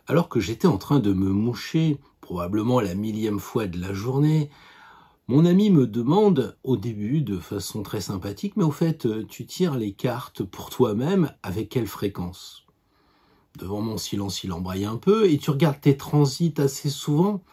Alors que j'étais en train de me moucher, probablement la millième fois de la journée, mon ami me demande au début de façon très sympathique, mais au fait, tu tires les cartes pour toi-même avec quelle fréquence? Devant mon silence, il embraye un peu, et tu regardes tes transits assez souvent?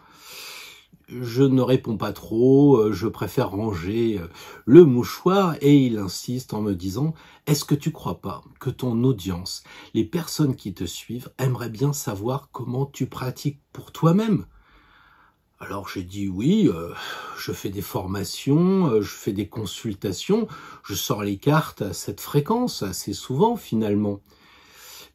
Je ne réponds pas trop, je préfère ranger le mouchoir, et il insiste en me disant « Est-ce que tu crois pas que ton audience, les personnes qui te suivent, aimeraient bien savoir comment tu pratiques pour toi-même ?» Alors j'ai dit oui, je fais des formations, je fais des consultations, je sors les cartes à cette fréquence assez souvent finalement.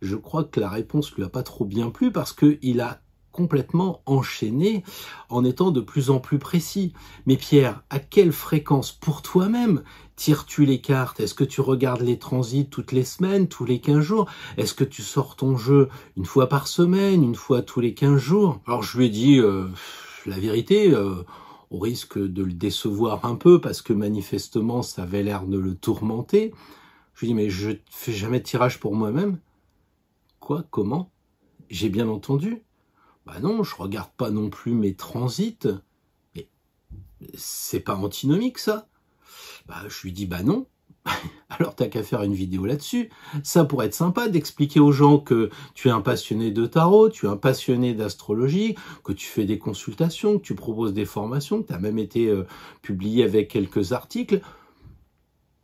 Je crois que la réponse lui a pas trop bien plu parce qu'il a complètement enchaîné en étant de plus en plus précis. Mais Pierre, à quelle fréquence pour toi-même tires-tu les cartes? Est-ce que tu regardes les transits toutes les semaines, tous les 15 jours? Est-ce que tu sors ton jeu une fois par semaine, une fois tous les 15 jours? Alors je lui ai dit la vérité, au risque de le décevoir un peu parce que manifestement ça avait l'air de le tourmenter. Je lui ai dit mais je fais jamais de tirage pour moi-même. Quoi? Comment? J'ai bien entendu. Bah non, je regarde pas non plus mes transits. Mais c'est pas antinomique ça? Bah je lui dis bah non. Alors t'as qu'à faire une vidéo là-dessus. Ça pourrait être sympa d'expliquer aux gens que tu es un passionné de tarot, tu es un passionné d'astrologie, que tu fais des consultations, que tu proposes des formations, que tu as même été publié avec quelques articles.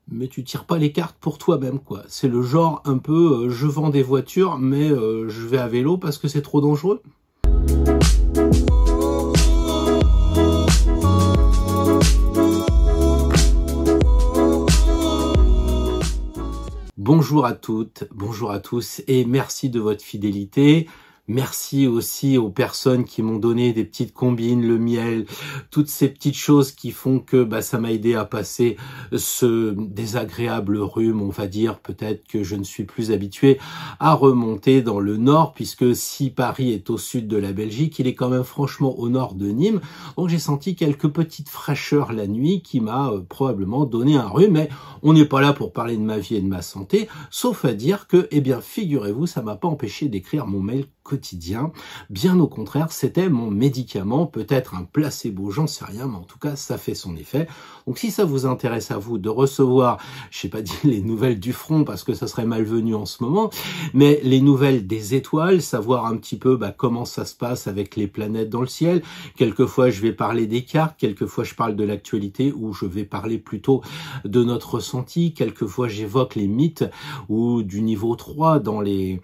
Mais tu tires pas les cartes pour toi-même, quoi. C'est le genre un peu je vends des voitures, mais je vais à vélo parce que c'est trop dangereux. Bonjour à toutes, bonjour à tous et merci de votre fidélité. Merci aussi aux personnes qui m'ont donné des petites combines, le miel, toutes ces petites choses qui font que ça m'a aidé à passer ce désagréable rhume, on va dire. Peut-être que je ne suis plus habitué à remonter dans le nord, puisque si Paris est au sud de la Belgique, il est quand même franchement au nord de Nîmes. Donc j'ai senti quelques petites fraîcheurs la nuit qui m'a probablement donné un rhume, mais on n'est pas là pour parler de ma vie et de ma santé, sauf à dire que, eh bien, figurez-vous, ça m'a pas empêché d'écrire mon mail quotidien. Bien au contraire, c'était mon médicament, peut-être un placebo, j'en sais rien, mais en tout cas, ça fait son effet. Donc si ça vous intéresse à vous de recevoir, je sais pas dire les nouvelles du front parce que ça serait malvenu en ce moment, mais les nouvelles des étoiles, savoir un petit peu comment ça se passe avec les planètes dans le ciel. Quelquefois, je vais parler des cartes, quelquefois je parle de l'actualité ou je vais parler plutôt de notre ressenti. Quelquefois, j'évoque les mythes ou du niveau 3 dans les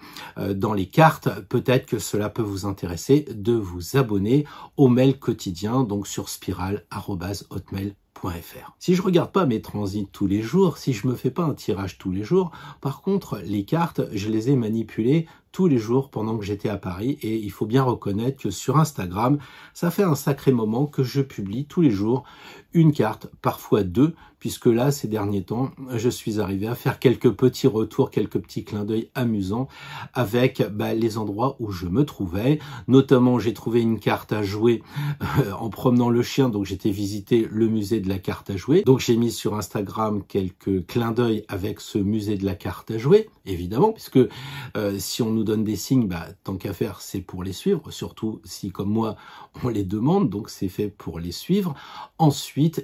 cartes. Peut-être que cela peut vous intéresser de vous abonner au mail quotidien, donc sur spiral@hotmail.fr. Si je regarde pas mes transits tous les jours, si je me fais pas un tirage tous les jours, par contre, les cartes, je les ai manipulées tous les jours pendant que j'étais à Paris, et il faut bien reconnaître que sur Instagram, ça fait un sacré moment que je publie tous les jours une carte, parfois deux, puisque là, ces derniers temps, je suis arrivé à faire quelques petits retours, quelques petits clins d'œil amusants avec les endroits où je me trouvais. Notamment, j'ai trouvé une carte à jouer en promenant le chien, donc j'étais visiter le musée de la carte à jouer. Donc j'ai mis sur Instagram quelques clins d'œil avec ce musée de la carte à jouer, évidemment, puisque si on nous donne des signes, tant qu'à faire, c'est pour les suivre, surtout si, comme moi, on les demande, donc c'est fait pour les suivre. Ensuite,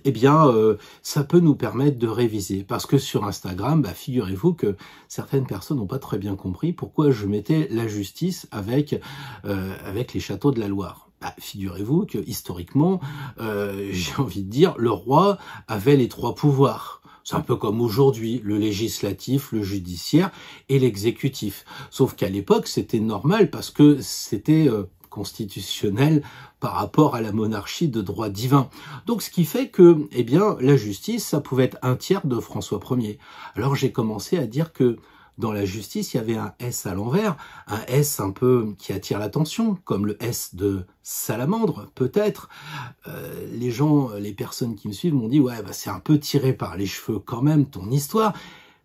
ça peut nous permettre de réviser, parce que sur Instagram, figurez-vous que certaines personnes n'ont pas très bien compris pourquoi je mettais la justice avec les châteaux de la Loire. Figurez-vous que historiquement, j'ai envie de dire, le roi avait les trois pouvoirs. C'est un peu comme aujourd'hui, le législatif, le judiciaire et l'exécutif. Sauf qu'à l'époque, c'était normal parce que c'était constitutionnel par rapport à la monarchie de droit divin. Donc ce qui fait que, la justice, ça pouvait être un tiers de François Ier. Alors j'ai commencé à dire que dans la justice, il y avait un S à l'envers, un S un peu qui attire l'attention, comme le S de salamandre, peut-être. Les gens, les personnes qui me suivent m'ont dit « Ouais, c'est un peu tiré par les cheveux quand même, ton histoire ».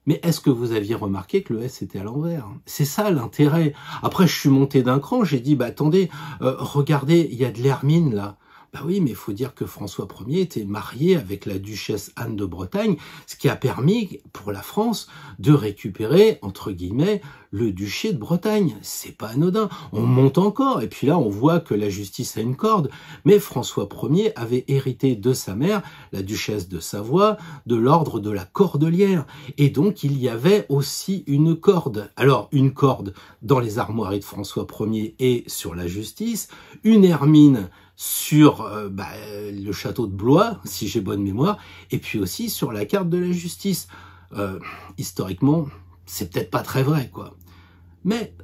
Mais est-ce que vous aviez remarqué que le S était à l'envers? C'est ça l'intérêt. Après, je suis monté d'un cran, j'ai dit « Attendez, regardez, il y a de l'hermine là ». Bah oui, mais il faut dire que François Ier était marié avec la duchesse Anne de Bretagne, ce qui a permis pour la France de récupérer, entre guillemets, le duché de Bretagne. C'est pas anodin. On monte encore, et puis là, on voit que la justice a une corde, mais François Ier avait hérité de sa mère, la duchesse de Savoie, de l'ordre de la Cordelière. Et donc, il y avait aussi une corde. Alors, une corde dans les armoiries de François Ier et sur la justice, une hermine sur le château de Blois, si j'ai bonne mémoire, et puis aussi sur la carte de la justice. Historiquement, c'est peut-être pas très vrai, quoi. Mais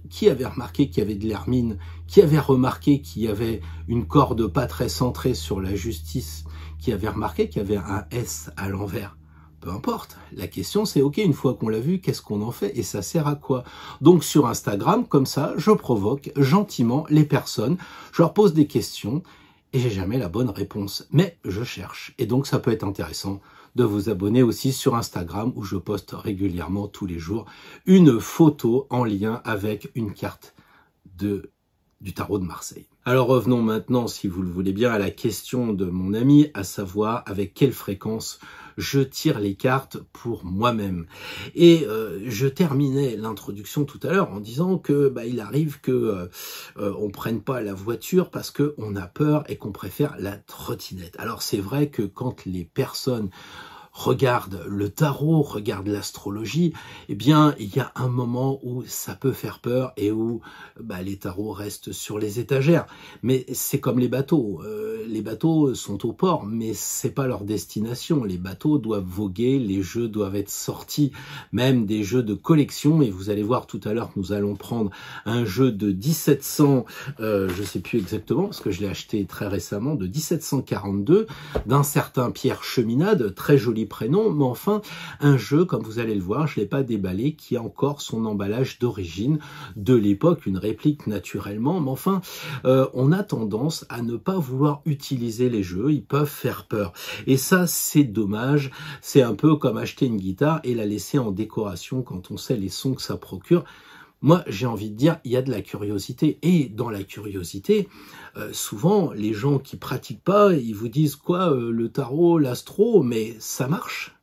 qui avait remarqué qu'il y avait de l'hermine? Qui avait remarqué qu'il y avait une corde pas très centrée sur la justice? Qui avait remarqué qu'il y avait un S à l'envers? Peu importe, la question c'est ok, une fois qu'on l'a vu, qu'est-ce qu'on en fait et ça sert à quoi? Donc sur Instagram, comme ça, je provoque gentiment les personnes, je leur pose des questions et j'ai jamais la bonne réponse, mais je cherche. Et donc ça peut être intéressant de vous abonner aussi sur Instagram où je poste régulièrement tous les jours une photo en lien avec une carte du tarot de Marseille. Alors revenons maintenant, si vous le voulez bien, à la question de mon ami, à savoir avec quelle fréquence je tire les cartes pour moi-même. Et je terminais l'introduction tout à l'heure en disant que il arrive que on prenne pas la voiture parce que on a peur et qu'on préfère la trottinette. Alors c'est vrai que quand les personnes regarde le tarot, regarde l'astrologie, eh bien, il y a un moment où ça peut faire peur et où les tarots restent sur les étagères. Mais c'est comme les bateaux. Les bateaux sont au port, mais c'est pas leur destination. Les bateaux doivent voguer, les jeux doivent être sortis, même des jeux de collection. Et vous allez voir tout à l'heure, nous allons prendre un jeu de 1700, je sais plus exactement, parce que je l'ai acheté très récemment, de 1742, d'un certain Pierre Cheminade, très joli prénom, mais enfin un jeu, comme vous allez le voir, je ne l'ai pas déballé, qui a encore son emballage d'origine de l'époque, une réplique naturellement, mais enfin on a tendance à ne pas vouloir utiliser les jeux, ils peuvent faire peur, et ça c'est dommage. C'est un peu comme acheter une guitare et la laisser en décoration quand on sait les sons que ça procure. Moi, j'ai envie de dire, il y a de la curiosité. Et dans la curiosité, souvent, les gens qui pratiquent pas, ils vous disent quoi, le tarot, l'astro, mais ça marche.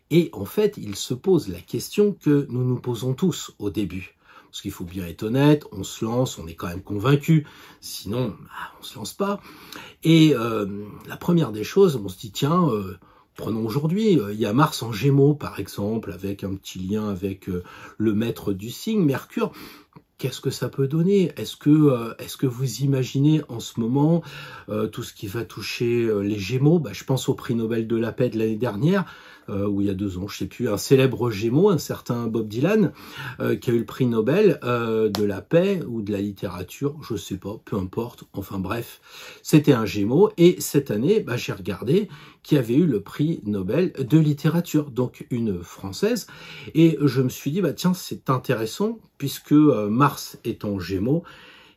Et en fait, ils se posent la question que nous nous posons tous au début. Parce qu'il faut bien être honnête, on se lance, on est quand même convaincu. Sinon, on se lance pas. Et la première des choses, on se dit, tiens... Prenons aujourd'hui, il y a Mars en Gémeaux, par exemple, avec un petit lien avec le maître du signe, Mercure. Qu'est-ce que ça peut donner? Est-ce que vous imaginez en ce moment tout ce qui va toucher les Gémeaux? Je pense au prix Nobel de la paix de l'année dernière, ou il y a 2 ans, je sais plus, un célèbre Gémeaux, un certain Bob Dylan, qui a eu le prix Nobel de la paix ou de la littérature, je sais pas, peu importe, enfin bref, c'était un Gémeaux, et cette année, j'ai regardé qui avait eu le prix Nobel de littérature, donc une Française, et je me suis dit, tiens, c'est intéressant, puisque Mars est en Gémeaux,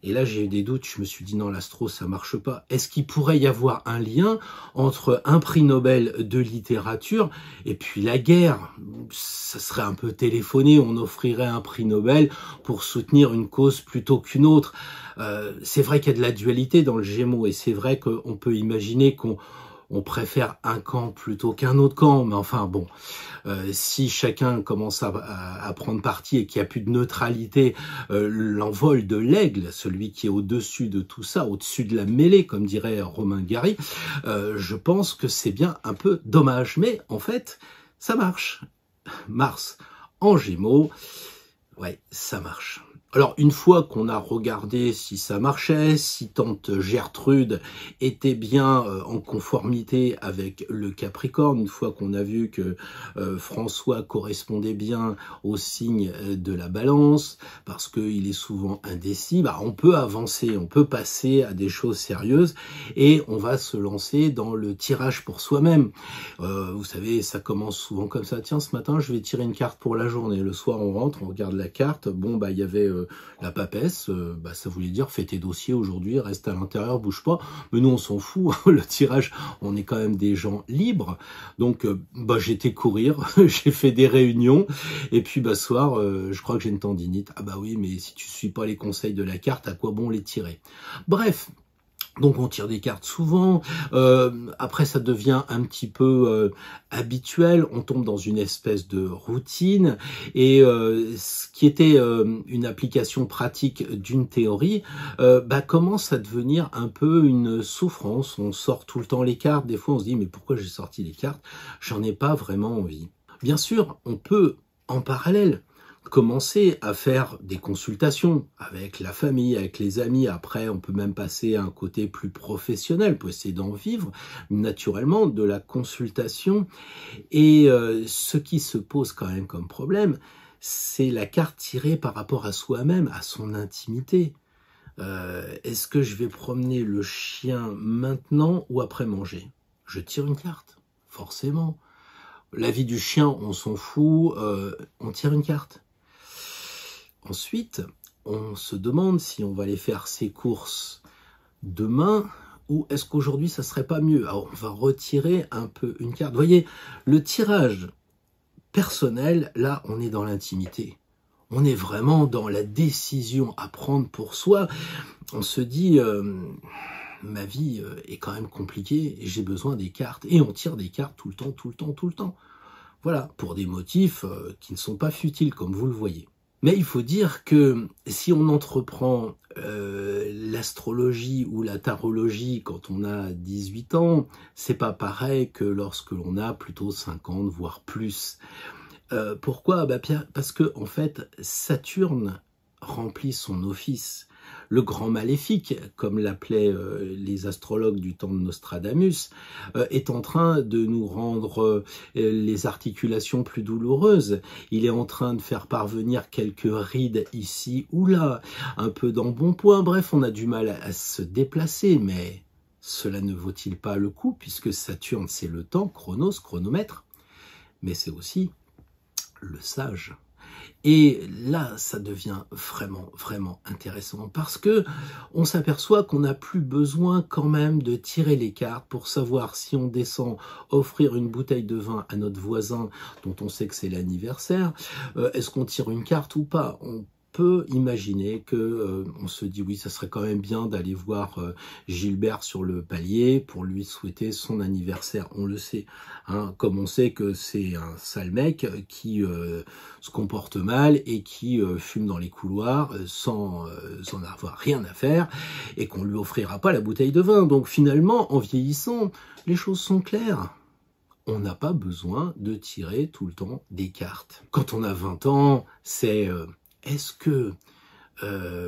et là, j'ai eu des doutes, je me suis dit, non, l'astro, ça marche pas. Est-ce qu'il pourrait y avoir un lien entre un prix Nobel de littérature et puis la guerre? Ça serait un peu téléphoné, on offrirait un prix Nobel pour soutenir une cause plutôt qu'une autre. C'est vrai qu'il y a de la dualité dans le Gémeaux, et c'est vrai qu'on peut imaginer qu'on préfère un camp plutôt qu'un autre camp, mais enfin bon, si chacun commence à prendre parti et qu'il n'y a plus de neutralité, l'envol de l'aigle, celui qui est au-dessus de tout ça, au-dessus de la mêlée, comme dirait Romain Gary, je pense que c'est bien un peu dommage, mais en fait, ça marche. Mars en Gémeaux, ouais, ça marche. Alors, une fois qu'on a regardé si ça marchait, si tante Gertrude était bien en conformité avec le Capricorne, une fois qu'on a vu que François correspondait bien au signe de la Balance, parce qu'il est souvent indécis, on peut avancer, on peut passer à des choses sérieuses, et on va se lancer dans le tirage pour soi-même. Vous savez, ça commence souvent comme ça. Tiens, ce matin, je vais tirer une carte pour la journée. Le soir, on rentre, on regarde la carte. Bon, il y avait... la papesse, ça voulait dire fais tes dossiers aujourd'hui, reste à l'intérieur, bouge pas. Mais nous on s'en fout, le tirage, on est quand même des gens libres. Donc j'étais courir, j'ai fait des réunions, et puis ce soir, je crois que j'ai une tendinite. Ah oui, mais si tu suis pas les conseils de la carte, à quoi bon les tirer? Bref. Donc on tire des cartes souvent, après ça devient un petit peu habituel, on tombe dans une espèce de routine, et ce qui était une application pratique d'une théorie, commence à devenir un peu une souffrance. On sort tout le temps les cartes, des fois on se dit mais pourquoi j'ai sorti les cartes? J'en ai pas vraiment envie. Bien sûr, on peut en parallèle commencer à faire des consultations avec la famille, avec les amis. Après, on peut même passer à un côté plus professionnel pour essayer d'en vivre naturellement de la consultation. Et ce qui se pose quand même comme problème, c'est la carte tirée par rapport à soi-même, à son intimité. Est-ce que je vais promener le chien maintenant ou après manger? Je tire une carte, forcément. La vie du chien, on s'en fout, on tire une carte. Ensuite, on se demande si on va aller faire ses courses demain ou est-ce qu'aujourd'hui ça serait pas mieux? Alors, on va retirer un peu une carte. Vous voyez, le tirage personnel, là, on est dans l'intimité. On est vraiment dans la décision à prendre pour soi. On se dit, ma vie est quand même compliquée et j'ai besoin des cartes. Et on tire des cartes tout le temps, tout le temps, tout le temps. Voilà, pour des motifs qui ne sont pas futiles, comme vous le voyez. Mais il faut dire que si on entreprend l'astrologie ou la tarologie quand on a 18 ans, c'est pas pareil que lorsque l'on a plutôt 50, voire plus. Pourquoi? Parce que en fait, Saturne remplit son office. Le grand maléfique, comme l'appelaient les astrologues du temps de Nostradamus, est en train de nous rendre les articulations plus douloureuses. Il est en train de faire parvenir quelques rides ici ou là, un peu d'embonpoint. Bref, on a du mal à se déplacer, mais cela ne vaut-il pas le coup, puisque Saturne, c'est le temps, chronos, chronomètre, mais c'est aussi le sage. Et là, ça devient vraiment, vraiment intéressant parce que on s'aperçoit qu'on n'a plus besoin quand même de tirer les cartes pour savoir si on descend offrir une bouteille de vin à notre voisin dont on sait que c'est l'anniversaire. Est-ce qu'on tire une carte ou pas? On peut imaginer que on se dit oui, ça serait quand même bien d'aller voir Gilbert sur le palier pour lui souhaiter son anniversaire. On le sait, hein, comme on sait que c'est un sale mec qui se comporte mal et qui fume dans les couloirs sans en avoir rien à faire et qu'on lui offrira pas la bouteille de vin. Donc finalement, en vieillissant, les choses sont claires. On n'a pas besoin de tirer tout le temps des cartes. Quand on a 20 ans, c'est est-ce que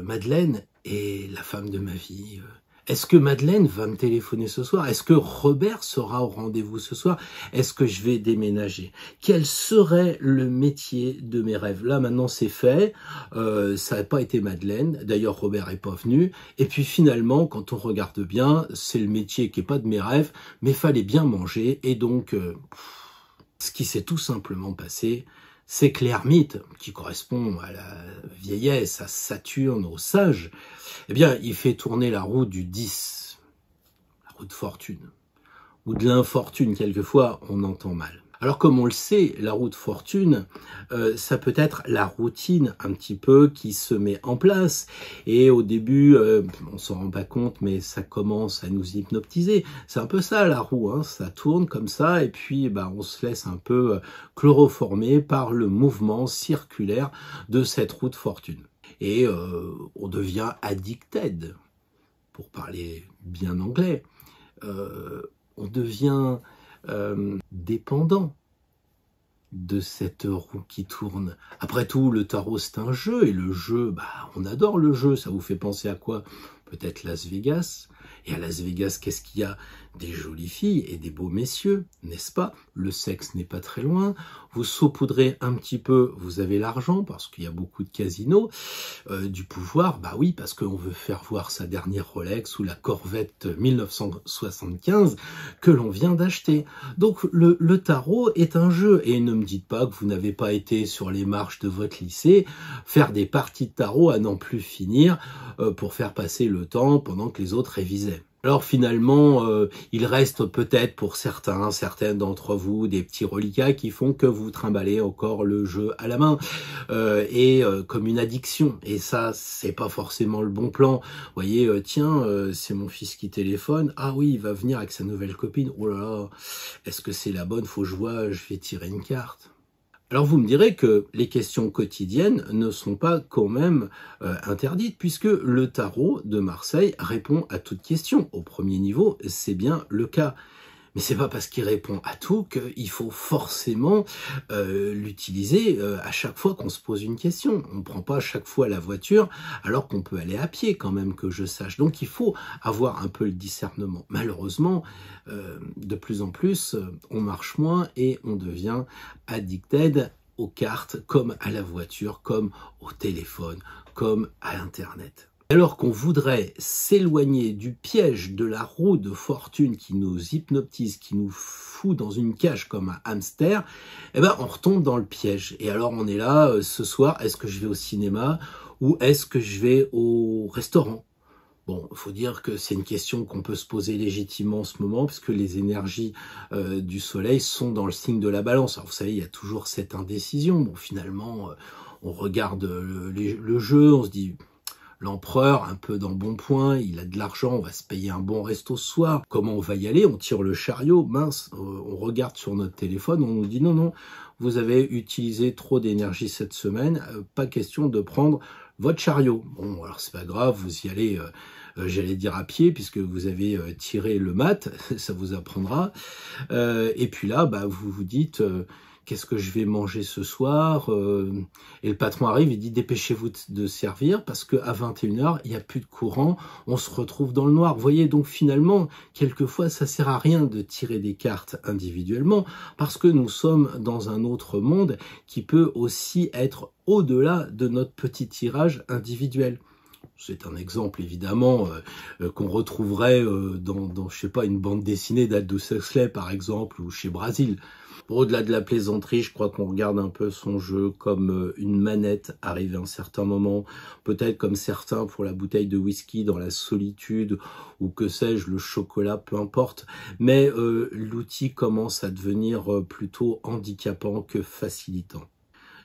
Madeleine est la femme de ma vie? Est-ce que Madeleine va me téléphoner ce soir? Est-ce que Robert sera au rendez-vous ce soir? Est-ce que je vais déménager? Quel serait le métier de mes rêves? Là, maintenant, c'est fait. Ça n'a pas été Madeleine. D'ailleurs, Robert n'est pas venu. Et puis, finalement, quand on regarde bien, c'est le métier qui n'est pas de mes rêves, mais fallait bien manger. Et donc, ce qui s'est tout simplement passé, c'est que l'ermite, qui correspond à la vieillesse, à Saturne, au sage, eh bien, il fait tourner la roue du 10, la roue de fortune, ou de l'infortune, quelquefois, on entend mal. Alors, comme on le sait, la roue de fortune, ça peut être la routine un petit peu qui se met en place. Et au début, on s'en rend pas compte, mais ça commence à nous hypnotiser. C'est un peu ça, la roue, hein, ça tourne comme ça, et puis on se laisse un peu chloroformer par le mouvement circulaire de cette roue de fortune. Et on devient addicted, pour parler bien anglais. On devient dépendant de cette roue qui tourne. Après tout, le tarot, c'est un jeu, et le jeu, on adore le jeu. Ça vous fait penser à quoi? Peut-être Las Vegas. Et à Las Vegas, qu'est-ce qu'il y a? Des jolies filles et des beaux messieurs, n'est-ce pas? Le sexe n'est pas très loin. Vous saupoudrez un petit peu, vous avez l'argent, parce qu'il y a beaucoup de casinos. Du pouvoir, oui, parce qu'on veut faire voir sa dernière Rolex ou la Corvette 1975 que l'on vient d'acheter. Donc le tarot est un jeu. Et ne me dites pas que vous n'avez pas été sur les marches de votre lycée faire des parties de tarot à n'en plus finir pour faire passer le temps pendant que les autres révisaient. Alors finalement, il reste peut-être pour certaines d'entre vous, des petits reliquats qui font que vous trimballez encore le jeu à la main, comme une addiction. Et ça, c'est pas forcément le bon plan. Vous voyez, tiens, c'est mon fils qui téléphone. Ah oui, il va venir avec sa nouvelle copine. Oh là là, est-ce que c'est la bonne? Faut que je vois, je vais tirer une carte. Alors vous me direz que les questions quotidiennes ne sont pas quand même interdites, puisque le tarot de Marseille répond à toute question. Au premier niveau, c'est bien le cas. Mais c'est pas parce qu'il répond à tout qu'il faut forcément l'utiliser à chaque fois qu'on se pose une question. On ne prend pas à chaque fois la voiture alors qu'on peut aller à pied quand même, que je sache. Donc il faut avoir un peu le discernement. Malheureusement, de plus en plus, on marche moins et on devient addicted aux cartes, comme à la voiture, comme au téléphone, comme à Internet. Alors qu'on voudrait s'éloigner du piège de la roue de fortune qui nous hypnotise, qui nous fout dans une cage comme un hamster, eh ben on retombe dans le piège. Et alors on est là, ce soir, est-ce que je vais au cinéma ou est-ce que je vais au restaurant? Bon, il faut dire que c'est une question qu'on peut se poser légitimement en ce moment, puisque les énergies du soleil sont dans le signe de la balance. Alors vous savez, il y a toujours cette indécision. Bon, finalement, on regarde le jeu, on se dit... L'empereur, un peu dans bon point, il a de l'argent, on va se payer un bon resto ce soir. Comment on va y aller? On tire le chariot, mince, on regarde sur notre téléphone, on nous dit non, non, vous avez utilisé trop d'énergie cette semaine, pas question de prendre votre chariot. Bon, alors c'est pas grave, vous y allez, j'allais dire à pied, puisque vous avez tiré le mat, ça vous apprendra. Et puis là, bah, vous vous dites... qu'est-ce que je vais manger ce soir? Et le patron arrive, il dit dépêchez-vous de servir parce qu'à 21h, il n'y a plus de courant, on se retrouve dans le noir. Vous voyez, donc finalement, quelquefois, ça sert à rien de tirer des cartes individuellement parce que nous sommes dans un autre monde qui peut aussi être au-delà de notre petit tirage individuel. C'est un exemple évidemment qu'on retrouverait dans, je sais pas, une bande dessinée d'Aldous Huxley par exemple, ou chez Brasil. Au-delà de la plaisanterie, je crois qu'on regarde un peu son jeu comme une manette arrivée à un certain moment, peut-être comme certains pour la bouteille de whisky dans la solitude, ou que sais-je, le chocolat, peu importe. Mais l'outil commence à devenir plutôt handicapant que facilitant.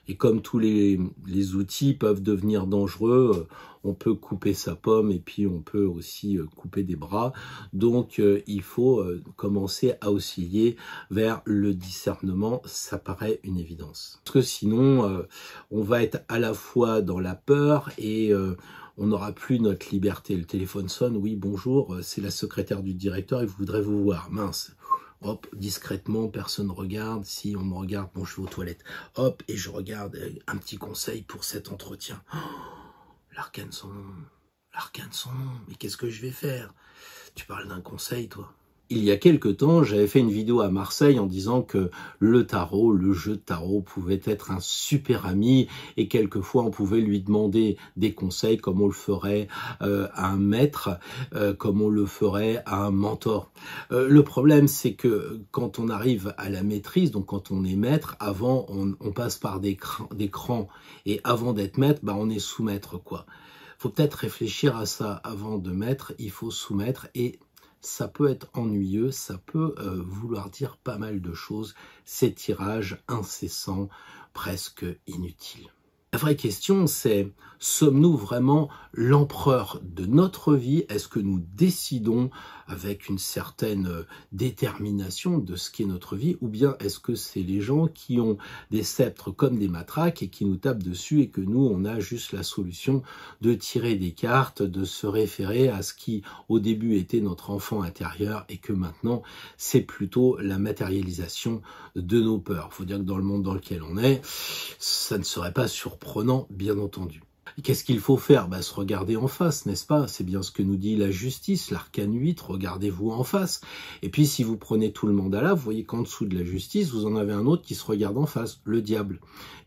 Et comme tous les outils peuvent devenir dangereux, on peut couper sa pomme et puis on peut aussi couper des bras. Donc il faut commencer à osciller vers le discernement, ça paraît une évidence. Parce que sinon, on va être à la fois dans la peur et on n'aura plus notre liberté. Le téléphone sonne, oui, bonjour, c'est la secrétaire du directeur, il voudrait vous voir, mince. Hop, discrètement, personne ne regarde. Si on me regarde, bon, je vais aux toilettes. Hop, et je regarde un petit conseil pour cet entretien. Oh, l'arcane son nom. Mais qu'est-ce que je vais faire? Tu parles d'un conseil, toi? Il y a quelque temps, j'avais fait une vidéo à Marseille en disant que le tarot, le jeu de tarot pouvait être un super ami et quelquefois on pouvait lui demander des conseils comme on le ferait à un maître, comme on le ferait à un mentor. Le problème, c'est que quand on arrive à la maîtrise, donc quand on est maître, avant on passe par des crans et avant d'être maître, bah, on est sous-maître, quoi. Faut peut-être réfléchir à ça. Avant de maître, il faut soumettre et ça peut être ennuyeux, ça peut vouloir dire pas mal de choses, ces tirages incessants, presque inutiles. La vraie question, c'est, sommes-nous vraiment l'empereur de notre vie? Est-ce que nous décidons avec une certaine détermination de ce qu'est notre vie? Ou bien est-ce que c'est les gens qui ont des sceptres comme des matraques et qui nous tapent dessus et que nous, on a juste la solution de tirer des cartes, de se référer à ce qui, au début, était notre enfant intérieur et que maintenant, c'est plutôt la matérialisation de nos peurs. Il faut dire que dans le monde dans lequel on est, ça ne serait pas surprenant, bien entendu. Qu'est-ce qu'il faut faire? Bah, se regarder en face, n'est-ce pas? C'est bien ce que nous dit la justice, l'arcane 8, regardez-vous en face. Et puis si vous prenez tout le mandala, vous voyez qu'en dessous de la justice, vous en avez un autre qui se regarde en face, le diable.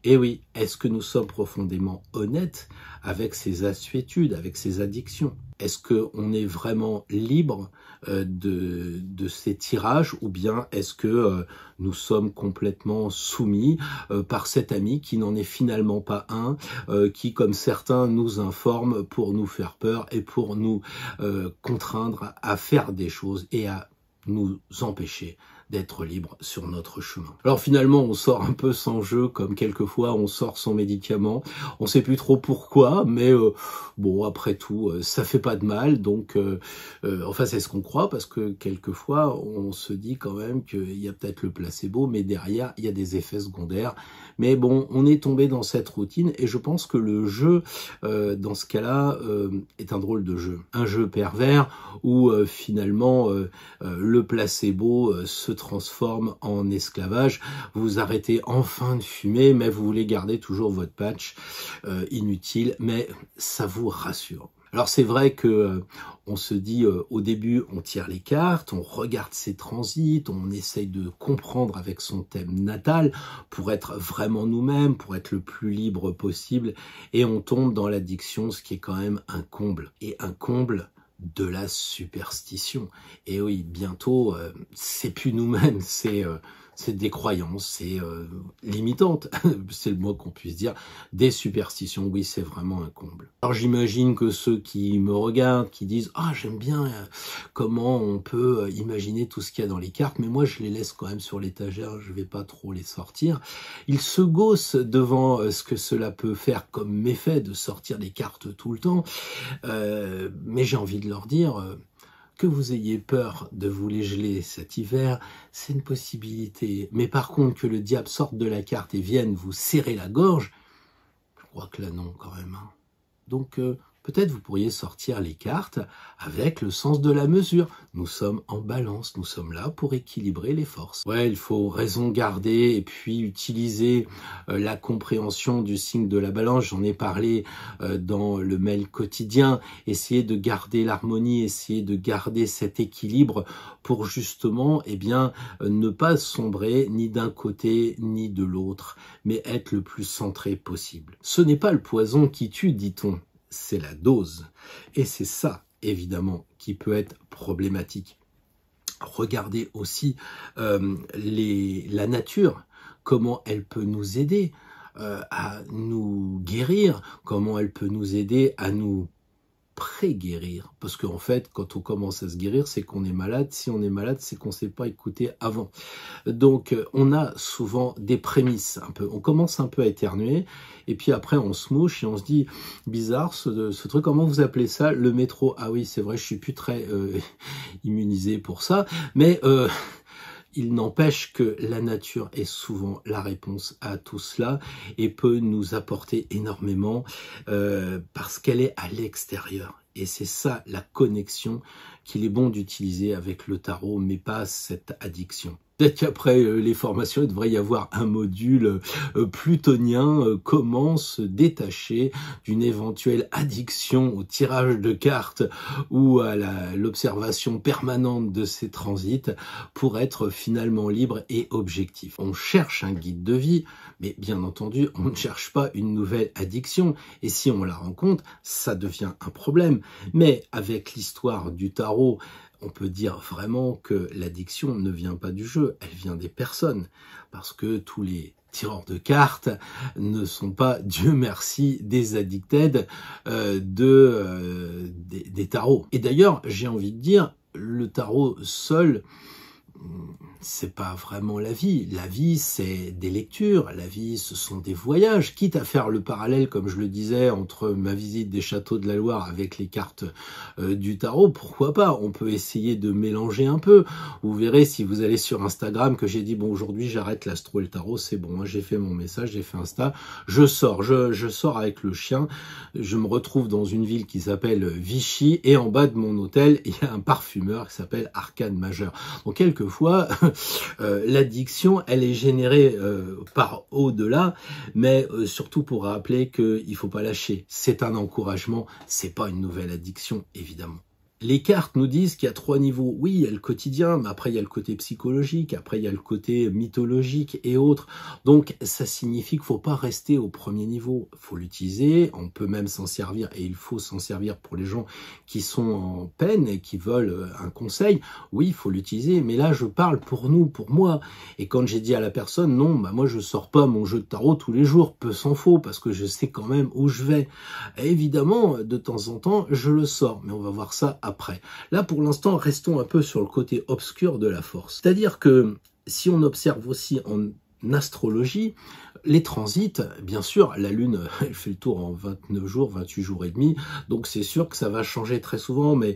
Et oui, est-ce que nous sommes profondément honnêtes avec ces assuétudes, avec ces addictions? Est-ce qu'on est vraiment libre de ces tirages, ou bien est-ce que nous sommes complètement soumis par cet ami qui n'en est finalement pas un, qui, comme certains, nous informe pour nous faire peur et pour nous contraindre à faire des choses et à nous empêcher d'être libre sur notre chemin. Alors finalement, on sort un peu sans jeu, comme quelquefois on sort sans médicament. On sait plus trop pourquoi, mais bon, après tout, ça fait pas de mal. Donc, enfin, c'est ce qu'on croit, parce que quelquefois, on se dit quand même qu'il y a peut-être le placebo, mais derrière, il y a des effets secondaires. Mais bon, on est tombé dans cette routine, et je pense que le jeu, dans ce cas-là, est un drôle de jeu. Un jeu pervers où finalement, le placebo se transforme en esclavage. Vous arrêtez enfin de fumer, mais vous voulez garder toujours votre patch inutile, mais ça vous rassure. Alors c'est vrai que on se dit au début, on tire les cartes, on regarde ses transits, on essaye de comprendre avec son thème natal pour être vraiment nous-mêmes, pour être le plus libre possible, et on tombe dans l'addiction, ce qui est quand même un comble. Et un comble de la superstition. Et oui, bientôt, c'est plus nous-mêmes, c'est des croyances, c'est limitantes, c'est le mot qu'on puisse dire, des superstitions. Oui, c'est vraiment un comble. Alors j'imagine que ceux qui me regardent, qui disent « Ah, j'aime bien comment on peut imaginer tout ce qu'il y a dans les cartes, mais moi je les laisse quand même sur l'étagère, je vais pas trop les sortir », ils se gaussent devant ce que cela peut faire comme méfait de sortir des cartes tout le temps, mais j'ai envie de leur dire... que vous ayez peur de vous les geler cet hiver, c'est une possibilité. Mais par contre, que le diable sorte de la carte et vienne vous serrer la gorge, je crois que là non quand même. Hein. Donc peut-être vous pourriez sortir les cartes avec le sens de la mesure. Nous sommes en balance, nous sommes là pour équilibrer les forces. Ouais, il faut raison garder et puis utiliser la compréhension du signe de la balance. J'en ai parlé dans le mail quotidien. Essayer de garder l'harmonie, essayer de garder cet équilibre pour justement, eh bien, ne pas sombrer ni d'un côté ni de l'autre, mais être le plus centré possible. Ce n'est pas le poison qui tue, dit-on. C'est la dose. Et c'est ça, évidemment, qui peut être problématique. Regardez aussi la nature, comment elle peut nous aider à nous guérir, comment elle peut nous aider à nous pré-guérir. Parce qu'en fait, quand on commence à se guérir, c'est qu'on est malade. Si on est malade, c'est qu'on ne s'est pas écouté avant. Donc, on a souvent des prémices. Un peu. On commence un peu à éternuer, et puis après, on se mouche et on se dit, bizarre ce truc, comment vous appelez ça? Le métro. Ah oui, c'est vrai, je suis plus très immunisé pour ça. Mais... il n'empêche que la nature est souvent la réponse à tout cela et peut nous apporter énormément parce qu'elle est à l'extérieur. Et c'est ça la connexion qu'il est bon d'utiliser avec le tarot, mais pas cette addiction. Peut-être qu'après les formations, il devrait y avoir un module plutonien, comment se détacher d'une éventuelle addiction au tirage de cartes ou à l'observation permanente de ces transits pour être finalement libre et objectif. On cherche un guide de vie, mais bien entendu, on ne cherche pas une nouvelle addiction. Et si on la rencontre, ça devient un problème. Mais avec l'histoire du tarot, on peut dire vraiment que l'addiction ne vient pas du jeu, elle vient des personnes. Parce que tous les tireurs de cartes ne sont pas, Dieu merci, des addicted des tarots. Et d'ailleurs, j'ai envie de dire, le tarot seul, c'est pas vraiment la vie. La vie, c'est des lectures. La vie, ce sont des voyages. Quitte à faire le parallèle, comme je le disais, entre ma visite des châteaux de la Loire avec les cartes du tarot, pourquoi pas? On peut essayer de mélanger un peu. Vous verrez si vous allez sur Instagram que j'ai dit, bon, aujourd'hui, j'arrête l'astro et le tarot, c'est bon, hein, j'ai fait mon message, j'ai fait Insta. Je sors avec le chien. Je me retrouve dans une ville qui s'appelle Vichy et en bas de mon hôtel, il y a un parfumeur qui s'appelle Arcane Majeur. Donc, quelquefois, l'addiction, elle est générée par au-delà, mais surtout pour rappeler qu'il ne faut pas lâcher. C'est un encouragement, c'est pas une nouvelle addiction, évidemment. Les cartes nous disent qu'il y a 3 niveaux. Oui, il y a le quotidien, mais après il y a le côté psychologique, après il y a le côté mythologique et autres. Donc ça signifie qu'il ne faut pas rester au premier niveau. Il faut l'utiliser, on peut même s'en servir et il faut s'en servir pour les gens qui sont en peine et qui veulent un conseil. Oui, il faut l'utiliser, mais là je parle pour nous, pour moi. Et quand j'ai dit à la personne, non, bah moi je sors pas mon jeu de tarot tous les jours, peu s'en faut, parce que je sais quand même où je vais. Et évidemment, de temps en temps, je le sors, mais on va voir ça après. Là, pour l'instant, restons un peu sur le côté obscur de la force. C'est-à-dire que si on observe aussi en astrologie, les transits, bien sûr, la Lune, elle fait le tour en 29 jours, 28 jours et demi, donc c'est sûr que ça va changer très souvent, mais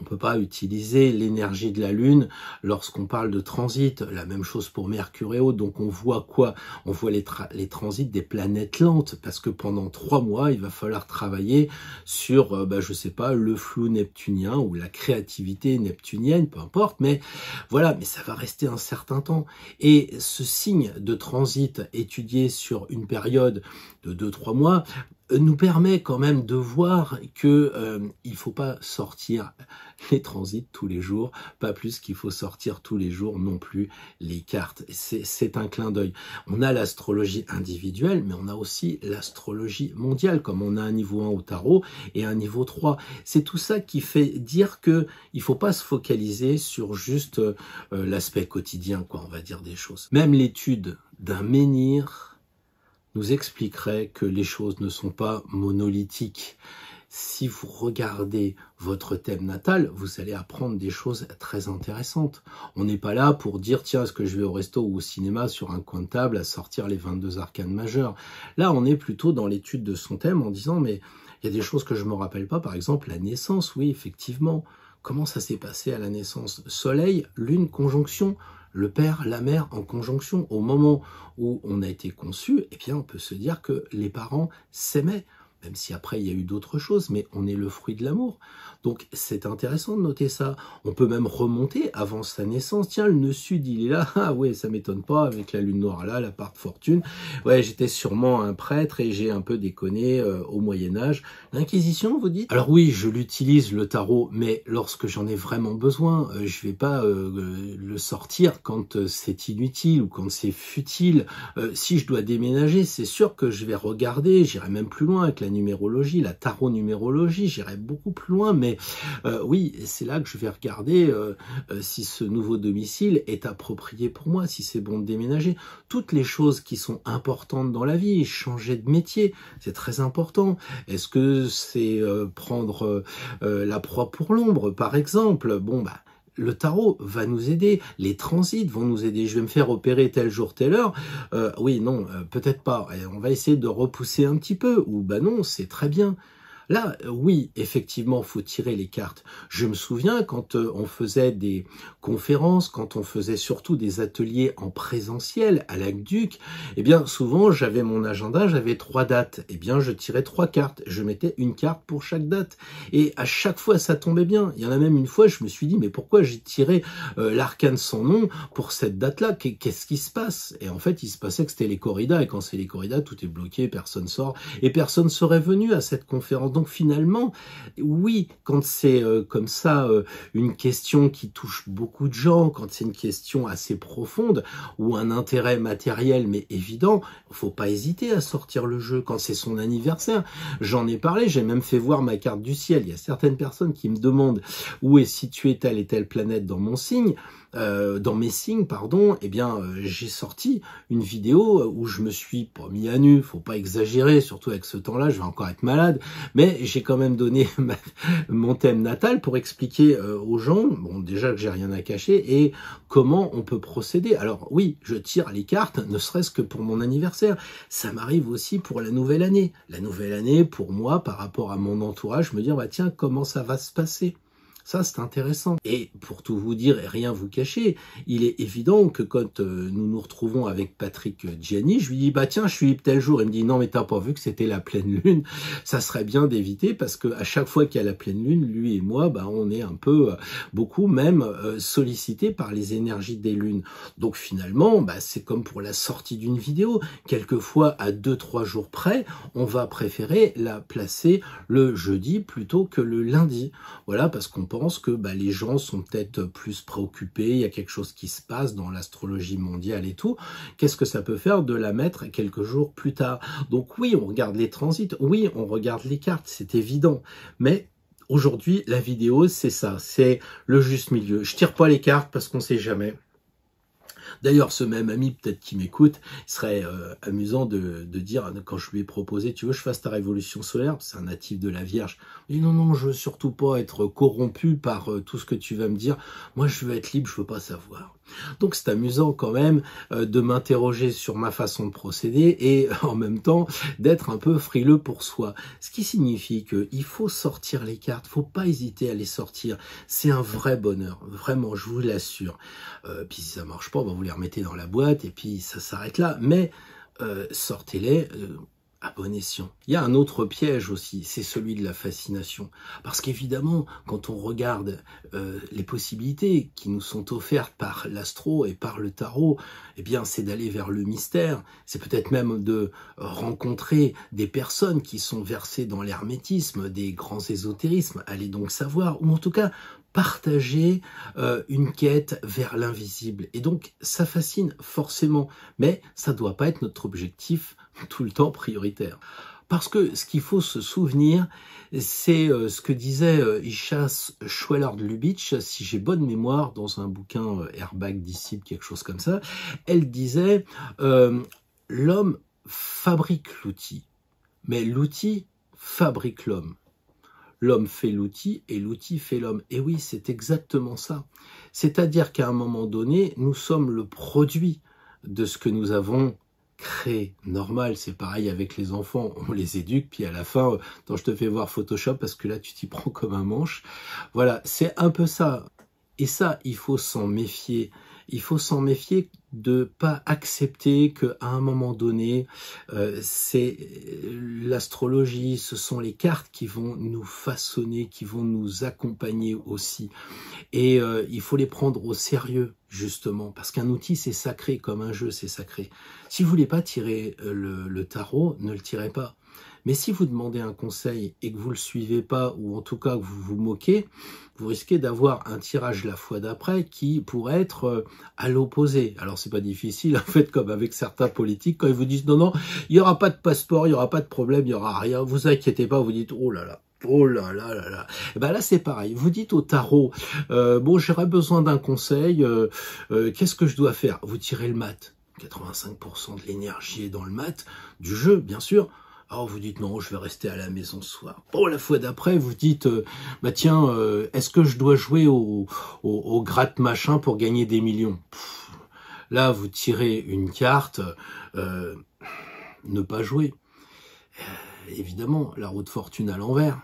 on ne peut pas utiliser l'énergie de la Lune lorsqu'on parle de transit. La même chose pour Mercure et autres. Donc on voit quoi? On voit les transits des planètes lentes, parce que pendant 3 mois, il va falloir travailler sur, je sais pas, le flou neptunien ou la créativité neptunienne, peu importe. Mais voilà, mais ça va rester un certain temps. Et ce signe de transit étudié sur une période de 2-3 mois nous permet quand même de voir que il faut pas sortir les transits tous les jours, pas plus qu'il faut sortir tous les jours non plus les cartes. C'est un clin d'œil. On a l'astrologie individuelle, mais on a aussi l'astrologie mondiale, comme on a un niveau 1 au tarot et un niveau 3. C'est tout ça qui fait dire que il faut pas se focaliser sur juste l'aspect quotidien, quoi, on va dire des choses. Même l'étude d'un menhir nous expliquerait que les choses ne sont pas monolithiques. Si vous regardez votre thème natal, vous allez apprendre des choses très intéressantes. On n'est pas là pour dire, tiens, est-ce que je vais au resto ou au cinéma sur un coin de table à sortir les 22 arcanes majeures. Là, on est plutôt dans l'étude de son thème en disant, mais il y a des choses que je ne me rappelle pas, par exemple la naissance, oui, effectivement. Comment ça s'est passé à la naissance? Soleil, lune, conjonction. Le père, la mère en conjonction. Au moment où on a été conçu, eh bien, on peut se dire que les parents s'aimaient. Même si après il y a eu d'autres choses, mais on est le fruit de l'amour. Donc c'est intéressant de noter ça. On peut même remonter avant sa naissance. Tiens, le nœud sud, il est là. Ah ouais, ça m'étonne pas, avec la lune noire là, la part de fortune. Ouais, j'étais sûrement un prêtre et j'ai un peu déconné au Moyen-Âge. L'Inquisition, vous dites? Alors oui, je l'utilise, le tarot, mais lorsque j'en ai vraiment besoin, je vais pas le sortir quand c'est inutile ou quand c'est futile. Si je dois déménager, c'est sûr que je vais regarder, j'irai même plus loin avec la numérologie, la tarot-numérologie, j'irai beaucoup plus loin, mais oui, c'est là que je vais regarder si ce nouveau domicile est approprié pour moi, si c'est bon de déménager. Toutes les choses qui sont importantes dans la vie, changer de métier, c'est très important. Est-ce que c'est prendre la proie pour l'ombre, par exemple? Bon, bah, le tarot va nous aider, les transits vont nous aider. Je vais me faire opérer tel jour, telle heure. Oui, non, peut-être pas. Et on va essayer de repousser un petit peu. Ou bah non, c'est très bien. Là, oui, effectivement, faut tirer les cartes. Je me souviens quand on faisait des conférences, quand on faisait surtout des ateliers en présentiel à l'Aqueduc, eh bien, souvent, j'avais mon agenda, j'avais 3 dates. Eh bien, je tirais 3 cartes. Je mettais une carte pour chaque date. Et à chaque fois, ça tombait bien. Il y en a même une fois, je me suis dit, mais pourquoi j'ai tiré l'arcane sans nom pour cette date-là? Qu'est-ce qui se passe? Et en fait, il se passait que c'était les corridas. Et quand c'est les corridas, tout est bloqué, personne sort. Et personne serait venu à cette conférence. Donc finalement, oui, quand c'est comme ça, une question qui touche beaucoup de gens, quand c'est une question assez profonde, ou un intérêt matériel mais évident, il faut pas hésiter à sortir le jeu quand c'est son anniversaire. J'en ai parlé, j'ai même fait voir ma carte du ciel. Il y a certaines personnes qui me demandent où est située telle et telle planète dans mon signe. Dans mes signes, pardon, eh bien, j'ai sorti une vidéo où je me suis pas mis à nu, faut pas exagérer, surtout avec ce temps-là, je vais encore être malade, mais j'ai quand même donné mon thème natal pour expliquer aux gens, bon, déjà que j'ai rien à cacher, et comment on peut procéder. Alors oui, je tire les cartes, ne serait-ce que pour mon anniversaire. Ça m'arrive aussi pour la nouvelle année. La nouvelle année, pour moi, par rapport à mon entourage, me dire, bah tiens, comment ça va se passer? Ça, c'est intéressant. Et pour tout vous dire et rien vous cacher, il est évident que quand nous nous retrouvons avec Patrick Gianni, je lui dis, bah tiens, je suis tel jour. Il me dit, non, mais t'as pas vu que c'était la pleine lune. Ça serait bien d'éviter parce que à chaque fois qu'il y a la pleine lune, lui et moi, bah, on est un peu, beaucoup même, sollicités par les énergies des lunes. Donc finalement, bah, c'est comme pour la sortie d'une vidéo. Quelquefois, à 2-3 jours près, on va préférer la placer le jeudi plutôt que le lundi. Voilà, parce qu'on pense pense que les gens sont peut-être plus préoccupés, il y a quelque chose qui se passe dans l'astrologie mondiale et tout. Qu'est-ce que ça peut faire de la mettre quelques jours plus tard? Donc oui, on regarde les transits, oui, on regarde les cartes, c'est évident. Mais aujourd'hui, la vidéo, c'est ça, c'est le juste milieu. Je tire pas les cartes parce qu'on sait jamais. D'ailleurs, ce même ami, peut-être qui m'écoute, il serait amusant de dire, quand je lui ai proposé, tu veux que je fasse ta révolution solaire? C'est un natif de la Vierge. Il dit, non, non, je veux surtout pas être corrompu par tout ce que tu vas me dire. Moi, je veux être libre, je veux pas savoir. Donc, c'est amusant quand même de m'interroger sur ma façon de procéder et en même temps d'être un peu frileux pour soi. Ce qui signifie qu'il faut sortir les cartes, faut pas hésiter à les sortir. C'est un vrai bonheur, vraiment, je vous l'assure. Puis si ça marche pas, vous les remettez dans la boîte et puis ça s'arrête là. Mais sortez-les à bon escient. Il y a un autre piège aussi, c'est celui de la fascination. Parce qu'évidemment, quand on regarde les possibilités qui nous sont offertes par l'astro et par le tarot, eh bien, c'est d'aller vers le mystère. C'est peut-être même de rencontrer des personnes qui sont versées dans l'hermétisme, des grands ésotérismes. Allez donc savoir, ou en tout cas, partager une quête vers l'invisible. Et donc, ça fascine forcément, mais ça ne doit pas être notre objectif tout le temps prioritaire. Parce que ce qu'il faut se souvenir, c'est ce que disait Isha Schwellert-Lubitsch, si j'ai bonne mémoire, dans un bouquin Airbag Disciple, quelque chose comme ça. Elle disait l'homme fabrique l'outil, mais l'outil fabrique l'homme. L'homme fait l'outil et l'outil fait l'homme. Et oui, c'est exactement ça. C'est-à-dire qu'à un moment donné, nous sommes le produit de ce que nous avons créé. Normal, c'est pareil avec les enfants, on les éduque, puis à la fin, attends, je te fais voir Photoshop parce que là, tu t'y prends comme un manche. Voilà, c'est un peu ça. Et ça, il faut s'en méfier. Il faut s'en méfier de pas accepter qu'à un moment donné, c'est l'astrologie, ce sont les cartes qui vont nous façonner, qui vont nous accompagner aussi. Et il faut les prendre au sérieux, justement, parce qu'un outil, c'est sacré, comme un jeu, c'est sacré. Si vous voulez pas tirer le tarot, ne le tirez pas. Mais si vous demandez un conseil et que vous le suivez pas, ou en tout cas que vous vous moquez, vous risquez d'avoir un tirage la fois d'après qui pourrait être à l'opposé. Alors c'est pas difficile, en fait, comme avec certains politiques, quand ils vous disent non, non, il y aura pas de passeport, il y aura pas de problème, il y aura rien, vous inquiétez pas, vous dites oh là là. Oh là là là là. Et ben là c'est pareil. Vous dites au tarot, bon j'aurais besoin d'un conseil. Qu'est-ce que je dois faire? Vous tirez le mat. 85% de l'énergie est dans le mat du jeu, bien sûr. Alors vous dites non, je vais rester à la maison ce soir. Bon, la fois d'après, vous dites bah tiens, est-ce que je dois jouer au gratte machin pour gagner des millions? Là, vous tirez une carte, ne pas jouer. Évidemment, la roue de fortune à l'envers.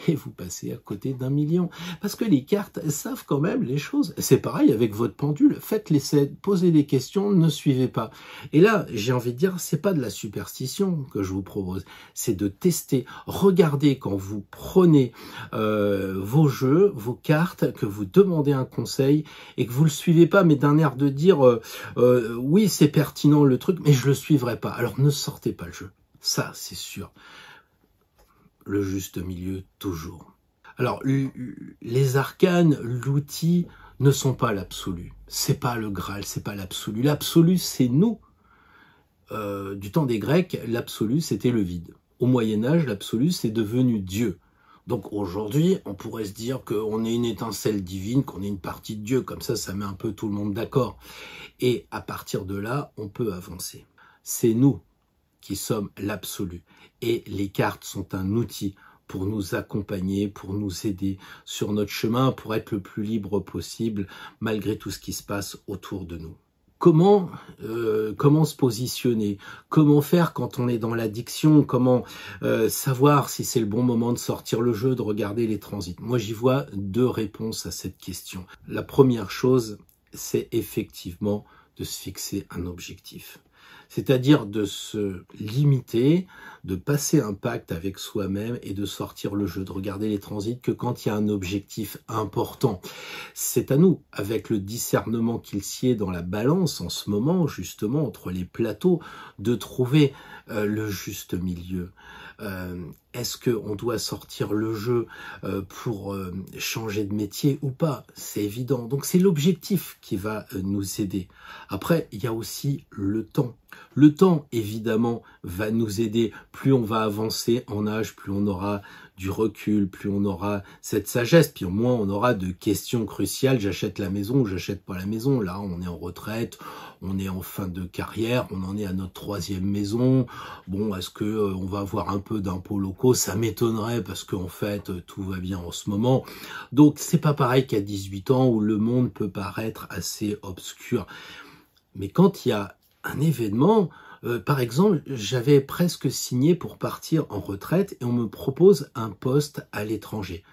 Et vous passez à côté d'1 million. Parce que les cartes, elles savent quand même les choses. C'est pareil avec votre pendule. Faites l'essai, posez des questions, ne suivez pas. Et là, j'ai envie de dire, c'est pas de la superstition que je vous propose. C'est de tester. Regardez quand vous prenez vos jeux, vos cartes, que vous demandez un conseil et que vous le suivez pas, mais d'un air de dire oui, c'est pertinent le truc, mais je le suivrai pas. Alors ne sortez pas le jeu. Ça, c'est sûr. Le juste milieu, toujours. Alors, les arcanes, l'outil, ne sont pas l'absolu. C'est pas le Graal, c'est pas l'absolu. L'absolu, c'est nous. Du temps des Grecs, l'absolu, c'était le vide. Au Moyen-Âge, l'absolu, c'est devenu Dieu. Donc aujourd'hui, on pourrait se dire qu'on est une étincelle divine, qu'on est une partie de Dieu. Comme ça met un peu tout le monde d'accord. Et à partir de là, on peut avancer. C'est nous qui sommes l'absolu. Et les cartes sont un outil pour nous accompagner, pour nous aider sur notre chemin, pour être le plus libre possible, malgré tout ce qui se passe autour de nous. Comment se positionner? Comment faire quand on est dans l'addiction? Comment savoir si c'est le bon moment de sortir le jeu, de regarder les transits? Moi, j'y vois 2 réponses à cette question. La première chose, c'est effectivement de se fixer un objectif. C'est-à-dire de se limiter, de passer un pacte avec soi-même et de sortir le jeu, de regarder les transits que quand il y a un objectif important. C'est à nous, avec le discernement qu'il sied dans la balance en ce moment, justement, entre les plateaux, de trouver le juste milieu. Est-ce qu'on doit sortir le jeu pour changer de métier ou pas? C'est évident. Donc c'est l'objectif qui va nous aider. Après, il y a aussi le temps. Le temps, évidemment, va nous aider. Plus on va avancer en âge, plus on aura du recul, plus on aura cette sagesse, puis au moins on aura de questions cruciales. J'achète la maison ou j'achète pas la maison. Là, on est en retraite, on est en fin de carrière, on en est à notre 3e maison. Bon, est-ce que on va avoir un peu d'impôts locaux? Ça m'étonnerait parce qu'en fait, tout va bien en ce moment. Donc, c'est pas pareil qu'à 18 ans où le monde peut paraître assez obscur. Mais quand il y a un événement, par exemple, j'avais presque signé pour partir en retraite et on me propose un poste à l'étranger.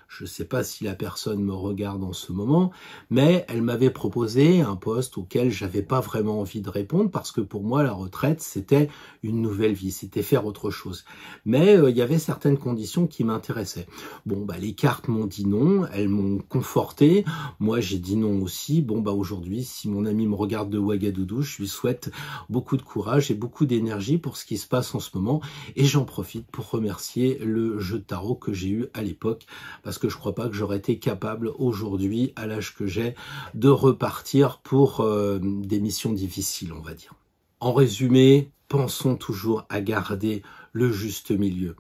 Je ne sais pas si la personne me regarde en ce moment, mais elle m'avait proposé un poste auquel j'avais pas vraiment envie de répondre parce que pour moi, la retraite, c'était une nouvelle vie, c'était faire autre chose. Mais il y avait certaines conditions qui m'intéressaient. Bon, bah, les cartes m'ont dit non, elles m'ont conforté. Moi, j'ai dit non aussi. Bon, bah, aujourd'hui, si mon ami me regarde de Ouagadougou, je lui souhaite beaucoup de courage et beaucoup d'énergie pour ce qui se passe en ce moment. Et j'en profite pour remercier le jeu de tarot que j'ai eu à l'époque parce que je crois pas que j'aurais été capable aujourd'hui, à l'âge que j'ai, de repartir pour des missions difficiles, on va dire. En résumé, pensons toujours à garder le juste milieu.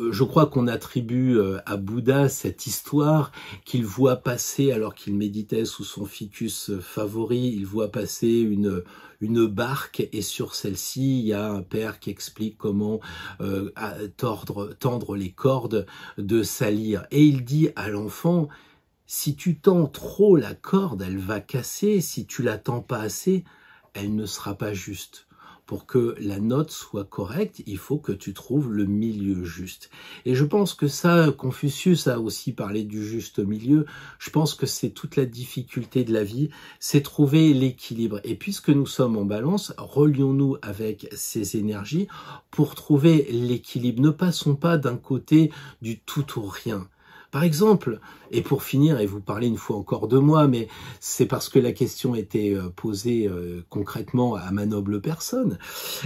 Je crois qu'on attribue à Bouddha cette histoire qu'il voit passer, alors qu'il méditait sous son ficus favori, il voit passer une barque et sur celle-ci, il y a un père qui explique comment tendre les cordes de sa lyre. Et il dit à l'enfant, si tu tends trop la corde, elle va casser, si tu la tends pas assez, elle ne sera pas juste. Pour que la note soit correcte, il faut que tu trouves le milieu juste. Et je pense que ça, Confucius a aussi parlé du juste milieu. Je pense que c'est toute la difficulté de la vie, c'est trouver l'équilibre. Et puisque nous sommes en balance, relions-nous avec ces énergies pour trouver l'équilibre. Ne passons pas d'un côté du tout ou rien. Par exemple, et pour finir, et vous parlez une fois encore de moi, mais c'est parce que la question était posée concrètement à ma noble personne,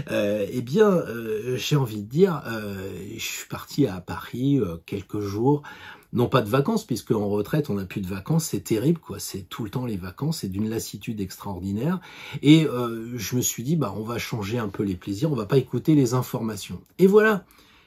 j'ai envie de dire, je suis parti à Paris quelques jours, non pas de vacances, puisque en retraite, on n'a plus de vacances, c'est terrible, quoi. C'est tout le temps les vacances, c'est d'une lassitude extraordinaire. Et je me suis dit, bah, on va changer un peu les plaisirs, on va pas écouter les informations.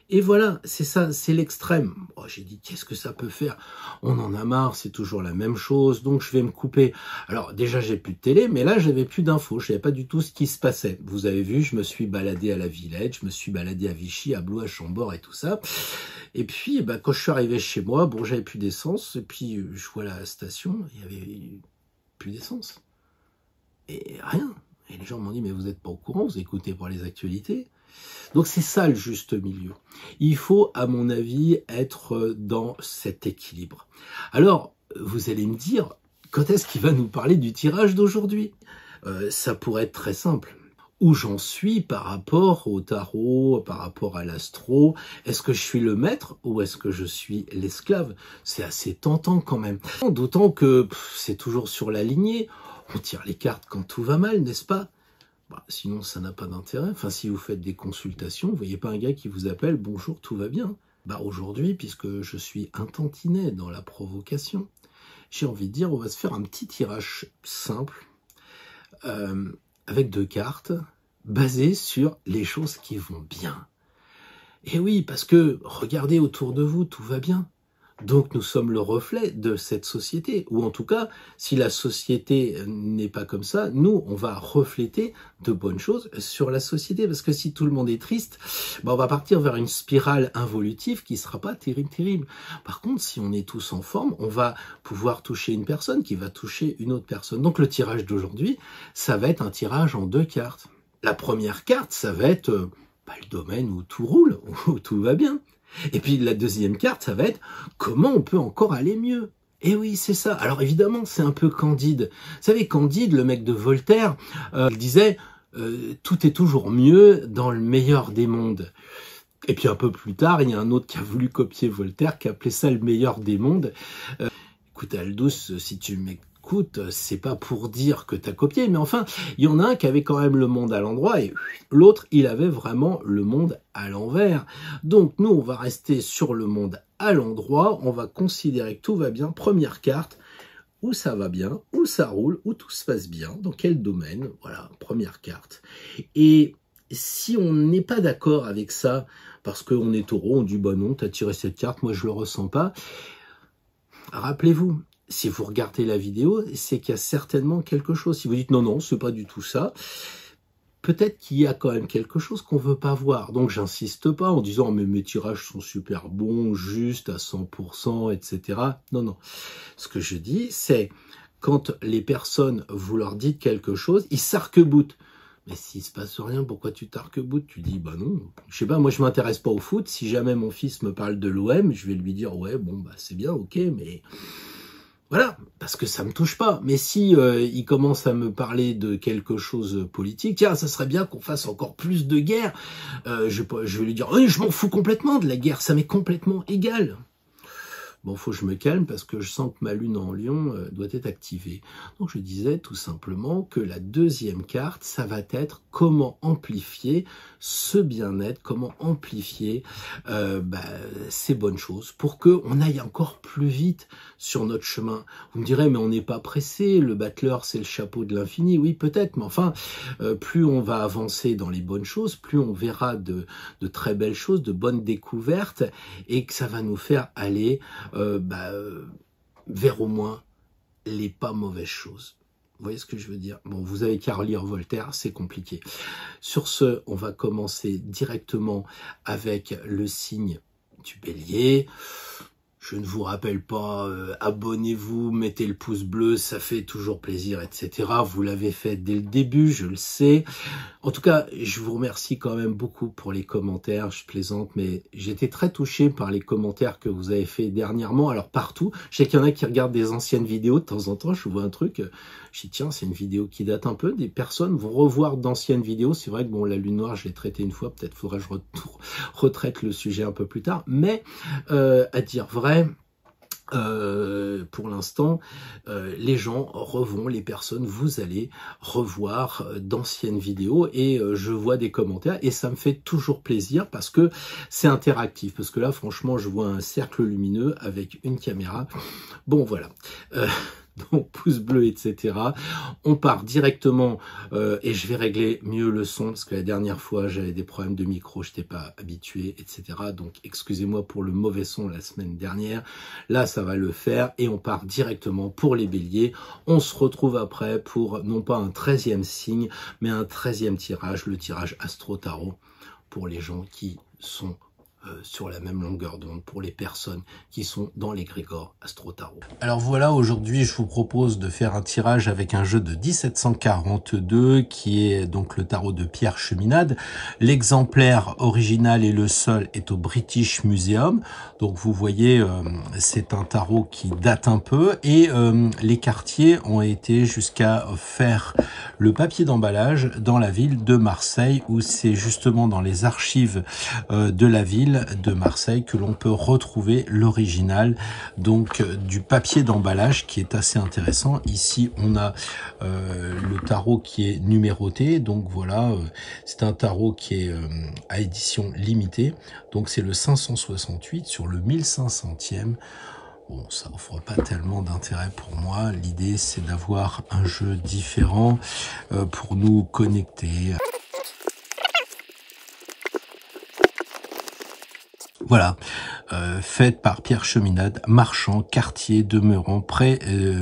Et voilà, c'est ça, c'est l'extrême. Oh, j'ai dit, qu'est-ce que ça peut faire? On en a marre, c'est toujours la même chose, donc je vais me couper. Alors déjà, j'ai plus de télé, mais là, j'avais plus d'infos, je savais pas du tout ce qui se passait. Vous avez vu, je me suis baladé à la Villette, je me suis baladé à Vichy, à Blois, à Chambord et tout ça. Et puis, bah, quand je suis arrivé chez moi, bon, j'avais plus d'essence, et puis je vois la station, il y avait plus d'essence. Et rien. Et les gens m'ont dit, mais vous n'êtes pas au courant, vous écoutez pour les actualités. Donc c'est ça le juste milieu. Il faut, à mon avis, être dans cet équilibre. Alors, vous allez me dire, quand est-ce qu'il va nous parler du tirage d'aujourd'hui? Ça pourrait être très simple. Où j'en suis par rapport au tarot, par rapport à l'astro? Est-ce que je suis le maître ou est-ce que je suis l'esclave? C'est assez tentant quand même. D'autant que c'est toujours sur la lignée. On tire les cartes quand tout va mal, n'est-ce pas? Bah, sinon, ça n'a pas d'intérêt. Enfin, si vous faites des consultations, vous voyez pas un gars qui vous appelle « Bonjour, tout va bien ». Bah, aujourd'hui, puisque je suis un tantinet dans la provocation, j'ai envie de dire, on va se faire un petit tirage simple avec 2 cartes basées sur les choses qui vont bien. Et oui, parce que regardez autour de vous, tout va bien. Donc nous sommes le reflet de cette société, ou en tout cas, si la société n'est pas comme ça, nous, on va refléter de bonnes choses sur la société, parce que si tout le monde est triste, ben on va partir vers une spirale involutive qui sera pas terrible. Par contre, si on est tous en forme, on va pouvoir toucher une personne qui va toucher une autre personne. Donc le tirage d'aujourd'hui, ça va être un tirage en 2 cartes. La première carte, ça va être le domaine où tout roule, où tout va bien. Et puis la deuxième carte, ça va être comment on peut encore aller mieux. Et oui, c'est ça. Alors évidemment, c'est un peu Candide. Vous savez, Candide, le mec de Voltaire, il disait tout est toujours mieux dans le meilleur des mondes. Et puis un peu plus tard, il y a un autre qui a voulu copier Voltaire, qui appelait ça le meilleur des mondes. Écoute, Aldous, si tu m'écoutes, c'est pas pour dire que tu as copié, mais enfin, il y en a un qui avait quand même le monde à l'endroit, et l'autre, il avait vraiment le monde à l'envers. Donc nous, on va rester sur le monde à l'endroit, on va considérer que tout va bien. Première carte, où ça va bien, où ça roule, où tout se passe bien, dans quel domaine, voilà, première carte. Et si on n'est pas d'accord avec ça, parce qu'on est taureau, on dit bah non, t'as tiré cette carte, moi je le ressens pas. Rappelez-vous, si vous regardez la vidéo, c'est qu'il y a certainement quelque chose. Si vous dites non, non, c'est pas du tout ça, peut-être qu'il y a quand même quelque chose qu'on veut pas voir. Donc j'insiste pas en disant mais mes tirages sont super bons, justes à 100%, etc. Non, non. Ce que je dis, c'est quand les personnes, vous leur dites quelque chose, ils s'arc-boutent. Mais s'il se passe rien, pourquoi tu t'arc-boutes? Tu dis, bah non, je sais pas, moi je m'intéresse pas au foot. Si jamais mon fils me parle de l'OM, je vais lui dire, ouais, bon, bah c'est bien, ok, mais voilà, parce que ça me touche pas. Mais si il commence à me parler de quelque chose politique, tiens, ça serait bien qu'on fasse encore plus de guerre. Je vais lui dire, oui, je m'en fous complètement de la guerre, ça m'est complètement égal. Bon, faut que je me calme parce que je sens que ma lune en lion doit être activée. Donc je disais tout simplement que la deuxième carte, ça va être comment amplifier ce bien-être, comment amplifier ces bonnes choses pour qu'on aille encore plus vite sur notre chemin. Vous me direz, mais on n'est pas pressé, le battleur c'est le chapeau de l'infini. Oui, peut-être, mais enfin, plus on va avancer dans les bonnes choses, plus on verra de très belles choses, de bonnes découvertes et que ça va nous faire aller vers au moins les pas mauvaises choses. Vous voyez ce que je veux dire? Bon, vous avez qu'à relire Voltaire, c'est compliqué. Sur ce, on va commencer directement avec le signe du Bélier. Je ne vous rappelle pas, abonnez-vous, mettez le pouce bleu, ça fait toujours plaisir, etc. Vous l'avez fait dès le début, je le sais. En tout cas, je vous remercie quand même beaucoup pour les commentaires, je plaisante, mais j'étais très touché par les commentaires que vous avez fait dernièrement. Alors partout, je sais qu'il y en a qui regardent des anciennes vidéos de temps en temps, je vois un truc, je dis tiens, c'est une vidéo qui date un peu, des personnes vont revoir d'anciennes vidéos. C'est vrai que bon, la lune noire, je l'ai traité une fois, peut-être faudrait que je retraite le sujet un peu plus tard, mais à dire vrai, pour l'instant, les gens revont, les personnes, vous allez revoir d'anciennes vidéos et je vois des commentaires et ça me fait toujours plaisir parce que c'est interactif, parce que là franchement je vois un cercle lumineux avec une caméra. Bon voilà. Donc pouce bleu, etc. On part directement et je vais régler mieux le son parce que la dernière fois j'avais des problèmes de micro, je n'étais pas habitué, etc. Donc excusez-moi pour le mauvais son la semaine dernière. Là ça va le faire et on part directement pour les béliers. On se retrouve après pour non pas un 13e signe mais un 13e tirage, le tirage Astro Tarot pour les gens qui sont sur la même longueur d'onde, pour les personnes qui sont dans l'égrégore Astro Tarot. Alors voilà, aujourd'hui je vous propose de faire un tirage avec un jeu de 1742 qui est donc le tarot de Pierre Cheminade. L'exemplaire original et le seul est au British Museum. Donc vous voyez, c'est un tarot qui date un peu et les quartiers ont été jusqu'à faire le papier d'emballage dans la ville de Marseille où c'est justement dans les archives de la ville de Marseille que l'on peut retrouver l'original donc du papier d'emballage qui est assez intéressant. Ici on a le tarot qui est numéroté, donc voilà, c'est un tarot qui est à édition limitée, donc c'est le 568 sur le 1500e. Bon, ça offre pas tellement d'intérêt pour moi. L'idée, c'est d'avoir un jeu différent pour nous connecter. Voilà, faite par Pierre Cheminade, marchand, quartier demeurant près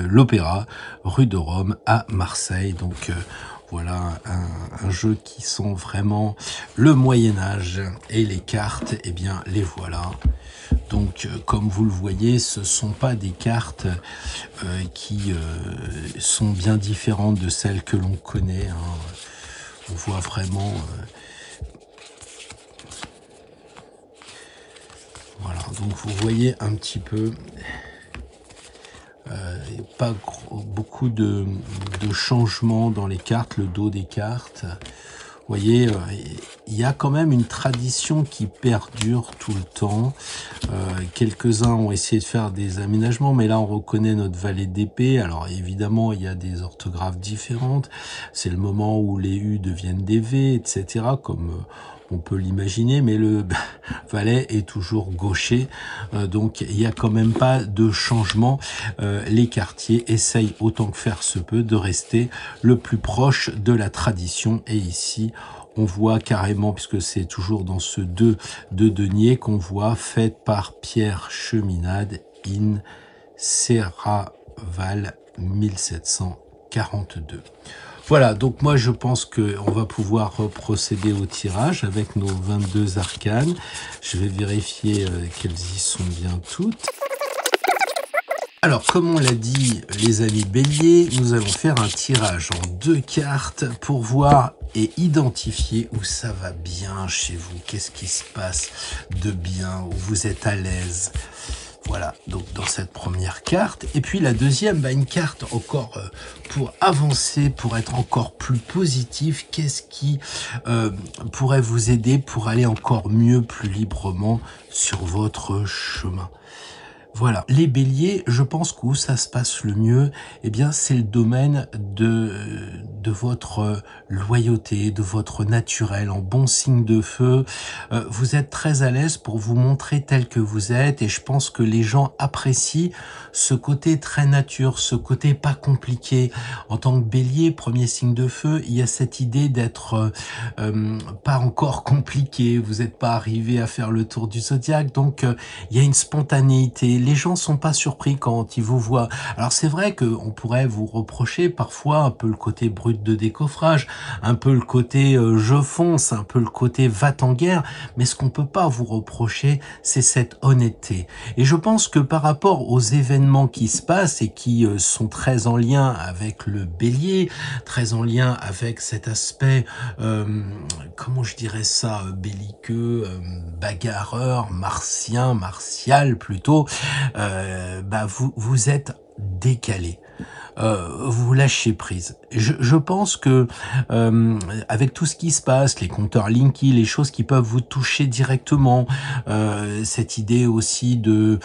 l'Opéra, rue de Rome à Marseille. Donc voilà un jeu qui sent vraiment le Moyen-Âge et les cartes, eh bien les voilà. Donc comme vous le voyez, ce ne sont pas des cartes qui sont bien différentes de celles que l'on connaît. Hein. On voit vraiment... Voilà, donc vous voyez un petit peu pas beaucoup de changements dans les cartes, le dos des cartes. Vous voyez, il y a quand même une tradition qui perdure tout le temps. Quelques-uns ont essayé de faire des aménagements, mais là on reconnaît notre valet d'épée. Alors évidemment, il y a des orthographes différentes. C'est le moment où les U deviennent des V, etc. Comme on peut l'imaginer, mais le valet est toujours gaucher, donc il n'y a quand même pas de changement. Les quartiers essayent autant que faire se peut de rester le plus proche de la tradition, et ici on voit carrément, puisque c'est toujours dans ce 2 de denier qu'on voit, fait par Pierre Cheminade in Serraval 1742. Voilà, donc moi je pense qu'on va pouvoir procéder au tirage avec nos 22 arcanes. Je vais vérifier qu'elles y sont bien toutes. Alors, comme on l'a dit, les amis béliers, nous allons faire un tirage en 2 cartes pour voir et identifier où ça va bien chez vous. Qu'est-ce qui se passe de bien, où vous êtes à l'aise. Voilà, donc dans cette première carte. Et puis la deuxième, une carte encore pour avancer, pour être encore plus positif. Qu'est-ce qui pourrait vous aider pour aller encore mieux, plus librement sur votre chemin? Voilà, les béliers, je pense qu'où ça se passe le mieux, eh bien, c'est le domaine de votre loyauté, de votre naturel, en bon signe de feu. Vous êtes très à l'aise pour vous montrer tel que vous êtes, et je pense que les gens apprécient ce côté très nature, ce côté pas compliqué. En tant que bélier, premier signe de feu, il y a cette idée d'être pas encore compliqué, vous n'êtes pas arrivé à faire le tour du zodiaque, donc il y a une spontanéité. Les gens sont pas surpris quand ils vous voient. Alors c'est vrai qu'on pourrait vous reprocher parfois un peu le côté brut de décoffrage, un peu le côté je fonce, un peu le côté va-t-en-guerre, mais ce qu'on peut pas vous reprocher, c'est cette honnêteté. Et je pense que par rapport aux événements qui se passent et qui sont très en lien avec le bélier, très en lien avec cet aspect, comment je dirais ça, belliqueux, bagarreur, martial plutôt, vous êtes décalé. Vous lâchez prise. Je pense que avec tout ce qui se passe, les compteurs Linky, les choses qui peuvent vous toucher directement, cette idée aussi de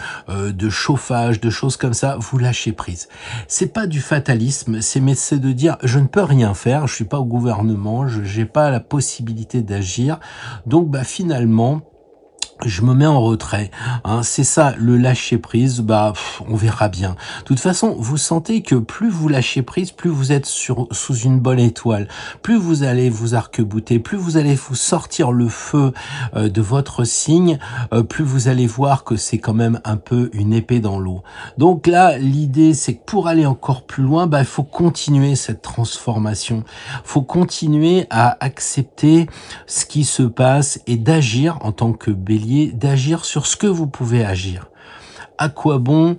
chauffage, de choses comme ça, vous lâchez prise. C'est pas du fatalisme, c'est de dire je ne peux rien faire, je suis pas au gouvernement, j'ai pas la possibilité d'agir, donc finalement je me mets en retrait, hein, c'est ça le lâcher prise, on verra bien. De toute façon, vous sentez que plus vous lâchez prise, plus vous êtes sous une bonne étoile, plus vous allez vous arc-bouter, plus vous allez vous sortir le feu de votre signe, plus vous allez voir que c'est quand même un peu une épée dans l'eau. Donc là, l'idée c'est que pour aller encore plus loin, il faut continuer cette transformation, faut continuer à accepter ce qui se passe et d'agir en tant que bélier, d'agir sur ce que vous pouvez agir. À quoi bon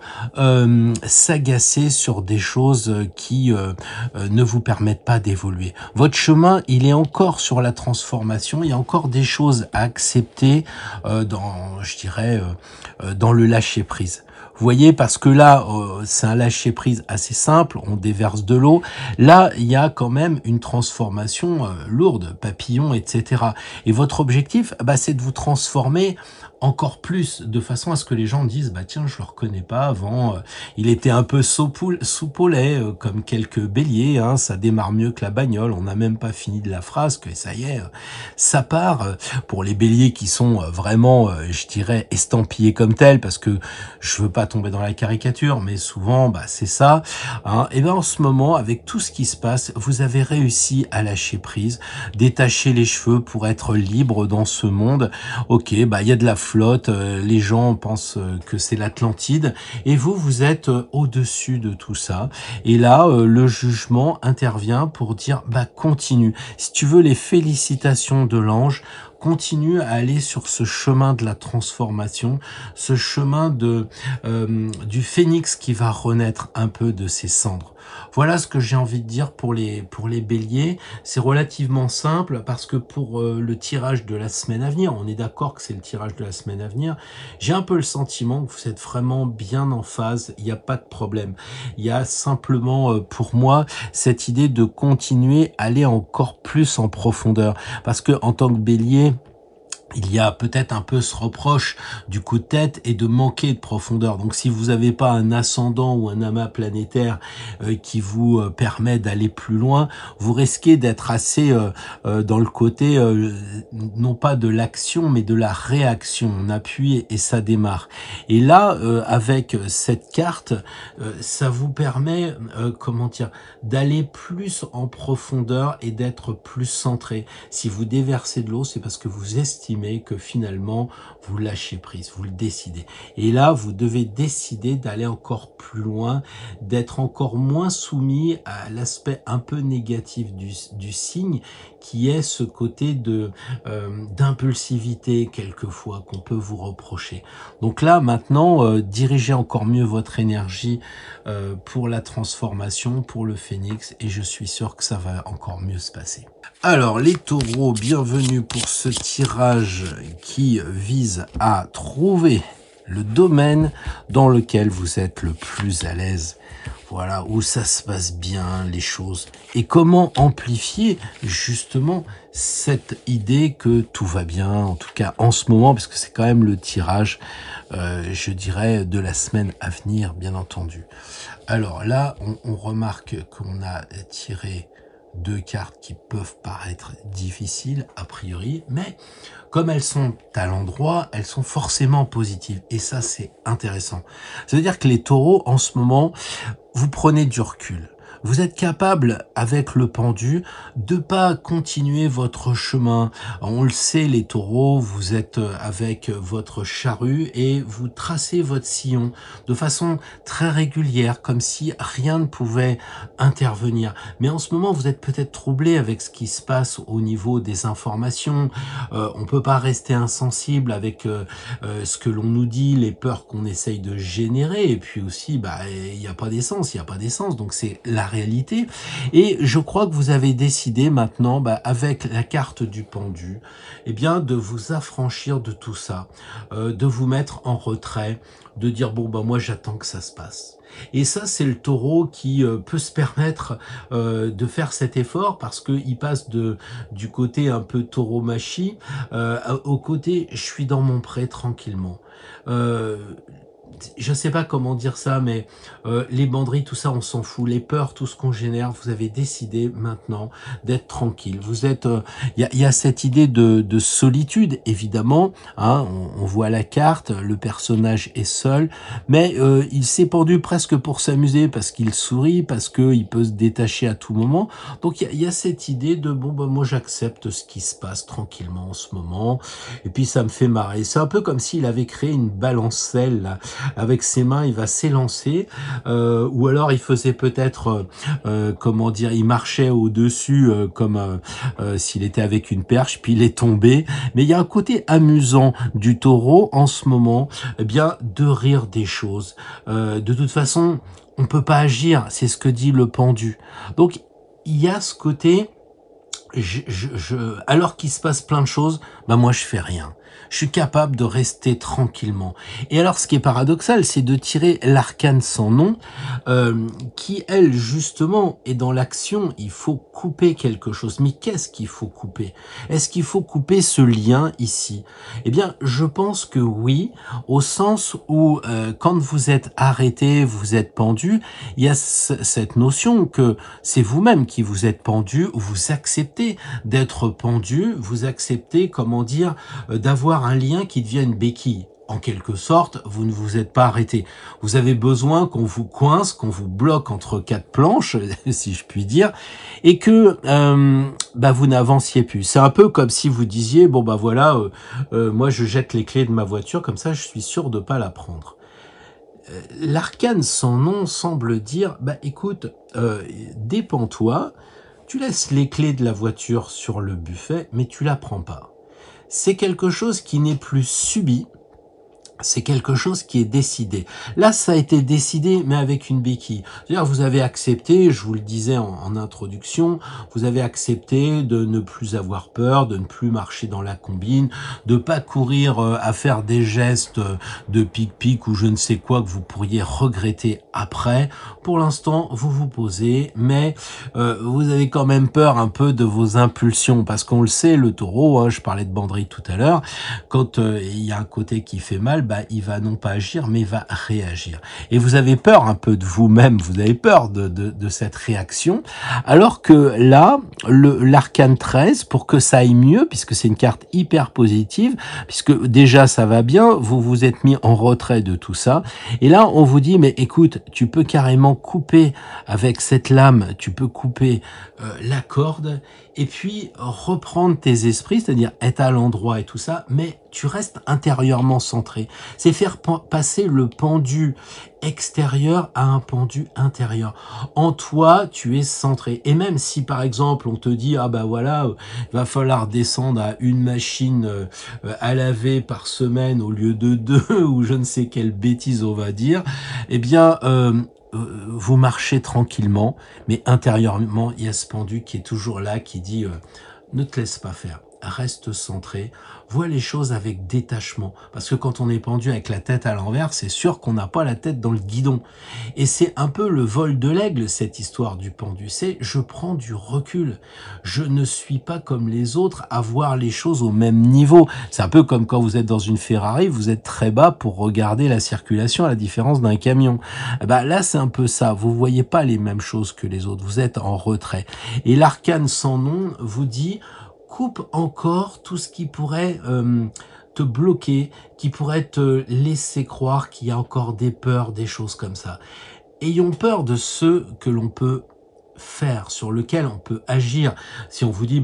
s'agacer sur des choses qui ne vous permettent pas d'évoluer? Votre chemin, il est encore sur la transformation, il y a encore des choses à accepter dans le lâcher-prise. Vous voyez, parce que là, c'est un lâcher-prise assez simple, on déverse de l'eau. Là, il y a quand même une transformation lourde, papillon, etc. Et votre objectif, c'est de vous transformer encore plus, de façon à ce que les gens disent, tiens, je le reconnais pas avant, il était un peu soupolé, comme quelques béliers, hein, ça démarre mieux que la bagnole, on n'a même pas fini de la phrase, que ça y est, ça part. Pour les béliers qui sont vraiment, je dirais, estampillés comme tels, parce que je veux pas tomber dans la caricature, mais souvent, c'est ça, hein. Et en ce moment, avec tout ce qui se passe, vous avez réussi à lâcher prise, détacher les cheveux pour être libre dans ce monde. Ok, il y a de la flotte, les gens pensent que c'est l'Atlantide, et vous êtes au-dessus de tout ça. Et là, le jugement intervient pour dire, continue. Si tu veux les félicitations de l'ange, continue à aller sur ce chemin de la transformation, ce chemin du phénix qui va renaître un peu de ses cendres. Voilà ce que j'ai envie de dire pour les béliers. C'est relativement simple parce que pour le tirage de la semaine à venir, on est d'accord que c'est le tirage de la semaine à venir, j'ai un peu le sentiment que vous êtes vraiment bien en phase, il n'y a pas de problème. Il y a simplement pour moi cette idée de continuer à aller encore plus en profondeur. Parce que en tant que bélier, il y a peut-être un peu ce reproche du coup de tête et de manquer de profondeur. Donc si vous n'avez pas un ascendant ou un amas planétaire qui vous permet d'aller plus loin, vous risquez d'être assez dans le côté non pas de l'action mais de la réaction. On appuie et ça démarre. Et là, avec cette carte, ça vous permet, comment dire, d'aller plus en profondeur et d'être plus centré. Si vous déversez de l'eau, c'est parce que vous estimez que finalement vous lâchez prise, vous le décidez. Et là, vous devez décider d'aller encore plus loin, d'être encore moins soumis à l'aspect un peu négatif du signe, qui est ce côté d'impulsivité quelquefois qu'on peut vous reprocher. Donc là, maintenant, dirigez encore mieux votre énergie pour la transformation, pour le phénix, et je suis sûr que ça va encore mieux se passer. Alors, les taureaux, bienvenue pour ce tirage qui vise à trouver le domaine dans lequel vous êtes le plus à l'aise. Voilà, où ça se passe bien, les choses. Et comment amplifier justement cette idée que tout va bien, en tout cas en ce moment, parce que c'est quand même le tirage, je dirais, de la semaine à venir, bien entendu. Alors là, on remarque qu'on a tiré deux cartes qui peuvent paraître difficiles a priori, mais comme elles sont à l'endroit, elles sont forcément positives. Et ça, c'est intéressant. Ça veut dire que les taureaux, en ce moment, vous prenez du recul. Vous êtes capable, avec le pendu, de pas continuer votre chemin. On le sait, les taureaux, vous êtes avec votre charrue et vous tracez votre sillon de façon très régulière, comme si rien ne pouvait intervenir. Mais en ce moment, vous êtes peut-être troublé avec ce qui se passe au niveau des informations. On peut pas rester insensible avec ce que l'on nous dit, les peurs qu'on essaye de générer. Et puis aussi, il n'y a pas d'essence, donc c'est la réalité. Et je crois que vous avez décidé maintenant, avec la carte du pendu, eh bien, de vous affranchir de tout ça, de vous mettre en retrait, de dire moi j'attends que ça se passe. Et ça, c'est le taureau qui peut se permettre de faire cet effort parce qu'il passe du côté un peu taureau-machi au côté je suis dans mon pré tranquillement. Je sais pas comment dire ça, mais les banderies, tout ça, on s'en fout. Les peurs, tout ce qu'on génère, vous avez décidé maintenant d'être tranquille. Vous êtes, y a cette idée de solitude, évidemment. Hein, on voit la carte, le personnage est seul, mais il s'est pendu presque pour s'amuser parce qu'il sourit, parce qu'il peut se détacher à tout moment. Donc il y a cette idée de moi j'accepte ce qui se passe tranquillement en ce moment, et puis ça me fait marrer. C'est un peu comme s'il avait créé une balancelle là. Avec ses mains, il va s'élancer, ou alors il faisait peut-être, comment dire, il marchait au-dessus comme s'il était avec une perche, puis il est tombé. Mais il y a un côté amusant du taureau en ce moment, eh bien, de rire des choses. De toute façon, on peut pas agir, c'est ce que dit le pendu. Donc, il y a ce côté, alors qu'il se passe plein de choses, moi je fais rien. Je suis capable de rester tranquillement. Et alors, ce qui est paradoxal, c'est de tirer l'arcane sans nom, qui, elle, justement, est dans l'action. Il faut couper quelque chose. Mais qu'est-ce qu'il faut couper? Est-ce qu'il faut couper ce lien ici? Eh bien, je pense que oui, au sens où, quand vous êtes arrêté, vous êtes pendu, il y a cette notion que c'est vous-même qui vous êtes pendu, vous acceptez d'être pendu, vous acceptez, comment dire, d'avoir un lien qui devient une béquille. En quelque sorte, vous ne vous êtes pas arrêté. Vous avez besoin qu'on vous coince, qu'on vous bloque entre quatre planches, si je puis dire, et que vous n'avanciez plus. C'est un peu comme si vous disiez, moi je jette les clés de ma voiture, comme ça je suis sûr de pas la prendre. L'arcane sans nom semble dire, écoute, dépends-toi, tu laisses les clés de la voiture sur le buffet, mais tu la prends pas. c'est quelque chose qui n'est plus subi. C'est quelque chose qui est décidé. Là, ça a été décidé, mais avec une béquille. C'est-à-dire, vous avez accepté, je vous le disais en introduction, vous avez accepté de ne plus avoir peur, de ne plus marcher dans la combine, de pas courir à faire des gestes de pic-pic ou je ne sais quoi que vous pourriez regretter après. Pour l'instant, vous vous posez, mais vous avez quand même peur un peu de vos impulsions, parce qu'on le sait, le taureau, hein, je parlais de banderille tout à l'heure, quand il y a un côté qui fait mal, il va non pas agir, mais il va réagir. Et vous avez peur un peu de vous-même, vous avez peur de cette réaction, alors que là, l'arcane 13, pour que ça aille mieux, puisque c'est une carte hyper positive, puisque déjà ça va bien, vous vous êtes mis en retrait de tout ça, et là on vous dit, mais écoute, tu peux carrément couper avec cette lame, tu peux couper la corde, et puis reprendre tes esprits, c'est-à-dire être à l'endroit et tout ça, mais tu restes intérieurement centré. C'est faire passer le pendu extérieur à un pendu intérieur. En toi, tu es centré. Et même si, par exemple, on te dit, ah bah voilà, il va falloir descendre à une machine à laver par semaine au lieu de 2, ou je ne sais quelle bêtise on va dire, eh bien... vous marchez tranquillement, mais intérieurement, il y a ce pendu qui est toujours là, qui dit ne te laisse pas faire, reste centré, vois les choses avec détachement, parce que quand on est pendu avec la tête à l'envers, c'est sûr qu'on n'a pas la tête dans le guidon. Et c'est un peu le vol de l'aigle, cette histoire du pendu, c'est je prends du recul, je ne suis pas comme les autres à voir les choses au même niveau. C'est un peu comme quand vous êtes dans une Ferrari, vous êtes très bas pour regarder la circulation, à la différence d'un camion. Là, c'est un peu ça, vous voyez pas les mêmes choses que les autres, vous êtes en retrait. Et l'arcane sans nom vous dit, coupe encore tout ce qui pourrait te bloquer, qui pourrait te laisser croire qu'il y a encore des peurs, des choses comme ça. Ayons peur de ce que l'on peut faire, sur lequel on peut agir. Si on vous dit,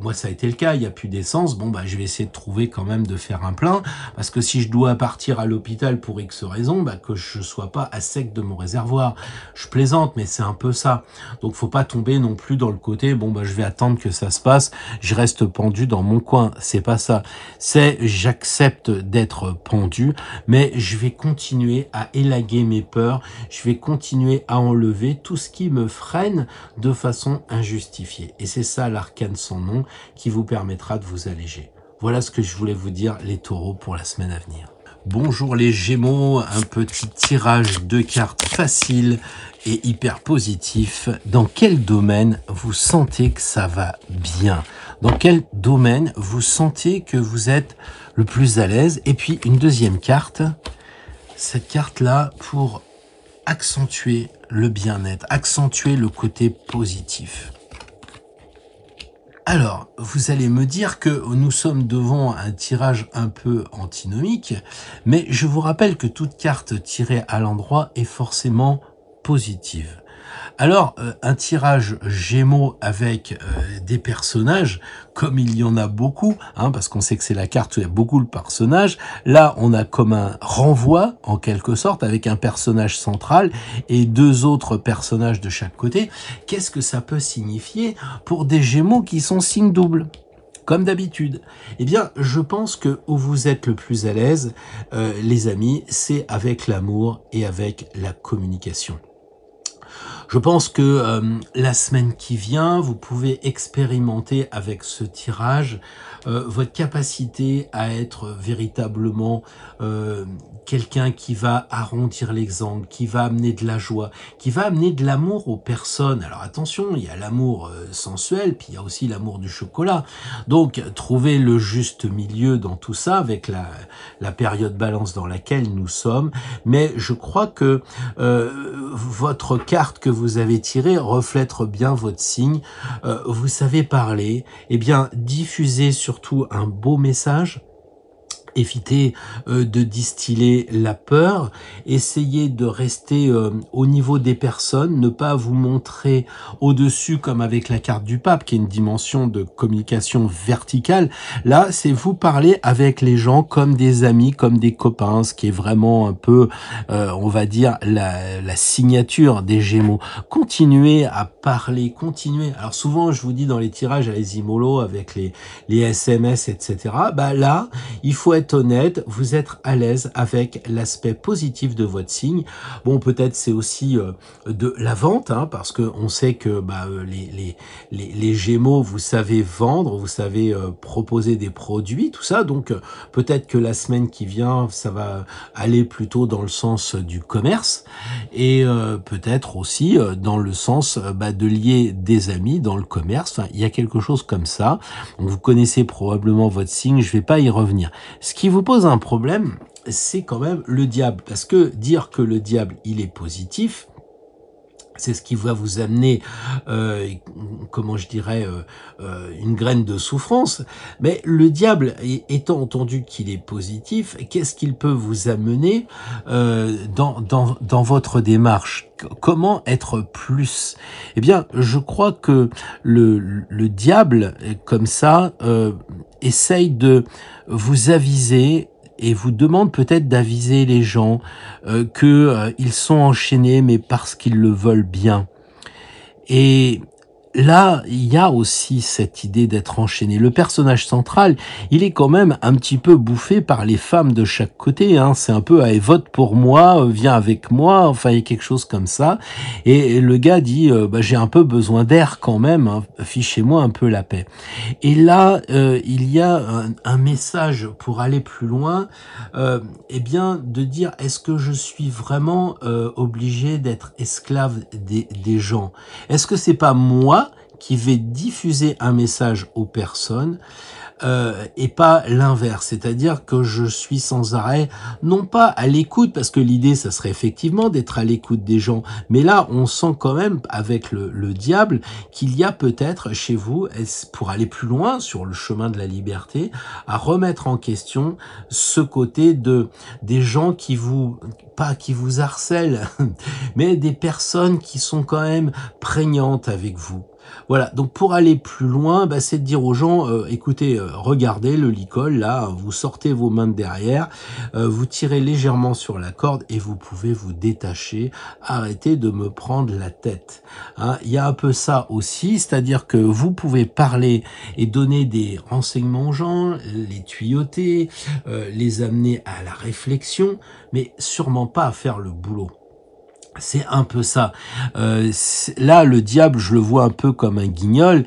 moi ça a été le cas, il n'y a plus d'essence, je vais essayer de trouver quand même de faire un plein, parce que si je dois partir à l'hôpital pour X raison, que je sois pas à sec de mon réservoir. Je plaisante, mais c'est un peu ça. Donc faut pas tomber non plus dans le côté, je vais attendre que ça se passe, je reste pendu dans mon coin. C'est pas ça. C'est, j'accepte d'être pendu, mais je vais continuer à élaguer mes peurs, je vais continuer à enlever tout ce qui me freine de façon injustifiée. Et c'est ça l'arcane sans nom qui vous permettra de vous alléger. Voilà ce que je voulais vous dire, les taureaux, pour la semaine à venir. Bonjour les Gémeaux, un petit tirage de cartes facile et hyper positif. Dans quel domaine vous sentez que ça va bien? Dans quel domaine vous sentez que vous êtes le plus à l'aise? Et puis une deuxième carte, cette carte-là pour accentuer le bien-être, accentuer le côté positif. Alors, vous allez me dire que nous sommes devant un tirage un peu antinomique, mais je vous rappelle que toute carte tirée à l'endroit est forcément positive. Alors, un tirage Gémeaux avec des personnages, comme il y en a beaucoup, parce qu'on sait que c'est la carte où il y a beaucoup de personnages, là, on a comme un renvoi, en quelque sorte, avec un personnage central et 2 autres personnages de chaque côté. Qu'est-ce que ça peut signifier pour des Gémeaux qui sont signe double ? Comme d'habitude. Eh bien, je pense que où vous êtes le plus à l'aise, les amis, c'est avec l'amour et avec la communication. Je pense que la semaine qui vient, vous pouvez expérimenter avec ce tirage votre capacité à être véritablement quelqu'un qui va arrondir les angles, qui va amener de la joie, qui va amener de l'amour aux personnes. Alors attention, il y a l'amour sensuel, puis il y a aussi l'amour du chocolat. Donc, trouvez le juste milieu dans tout ça, avec la période balance dans laquelle nous sommes. Mais je crois que votre carte que vous avez tirée reflète bien votre signe. Vous savez parler, eh bien, diffusez surtout un beau message. Évitez de distiller la peur, essayez de rester au niveau des personnes, ne pas vous montrer au-dessus comme avec la carte du pape, qui est une dimension de communication verticale. Là, c'est vous parler avec les gens comme des amis, comme des copains, ce qui est vraiment un peu, on va dire, la signature des Gémeaux. Continuez à parler, continuez. Alors souvent, je vous dis dans les tirages, allez-y mollo, avec les SMS, etc. Bah là, il faut être honnête, vous êtes à l'aise avec l'aspect positif de votre signe. Bon, peut-être c'est aussi de la vente, hein, parce que on sait que les Gémeaux, vous savez vendre, vous savez proposer des produits, tout ça. Donc peut-être que la semaine qui vient, ça va aller plutôt dans le sens du commerce et peut-être aussi dans le sens de lier des amis dans le commerce. Enfin, il y a quelque chose comme ça. Donc, vous connaissez probablement votre signe, je vais pas y revenir. Ce qui vous pose un problème, c'est quand même le diable. Parce que dire que le diable, il est positif, c'est ce qui va vous amener, comment je dirais, une graine de souffrance. Mais le diable, étant entendu qu'il est positif, qu'est-ce qu'il peut vous amener dans votre démarche? Comment être plus? Eh bien, je crois que le diable, comme ça, essaye de vous aviser et vous demande peut-être d'aviser les gens ils sont enchaînés, mais parce qu'ils le veulent bien. Et là, il y a aussi cette idée d'être enchaîné. Le personnage central, il est quand même un petit peu bouffé par les femmes de chaque côté. Hein. C'est un peu « vote pour moi, viens avec moi », enfin il y a quelque chose comme ça. Et le gars dit j'ai un peu besoin d'air quand même, hein. Fichez-moi un peu la paix ». Et là, il y a un message pour aller plus loin, eh bien de dire est-ce que je suis vraiment obligé d'être esclave des gens? Est-ce que c'est pas moi qui vais diffuser un message aux personnes et pas l'inverse, c'est-à-dire que je suis sans arrêt, non pas à l'écoute, parce que l'idée, ça serait effectivement d'être à l'écoute des gens, mais là, on sent quand même, avec le diable, qu'il y a peut-être chez vous, pour aller plus loin sur le chemin de la liberté, à remettre en question ce côté des gens pas qui vous harcèlent, mais des personnes qui sont quand même prégnantes avec vous. Voilà, donc pour aller plus loin, c'est de dire aux gens, écoutez, regardez le licol, là, vous sortez vos mains de derrière, vous tirez légèrement sur la corde et vous pouvez vous détacher, arrêtez de me prendre la tête. Hein, il y a un peu ça aussi, c'est-à-dire que vous pouvez parler et donner des renseignements aux gens, les tuyauter, les amener à la réflexion, mais sûrement pas à faire le boulot. C'est un peu ça. Là, le diable, je le vois un peu comme un guignol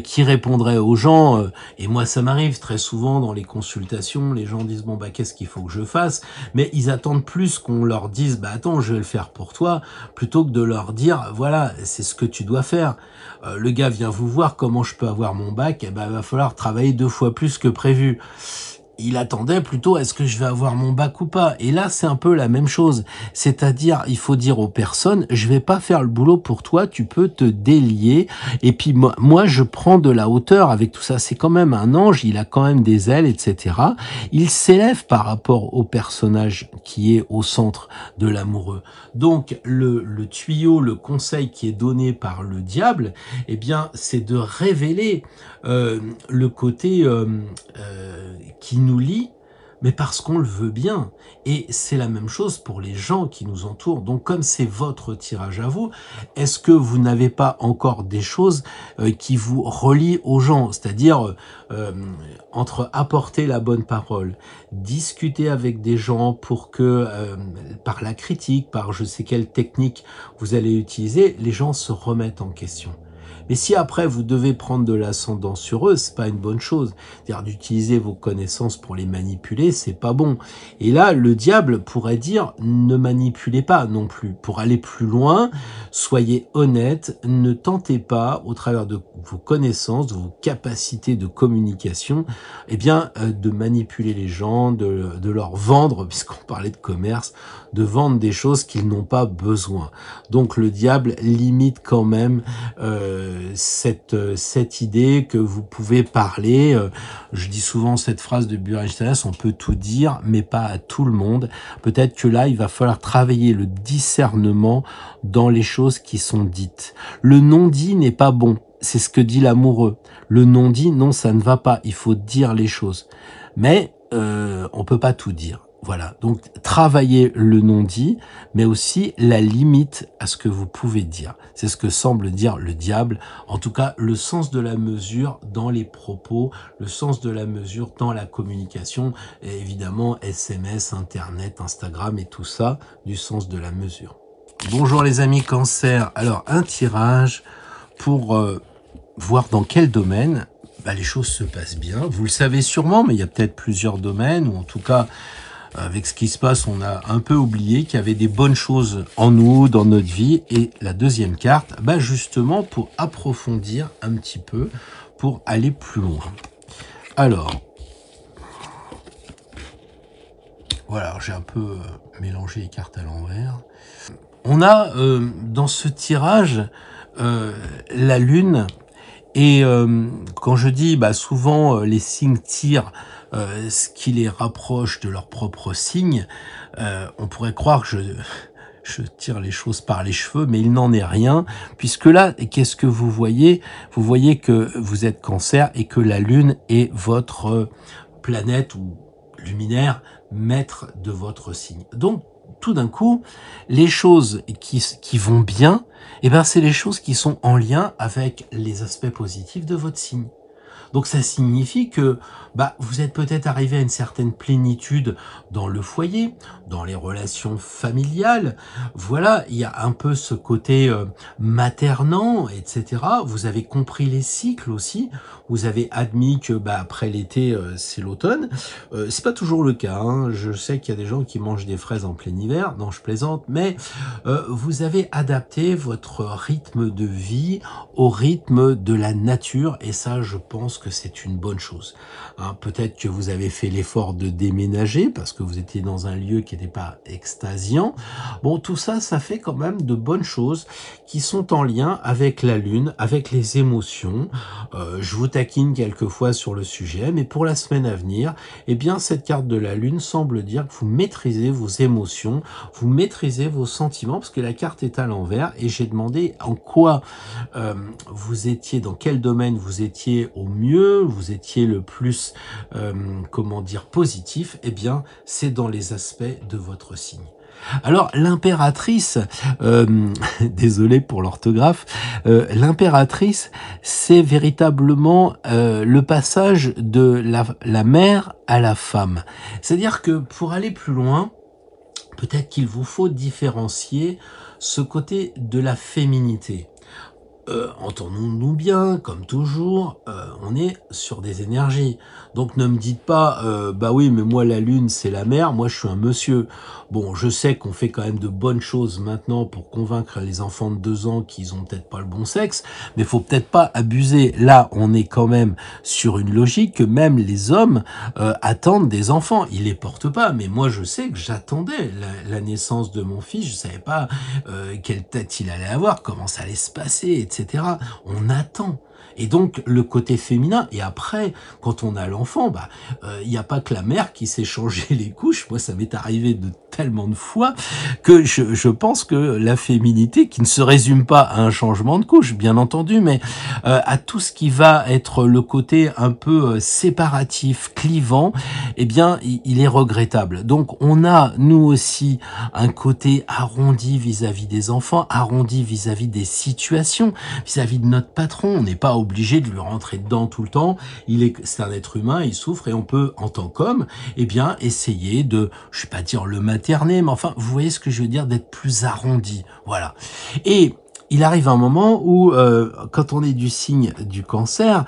qui répondrait aux gens. Et moi, ça m'arrive très souvent dans les consultations. Les gens disent qu'est-ce qu'il faut que je fasse? Mais ils attendent plus qu'on leur dise attends, je vais le faire pour toi, plutôt que de leur dire voilà, c'est ce que tu dois faire. Le gars vient vous voir, comment je peux avoir mon bac? Il va falloir travailler 2 fois plus que prévu. Il attendait plutôt est-ce que je vais avoir mon bac ou pas. Et là, c'est un peu la même chose. C'est-à-dire, il faut dire aux personnes, je vais pas faire le boulot pour toi, tu peux te délier. Et puis moi, je prends de la hauteur avec tout ça. C'est quand même un ange, il a quand même des ailes, etc. Il s'élève par rapport au personnage qui est au centre de l'amoureux. Donc, le tuyau, le conseil qui est donné par le diable, eh bien, c'est de révéler le côté qui nous lie, mais parce qu'on le veut bien. Et c'est la même chose pour les gens qui nous entourent. Donc comme c'est votre tirage à vous, est-ce que vous n'avez pas encore des choses qui vous relient aux gens? C'est-à-dire entre apporter la bonne parole, discuter avec des gens pour que par la critique, par je sais quelle technique vous allez utiliser, les gens se remettent en question. Mais si après vous devez prendre de l'ascendant sur eux, c'est pas une bonne chose. C'est-à-dire d'utiliser vos connaissances pour les manipuler, c'est pas bon. Et là, le diable pourrait dire ne manipulez pas non plus. Pour aller plus loin, soyez honnête, ne tentez pas, au travers de vos connaissances, de vos capacités de communication, de manipuler les gens, de leur vendre, puisqu'on parlait de commerce, de vendre des choses qu'ils n'ont pas besoin. Donc le diable limite quand même cette idée que vous pouvez parler. Je dis souvent cette phrase de Buenos-Aires, on peut tout dire, mais pas à tout le monde. Peut-être que là, il va falloir travailler le discernement dans les choses qui sont dites. Le non-dit n'est pas bon. C'est ce que dit l'amoureux. Le non-dit, non, ça ne va pas. Il faut dire les choses. Mais on peut pas tout dire. Voilà, donc travaillez le non-dit, mais aussi la limite à ce que vous pouvez dire. C'est ce que semble dire le diable. En tout cas, le sens de la mesure dans les propos, le sens de la mesure dans la communication, et évidemment SMS, Internet, Instagram et tout ça, du sens de la mesure. Bonjour les amis Cancer. Alors, un tirage pour voir dans quel domaine les choses se passent bien. Vous le savez sûrement, mais il y a peut-être plusieurs domaines, ou en tout cas, avec ce qui se passe, on a un peu oublié qu'il y avait des bonnes choses en nous, dans notre vie. Et la deuxième carte, justement, pour approfondir un petit peu, pour aller plus loin. Alors, voilà, j'ai un peu mélangé les cartes à l'envers. On a dans ce tirage la Lune. Et quand je dis souvent les signes tirent ce qui les rapproche de leur propre signe, on pourrait croire que je tire les choses par les cheveux, mais il n'en est rien, puisque là, qu'est-ce que vous voyez? Vous voyez que vous êtes Cancer et que la Lune est votre planète ou luminaire, maître de votre signe. Donc, tout d'un coup, les choses qui vont bien, c'est les choses qui sont en lien avec les aspects positifs de votre signe. Donc ça signifie que vous êtes peut-être arrivé à une certaine plénitude dans le foyer, dans les relations familiales. Voilà, il y a un peu ce côté maternant, etc. Vous avez compris les cycles aussi. Vous avez admis que après l'été, c'est l'automne. C'est pas toujours le cas. Hein. Je sais qu'il y a des gens qui mangent des fraises en plein hiver. Non, je plaisante. Mais vous avez adapté votre rythme de vie au rythme de la nature. Et ça, je pense que c'est une bonne chose. Hein, peut-être que vous avez fait l'effort de déménager parce que vous étiez dans un lieu qui n'était pas extasiant. Bon, tout ça, ça fait quand même de bonnes choses qui sont en lien avec la Lune, avec les émotions. Je vous taquine quelquefois sur le sujet, mais pour la semaine à venir, cette carte de la Lune semble dire que vous maîtrisez vos émotions, vous maîtrisez vos sentiments, parce que la carte est à l'envers, et j'ai demandé en quoi vous étiez, dans quel domaine vous étiez au mieux, vous étiez le plus positif, c'est dans les aspects de votre signe. Alors l'impératrice, désolé pour l'orthographe, l'impératrice, c'est véritablement le passage de la mère à la femme. C'est-à-dire que pour aller plus loin, peut-être qu'il vous faut différencier ce côté de la féminité. Entendons-nous bien, comme toujours, on est sur des énergies. Donc ne me dites pas, oui, mais moi la Lune c'est la mère, moi je suis un monsieur. Bon, je sais qu'on fait quand même de bonnes choses maintenant pour convaincre les enfants de 2 ans qu'ils ont peut-être pas le bon sexe, mais faut peut-être pas abuser. Là, on est quand même sur une logique que même les hommes attendent des enfants. Ils les portent pas, mais moi je sais que j'attendais la naissance de mon fils, je savais pas quelle tête il allait avoir, comment ça allait se passer, etc. On attend. Et donc, le côté féminin, et après, quand on a l'enfant, y a pas que la mère qui sait changer les couches. Moi, ça m'est arrivé de tellement de fois que je pense que la féminité, qui ne se résume pas à un changement de couche, bien entendu, mais à tout ce qui va être le côté un peu séparatif, clivant, il est regrettable. Donc, on a, nous aussi, un côté arrondi vis-à-vis des enfants, arrondi vis-à-vis des situations, vis-à-vis de notre patron. On n'est pas obligé de lui rentrer dedans tout le temps. C'est un être humain, il souffre et on peut, en tant qu'homme, essayer de, je vais pas dire le materner, mais enfin, vous voyez ce que je veux dire, d'être plus arrondi. Voilà. Et il arrive un moment où, quand on est du signe du Cancer,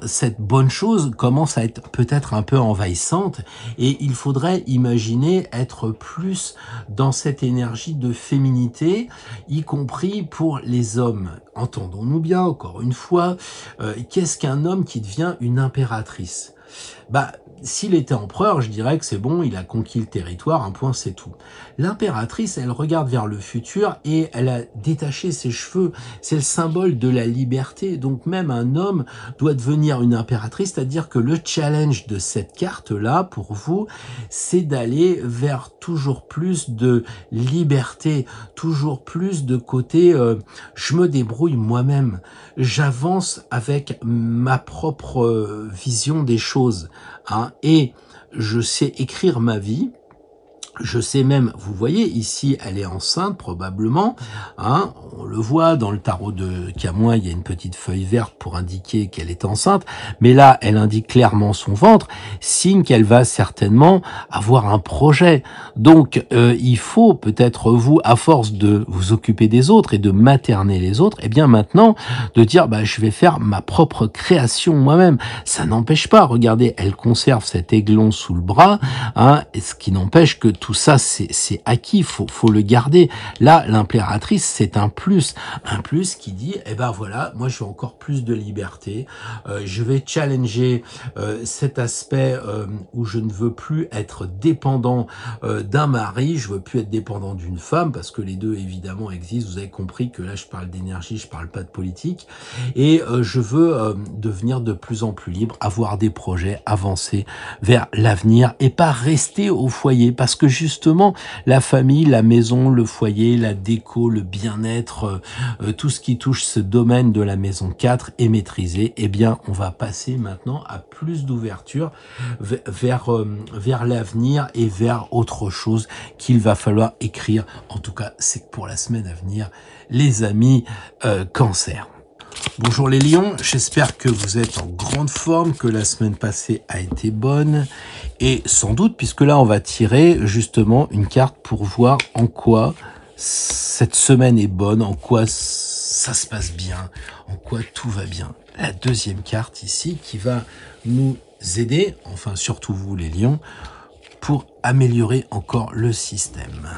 cette bonne chose commence à être peut-être un peu envahissante et il faudrait imaginer être plus dans cette énergie de féminité, y compris pour les hommes. Entendons-nous bien, encore une fois, qu'est-ce qu'un homme qui devient une impératrice ? s'il était empereur, je dirais que c'est bon, il a conquis le territoire, un point, c'est tout. L'impératrice, elle regarde vers le futur et elle a détaché ses cheveux. C'est le symbole de la liberté. Donc même un homme doit devenir une impératrice, c'est-à-dire que le challenge de cette carte-là, pour vous, c'est d'aller vers toujours plus de liberté, toujours plus de côté je me débrouille moi-même, j'avance avec ma propre vision des choses, hein, et je sais écrire ma vie. Je sais même, vous voyez, ici, elle est enceinte, probablement, hein, on le voit dans le tarot de Camoin, il y a une petite feuille verte pour indiquer qu'elle est enceinte, mais là, elle indique clairement son ventre, signe qu'elle va certainement avoir un projet. Donc, il faut peut-être, vous, à force de vous occuper des autres et de materner les autres, eh bien maintenant, de dire, bah, je vais faire ma propre création moi-même. Ça n'empêche pas, regardez, elle conserve cet aiglon sous le bras, hein, ce qui n'empêche que tout ça, c'est acquis, faut le garder. Là, l'impératrice, c'est un plus qui dit, eh ben voilà, moi je veux encore plus de liberté, je vais challenger cet aspect où je ne veux plus être dépendant d'un mari, je veux plus être dépendant d'une femme, parce que les deux évidemment existent, vous avez compris que là je parle d'énergie, je parle pas de politique, et je veux devenir de plus en plus libre, avoir des projets, avancer vers l'avenir et pas rester au foyer, parce que justement la famille, la maison, le foyer, la déco, le bien-être, tout ce qui touche ce domaine de la maison 4 est maîtrisé. Eh bien on va passer maintenant à plus d'ouverture vers l'avenir et vers autre chose qu'il va falloir écrire. En tout cas, c'est pour la semaine à venir, les amis Cancer. Bonjour les lions, j'espère que vous êtes en grande forme, que la semaine passée a été bonne, et sans doute, puisque là on va tirer justement une carte pour voir en quoi cette semaine est bonne, en quoi ça se passe bien, en quoi tout va bien. La deuxième carte ici qui va nous aider, enfin surtout vous les lions, pour améliorer encore le système.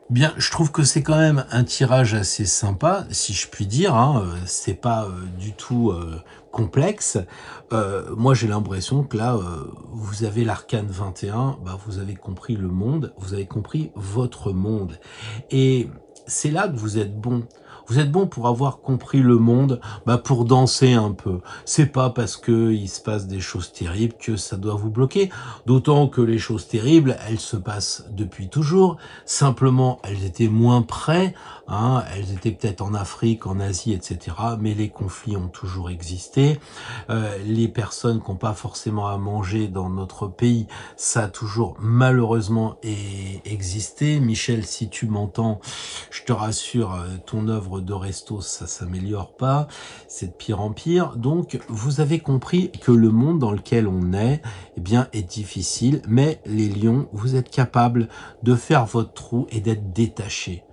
Bien, je trouve que c'est quand même un tirage assez sympa, si je puis dire, hein, c'est pas du tout complexe. Moi, j'ai l'impression que là, vous avez l'arcane 21, bah, vous avez compris le monde, vous avez compris votre monde. Et c'est là que vous êtes bon. Vous êtes bon pour avoir compris le monde, bah pour danser un peu. C'est pas parce que il se passe des choses terribles que ça doit vous bloquer. D'autant que les choses terribles, elles se passent depuis toujours. Simplement, elles étaient moins près. Hein, elles étaient peut-être en Afrique, en Asie, etc. Mais les conflits ont toujours existé. Les personnes qui n'ont pas forcément à manger dans notre pays, ça a toujours malheureusement existé. Michel, si tu m'entends, je te rassure, ton œuvre de resto, ça s'améliore pas, c'est de pire en pire. Donc, vous avez compris que le monde dans lequel on est, eh bien, est difficile, mais les lions, vous êtes capables de faire votre trou et d'être détachés.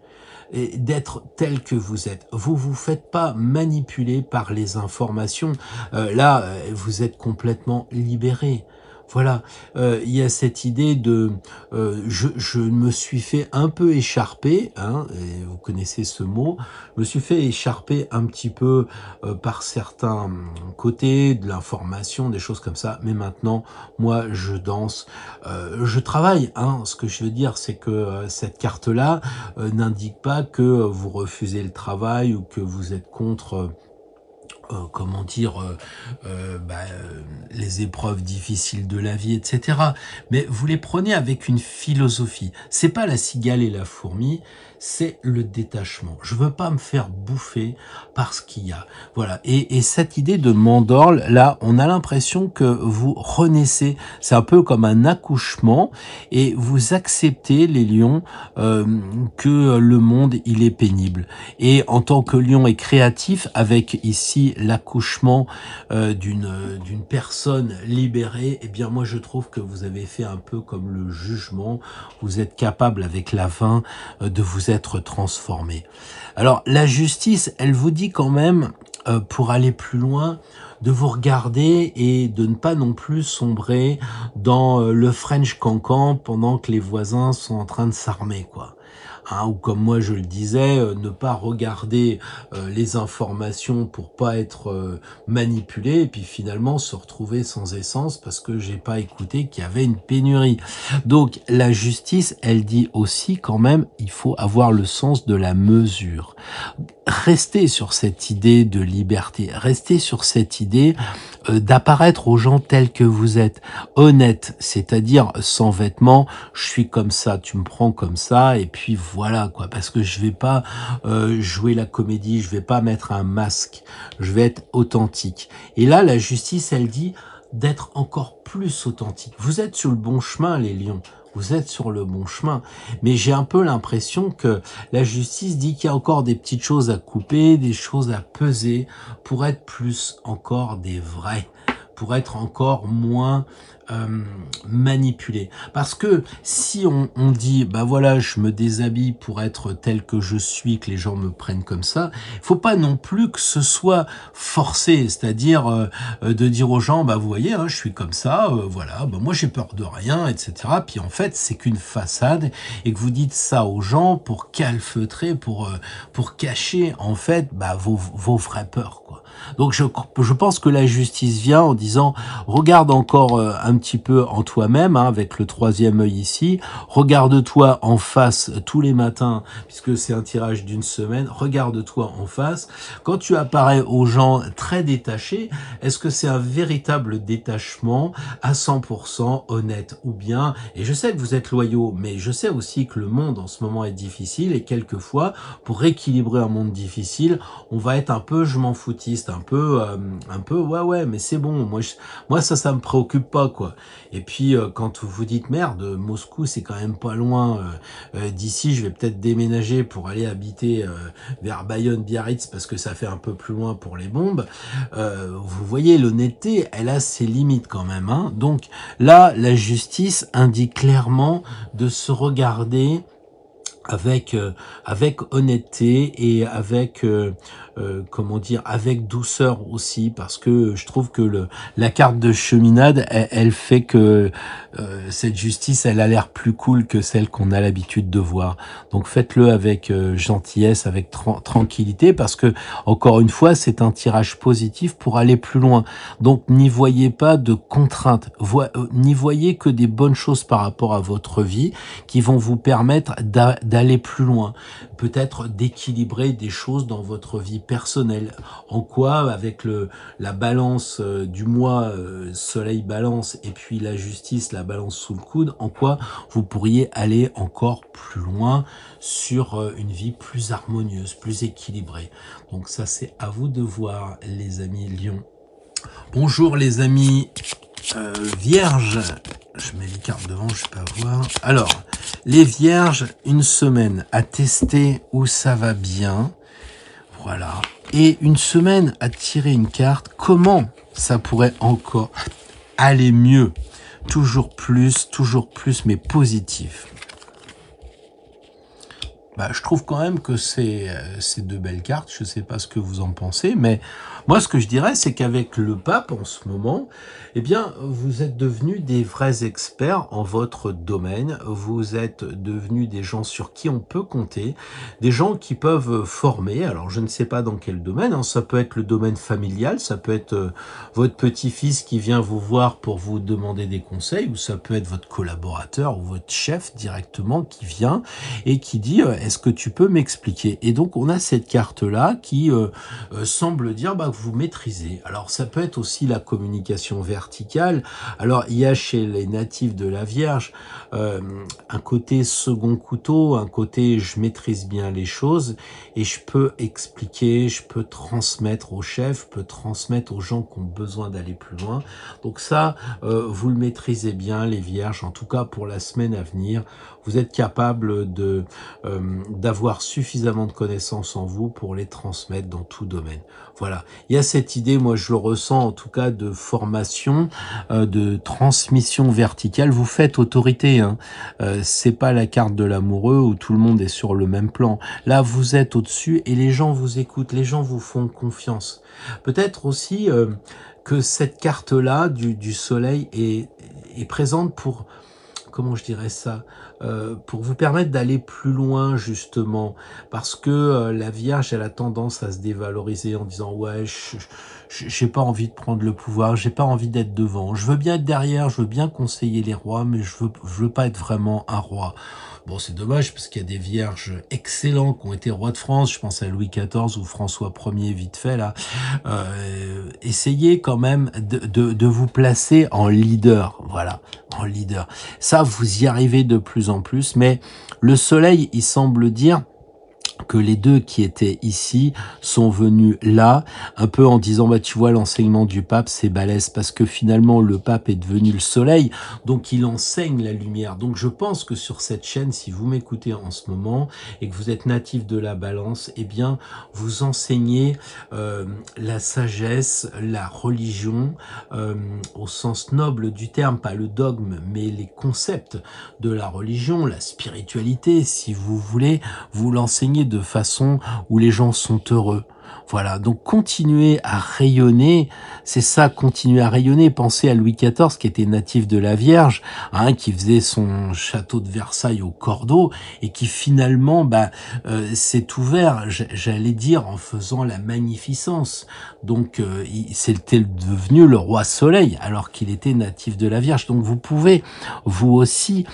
Et d'être tel que vous êtes. Vous vous faites pas manipuler par les informations. Là, vous êtes complètement libéré. Voilà, il y a cette idée de je me suis fait un peu écharper, hein, et vous connaissez ce mot, je me suis fait écharper un petit peu par certains côtés de l'information, des choses comme ça, mais maintenant, moi, je danse, je travaille, hein, ce que je veux dire, c'est que cette carte-là n'indique pas que vous refusez le travail ou que vous êtes contre... comment dire, les épreuves difficiles de la vie, etc. Mais vous les prenez avec une philosophie. C'est pas la cigale et la fourmi, c'est le détachement. Je veux pas me faire bouffer par ce qu'il y a. Voilà. Et cette idée de mandorle, là, on a l'impression que vous renaissez. C'est un peu comme un accouchement et vous acceptez, les lions, que le monde, il est pénible. Et en tant que lion et créatif, avec ici l'accouchement d'une personne libérée, eh bien moi je trouve que vous avez fait un peu comme le jugement, vous êtes capable avec la fin de vous être transformé. Alors la justice, elle vous dit quand même, pour aller plus loin, de vous regarder et de ne pas non plus sombrer dans le French cancan pendant que les voisins sont en train de s'armer, quoi. hein, ou comme moi je le disais, ne pas regarder les informations pour pas être manipulé, et puis finalement se retrouver sans essence parce que j'ai pas écouté qu'il y avait une pénurie. Donc la justice, elle dit aussi quand même, il faut avoir le sens de la mesure. Restez sur cette idée de liberté, restez sur cette idée d'apparaître aux gens tels que vous êtes, honnête, c'est-à-dire sans vêtements, je suis comme ça, tu me prends comme ça, et puis voilà quoi, parce que je vais pas jouer la comédie, je vais pas mettre un masque, je vais être authentique. Et là, la justice, elle dit d'être encore plus authentique. Vous êtes sur le bon chemin, les lions. Vous êtes sur le bon chemin. Mais j'ai un peu l'impression que la justice dit qu'il y a encore des petites choses à couper, des choses à peser pour être plus encore des vrais, pour être encore moins manipulé. Parce que si on dit, bah voilà, je me déshabille pour être tel que je suis, que les gens me prennent comme ça, il faut pas non plus que ce soit forcé, c'est-à-dire de dire aux gens, bah vous voyez, hein, je suis comme ça, voilà, bah moi j'ai peur de rien, etc. Puis en fait, c'est qu'une façade, et que vous dites ça aux gens pour calfeutrer, pour cacher en fait bah, vos vraies peurs, quoi. Donc je pense que la justice vient en disant regarde encore un petit peu en toi-même, hein, avec le troisième œil ici, regarde-toi en face tous les matins, puisque c'est un tirage d'une semaine, regarde-toi en face. Quand tu apparais aux gens très détachés, est-ce que c'est un véritable détachement à 100% honnête ou bien, et je sais que vous êtes loyaux, mais je sais aussi que le monde en ce moment est difficile et quelquefois, pour rééquilibrer un monde difficile, on va être un peu je m'en foutiste, un peu ouais mais c'est bon, moi ça me préoccupe pas quoi. Et puis quand vous vous dites merde, Moscou c'est quand même pas loin d'ici, je vais peut-être déménager pour aller habiter vers Bayonne, Biarritz parce que ça fait un peu plus loin pour les bombes. Vous voyez, l'honnêteté, elle a ses limites quand même, hein. Donc là, la justice indique clairement de se regarder avec honnêteté et avec comment dire, avec douceur aussi, parce que je trouve que la carte de cheminade elle fait que cette justice elle a l'air plus cool que celle qu'on a l'habitude de voir. Donc faites-le avec gentillesse, avec tranquillité, parce que encore une fois c'est un tirage positif pour aller plus loin. Donc n'y voyez pas de contraintes, n'y voyez que des bonnes choses par rapport à votre vie qui vont vous permettre d'aller plus loin, peut-être d'équilibrer des choses dans votre vie personnelle. En quoi, avec la balance du mois, soleil balance, et puis la justice, la balance sous le coude, en quoi vous pourriez aller encore plus loin sur une vie plus harmonieuse, plus équilibrée. Donc ça, c'est à vous de voir, les amis Lions. Bonjour les amis Vierges. Je mets les cartes devant, je ne peux pas voir. Alors, les Vierges, une semaine à tester où ça va bien. Voilà. Et une semaine à tirer une carte. Comment ça pourrait encore aller mieux? Toujours plus, mais positif. Bah, je trouve quand même que c'est deux belles cartes. Je ne sais pas ce que vous en pensez, mais moi, ce que je dirais, c'est qu'avec le pape en ce moment, eh bien, vous êtes devenus des vrais experts en votre domaine. Vous êtes devenus des gens sur qui on peut compter, des gens qui peuvent former. Alors, je ne sais pas dans quel domaine, hein. Ça peut être le domaine familial, ça peut être votre petit-fils qui vient vous voir pour vous demander des conseils, ou ça peut être votre collaborateur ou votre chef directement qui vient et qui dit est-ce que tu peux m'expliquer? Et donc on a cette carte là qui semble dire bah, que vous maîtrisez. Alors ça peut être aussi la communication verticale. Alors il y a chez les natifs de la Vierge un côté second couteau, un côté je maîtrise bien les choses et je peux expliquer, je peux transmettre aux chefs, je peux transmettre aux gens qui ont besoin d'aller plus loin. Donc ça, vous le maîtrisez bien les Vierges, en tout cas pour la semaine à venir. Vous êtes capable d'avoir suffisamment de connaissances en vous pour les transmettre dans tout domaine. Voilà. Il y a cette idée, moi je le ressens en tout cas, de formation, de transmission verticale. Vous faites autorité, hein. C'est pas la carte de l'amoureux où tout le monde est sur le même plan. Là, vous êtes au-dessus et les gens vous écoutent, les gens vous font confiance. Peut-être aussi que cette carte-là du soleil est présente pour, comment je dirais ça, pour vous permettre d'aller plus loin justement, parce que la Vierge, elle a tendance à se dévaloriser en disant ouais, j'ai pas envie de prendre le pouvoir, j'ai pas envie d'être devant, je veux bien être derrière, je veux bien conseiller les rois, mais je veux pas être vraiment un roi. Bon, c'est dommage parce qu'il y a des vierges excellents qui ont été rois de France. Je pense à Louis XIV ou François Ier vite fait là. Essayez quand même de vous placer en leader. Voilà, en leader. Ça, vous y arrivez de plus en plus. Mais le soleil, il semble dire que les deux qui étaient ici sont venus là, un peu en disant, bah tu vois, l'enseignement du pape, c'est balèze, parce que finalement, le pape est devenu le soleil, donc il enseigne la lumière. Donc je pense que sur cette chaîne, si vous m'écoutez en ce moment, et que vous êtes natif de la Balance, eh bien, vous enseignez la sagesse, la religion, au sens noble du terme, pas le dogme, mais les concepts de la religion, la spiritualité, si vous voulez, vous l'enseignez de façon où les gens sont heureux. Voilà, donc continuez à rayonner, c'est ça, continuez à rayonner. Pensez à Louis XIV qui était natif de la Vierge, hein, qui faisait son château de Versailles au cordeau et qui finalement s'est ouvert, j'allais dire, en faisant la magnificence. Donc c'était devenu le roi soleil alors qu'il était natif de la Vierge. Donc vous pouvez vous aussi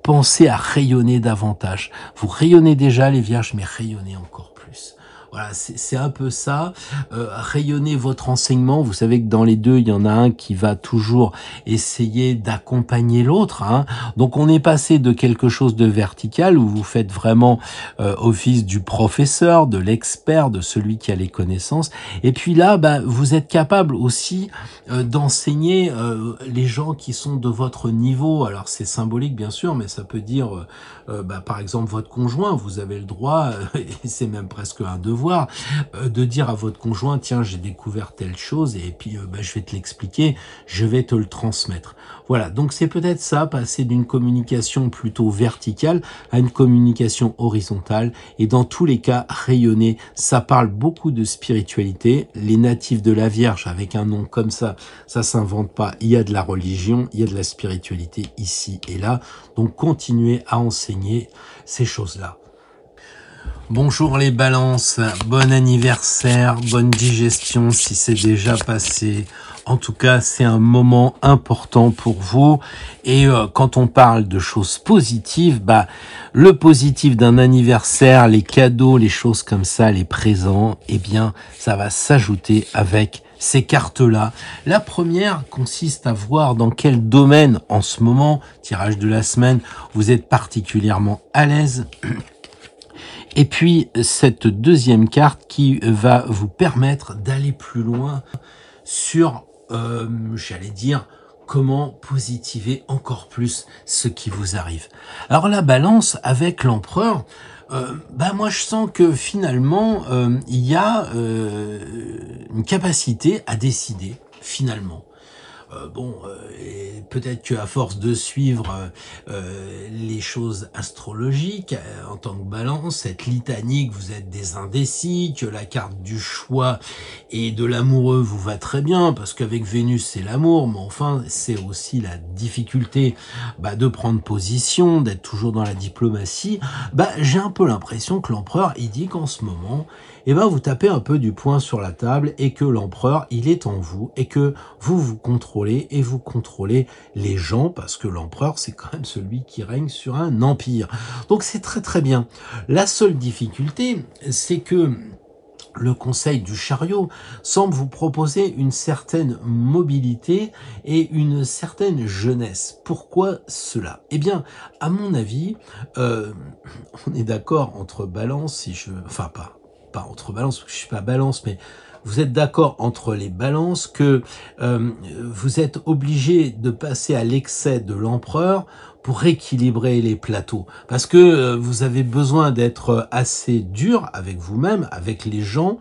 penser à rayonner davantage. Vous rayonnez déjà les Vierges, mais rayonnez encore plus. Voilà, c'est un peu ça. Rayonnez votre enseignement. Vous savez que dans les deux, il y en a un qui va toujours essayer d'accompagner l'autre. Hein. Donc on est passé de quelque chose de vertical où vous faites vraiment office du professeur, de l'expert, de celui qui a les connaissances. Et puis là, vous êtes capable aussi d'enseigner les gens qui sont de votre niveau. Alors c'est symbolique bien sûr, mais ça peut dire par exemple votre conjoint. Vous avez le droit, et c'est même presque un devoir, de dire à votre conjoint, tiens, j'ai découvert telle chose et puis je vais te l'expliquer, je vais te le transmettre. Voilà, donc c'est peut-être ça, passer d'une communication plutôt verticale à une communication horizontale, et dans tous les cas, rayonner, ça parle beaucoup de spiritualité. Les natifs de la Vierge, avec un nom comme ça s'invente pas, il y a de la religion, il y a de la spiritualité ici et là, donc continuez à enseigner ces choses-là. Bonjour les balances, bon anniversaire, bonne digestion si c'est déjà passé. En tout cas, c'est un moment important pour vous. Et quand on parle de choses positives, le positif d'un anniversaire, les cadeaux, les choses comme ça, les présents, eh bien, ça va s'ajouter avec ces cartes-là. La première consiste à voir dans quel domaine, en ce moment, tirage de la semaine, vous êtes particulièrement à l'aise. Et puis, cette deuxième carte qui va vous permettre d'aller plus loin sur, j'allais dire, comment positiver encore plus ce qui vous arrive. Alors la Balance avec l'Empereur, moi je sens que finalement, il y a une capacité à décider, finalement. Peut-être qu'à force de suivre les choses astrologiques en tant que Balance, cette litanie que vous êtes des indécis, que la carte du choix et de l'amoureux vous va très bien, parce qu'avec Vénus c'est l'amour, mais enfin c'est aussi la difficulté de prendre position, d'être toujours dans la diplomatie. J'ai un peu l'impression que l'Empereur, il dit qu'en ce moment, vous tapez un peu du poing sur la table et que l'Empereur, il est en vous et que vous contrôlez et vous contrôlez les gens, parce que l'Empereur, c'est quand même celui qui règne sur un empire. Donc c'est très très bien. La seule difficulté, c'est que le conseil du chariot semble vous proposer une certaine mobilité et une certaine jeunesse. Pourquoi cela? Eh bien, à mon avis, on est d'accord entre Balance, pas entre Balance, parce que je suis pas Balance, mais vous êtes d'accord entre les balances que vous êtes obligé de passer à l'excès de l'Empereur pour rééquilibrer les plateaux. Parce que vous avez besoin d'être assez dur avec vous-même, avec les gens,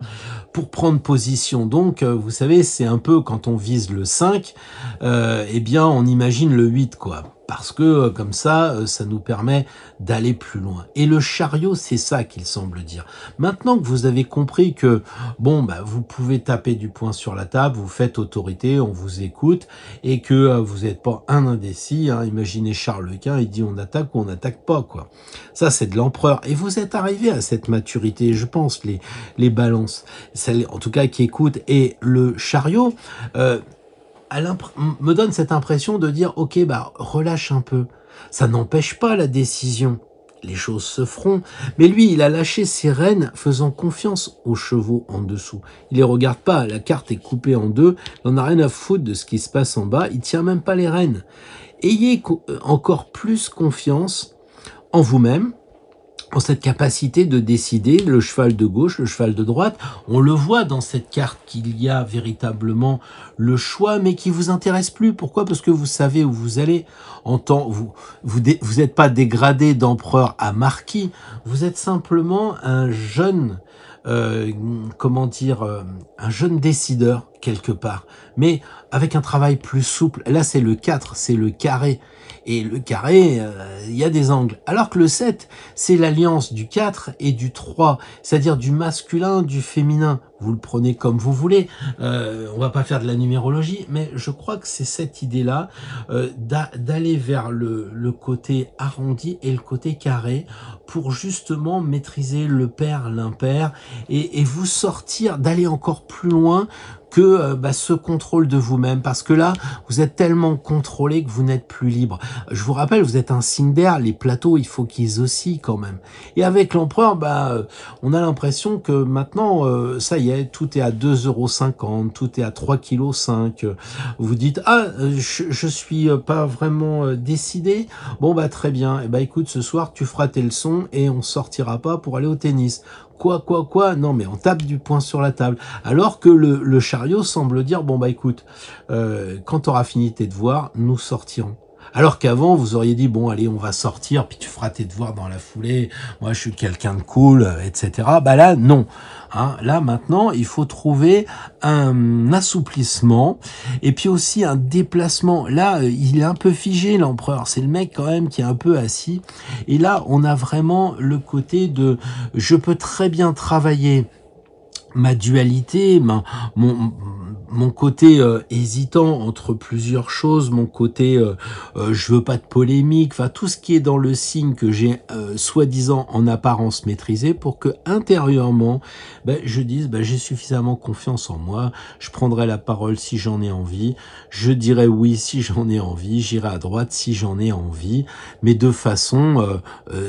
pour prendre position. Donc, vous savez, c'est un peu quand on vise le 5, on imagine le 8, quoi. parce que comme ça, ça nous permet d'aller plus loin. Et le chariot, c'est ça qu'il semble dire. Maintenant que vous avez compris que, bon, bah, vous pouvez taper du poing sur la table, vous faites autorité, on vous écoute, et que vous n'êtes pas un indécis, hein. Imaginez Charles Quint, il dit on attaque ou on n'attaque pas, quoi. Ça, c'est de l'empereur. Et vous êtes arrivé à cette maturité, je pense, les balances, celles, en tout cas, qui écoutent. Et le chariot, me donne cette impression de dire, ok, bah, relâche un peu. Ça n'empêche pas la décision. Les choses se feront. Mais lui, il a lâché ses rênes, faisant confiance aux chevaux en dessous. Il les regarde pas. La carte est coupée en deux. Il n'en a rien à foutre de ce qui se passe en bas. Il tient même pas les rênes. Ayez encore plus confiance en vous-même, en cette capacité de décider, le cheval de gauche, le cheval de droite. On le voit dans cette carte qu'il y a véritablement le choix, mais qui vous intéresse plus. Pourquoi? Parce que vous savez où vous allez. Vous n'êtes pas dégradé d'empereur à marquis. Vous êtes simplement un jeune, un jeune décideur quelque part, mais avec un travail plus souple. Là, c'est le 4, c'est le carré. Et le carré, il y a des angles. Alors que le 7, c'est l'alliance du 4 et du 3, c'est-à-dire du masculin, du féminin. Vous le prenez comme vous voulez. On va pas faire de la numérologie, mais je crois que c'est cette idée-là d'aller vers le côté arrondi et le côté carré pour justement maîtriser le pair, l'impair et vous sortir, d'aller encore plus loin que ce contrôle de vous-même, parce que là, vous êtes tellement contrôlé que vous n'êtes plus libre. Je vous rappelle, vous êtes un signe d'air, les plateaux, il faut qu'ils oscillent quand même. Et avec l'empereur, on a l'impression que maintenant, ça y est, tout est à 2,50 €, tout est à 3,5 kg. Vous dites, je suis pas vraiment décidé. Bon, très bien. Et écoute, ce soir, tu feras tes leçons et on sortira pas pour aller au tennis. Quoi? Non, mais on tape du poing sur la table. Alors que le chariot semble dire, écoute, quand tu auras fini tes devoirs, nous sortirons. Alors qu'avant, vous auriez dit, bon, allez, on va sortir, puis tu feras tes devoirs dans la foulée, moi, je suis quelqu'un de cool, etc. Là, non. Hein, là, maintenant, il faut trouver un assouplissement, et puis aussi un déplacement. Là, il est un peu figé, l'empereur. C'est le mec, quand même, qui est un peu assis. Et là, on a vraiment le côté de, je peux très bien travailler ma dualité, mon côté hésitant entre plusieurs choses, mon côté je veux pas de polémique, enfin tout ce qui est dans le signe que j'ai soi-disant en apparence maîtrisé, pour que intérieurement je dise j'ai suffisamment confiance en moi, je prendrai la parole si j'en ai envie, je dirai oui si j'en ai envie, j'irai à droite si j'en ai envie, mais de façon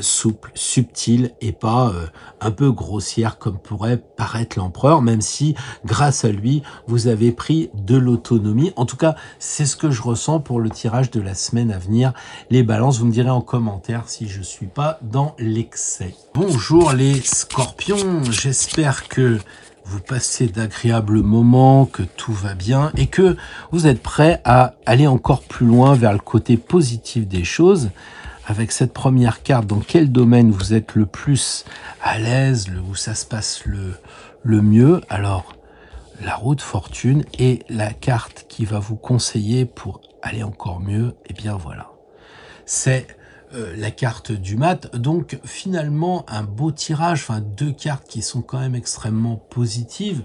souple, subtile et pas un peu grossière comme pourrait paraître l'empereur, même si grâce à lui vous avez pris de l'autonomie. En tout cas, c'est ce que je ressens pour le tirage de la semaine à venir. Les balances, vous me direz en commentaire si je suis pas dans l'excès. Bonjour les scorpions, j'espère que vous passez d'agréables moments, que tout va bien et que vous êtes prêts à aller encore plus loin vers le côté positif des choses. Avec cette première carte, dans quel domaine vous êtes le plus à l'aise, où ça se passe le mieux? Alors, la roue de fortune et la carte qui va vous conseiller pour aller encore mieux, voilà. C'est la carte du mat, donc finalement un beau tirage, enfin deux cartes qui sont quand même extrêmement positives.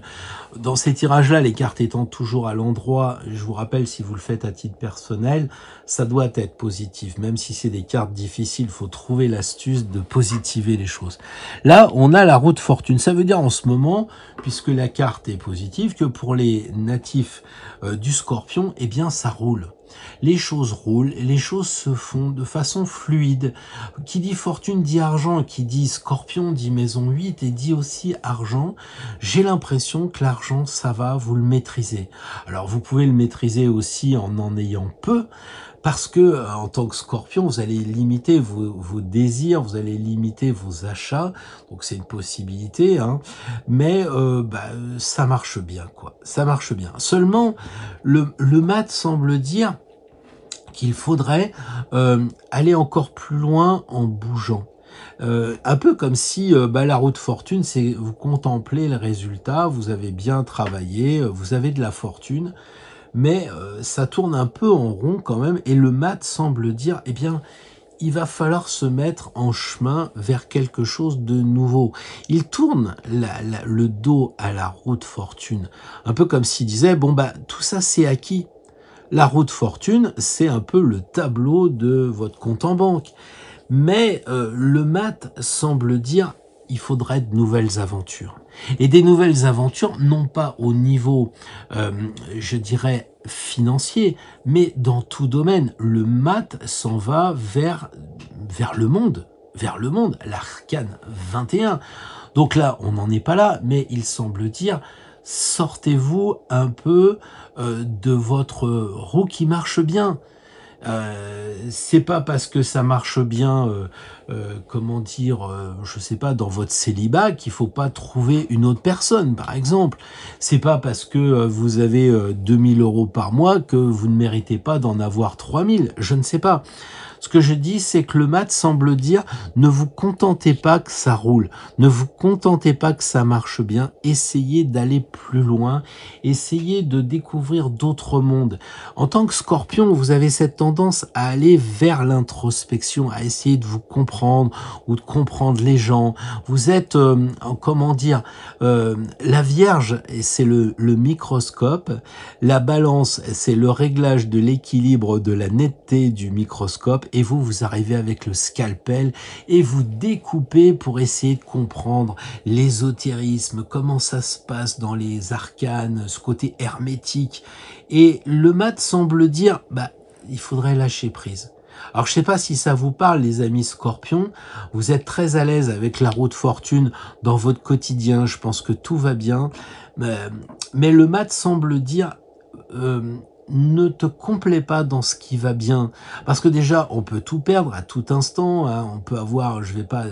Dans ces tirages-là, les cartes étant toujours à l'endroit, je vous rappelle, si vous le faites à titre personnel, ça doit être positif. Même si c'est des cartes difficiles, il faut trouver l'astuce de positiver les choses. Là, on a la roue de fortune. Ça veut dire en ce moment, puisque la carte est positive, que pour les natifs du Scorpion, ça roule. Les choses roulent, les choses se font de façon fluide. Qui dit fortune dit argent, qui dit scorpion dit maison 8 et dit aussi argent. J'ai l'impression que l'argent, ça va, vous le maîtrisez. Alors vous pouvez le maîtriser aussi en ayant peu, parce que en tant que scorpion, vous allez limiter vos désirs, vous allez limiter vos achats, donc c'est une possibilité, hein. Mais ça marche bien, quoi. Ça marche bien. Seulement, le mat semble dire qu'il faudrait aller encore plus loin en bougeant. Un peu comme si la roue de fortune, c'est vous contemplez le résultat, vous avez bien travaillé, vous avez de la fortune, mais ça tourne un peu en rond quand même, et le mat semble dire, eh bien, il va falloir se mettre en chemin vers quelque chose de nouveau. Il tourne le dos à la roue de fortune, un peu comme s'il disait, bon bah tout ça c'est acquis. La roue de fortune, c'est un peu le tableau de votre compte en banque. Mais le mat semble dire, il faudrait de nouvelles aventures. Et des nouvelles aventures, non pas au niveau, je dirais, financier, mais dans tout domaine. Le mat s'en va vers le monde, l'arcane 21. Donc là, on n'en est pas là, mais il semble dire, sortez-vous un peu de votre roue qui marche bien. C'est pas parce que ça marche bien, comment dire, je sais pas, dans votre célibat qu'il faut pas trouver une autre personne, par exemple. C'est pas parce que vous avez 2000 € par mois que vous ne méritez pas d'en avoir 3000. Je ne sais pas. Ce que je dis, c'est que le mat semble dire, ne vous contentez pas que ça roule, ne vous contentez pas que ça marche bien, essayez d'aller plus loin, essayez de découvrir d'autres mondes. En tant que Scorpion, vous avez cette tendance à aller vers l'introspection, à essayer de vous comprendre ou de comprendre les gens. Vous êtes, comment dire, la Vierge, c'est le microscope, la Balance, c'est le réglage de l'équilibre de la netteté du microscope, et vous arrivez avec le scalpel et vous découpez pour essayer de comprendre l'ésotérisme, comment ça se passe dans les arcanes, ce côté hermétique. Et le mat semble dire, bah, il faudrait lâcher prise. Alors je sais pas si ça vous parle, les amis Scorpions, vous êtes très à l'aise avec la roue de fortune dans votre quotidien, je pense que tout va bien, mais le mat semble dire, ne te complais pas dans ce qui va bien, parce que déjà on peut tout perdre à tout instant, hein. On peut avoir, je vais pas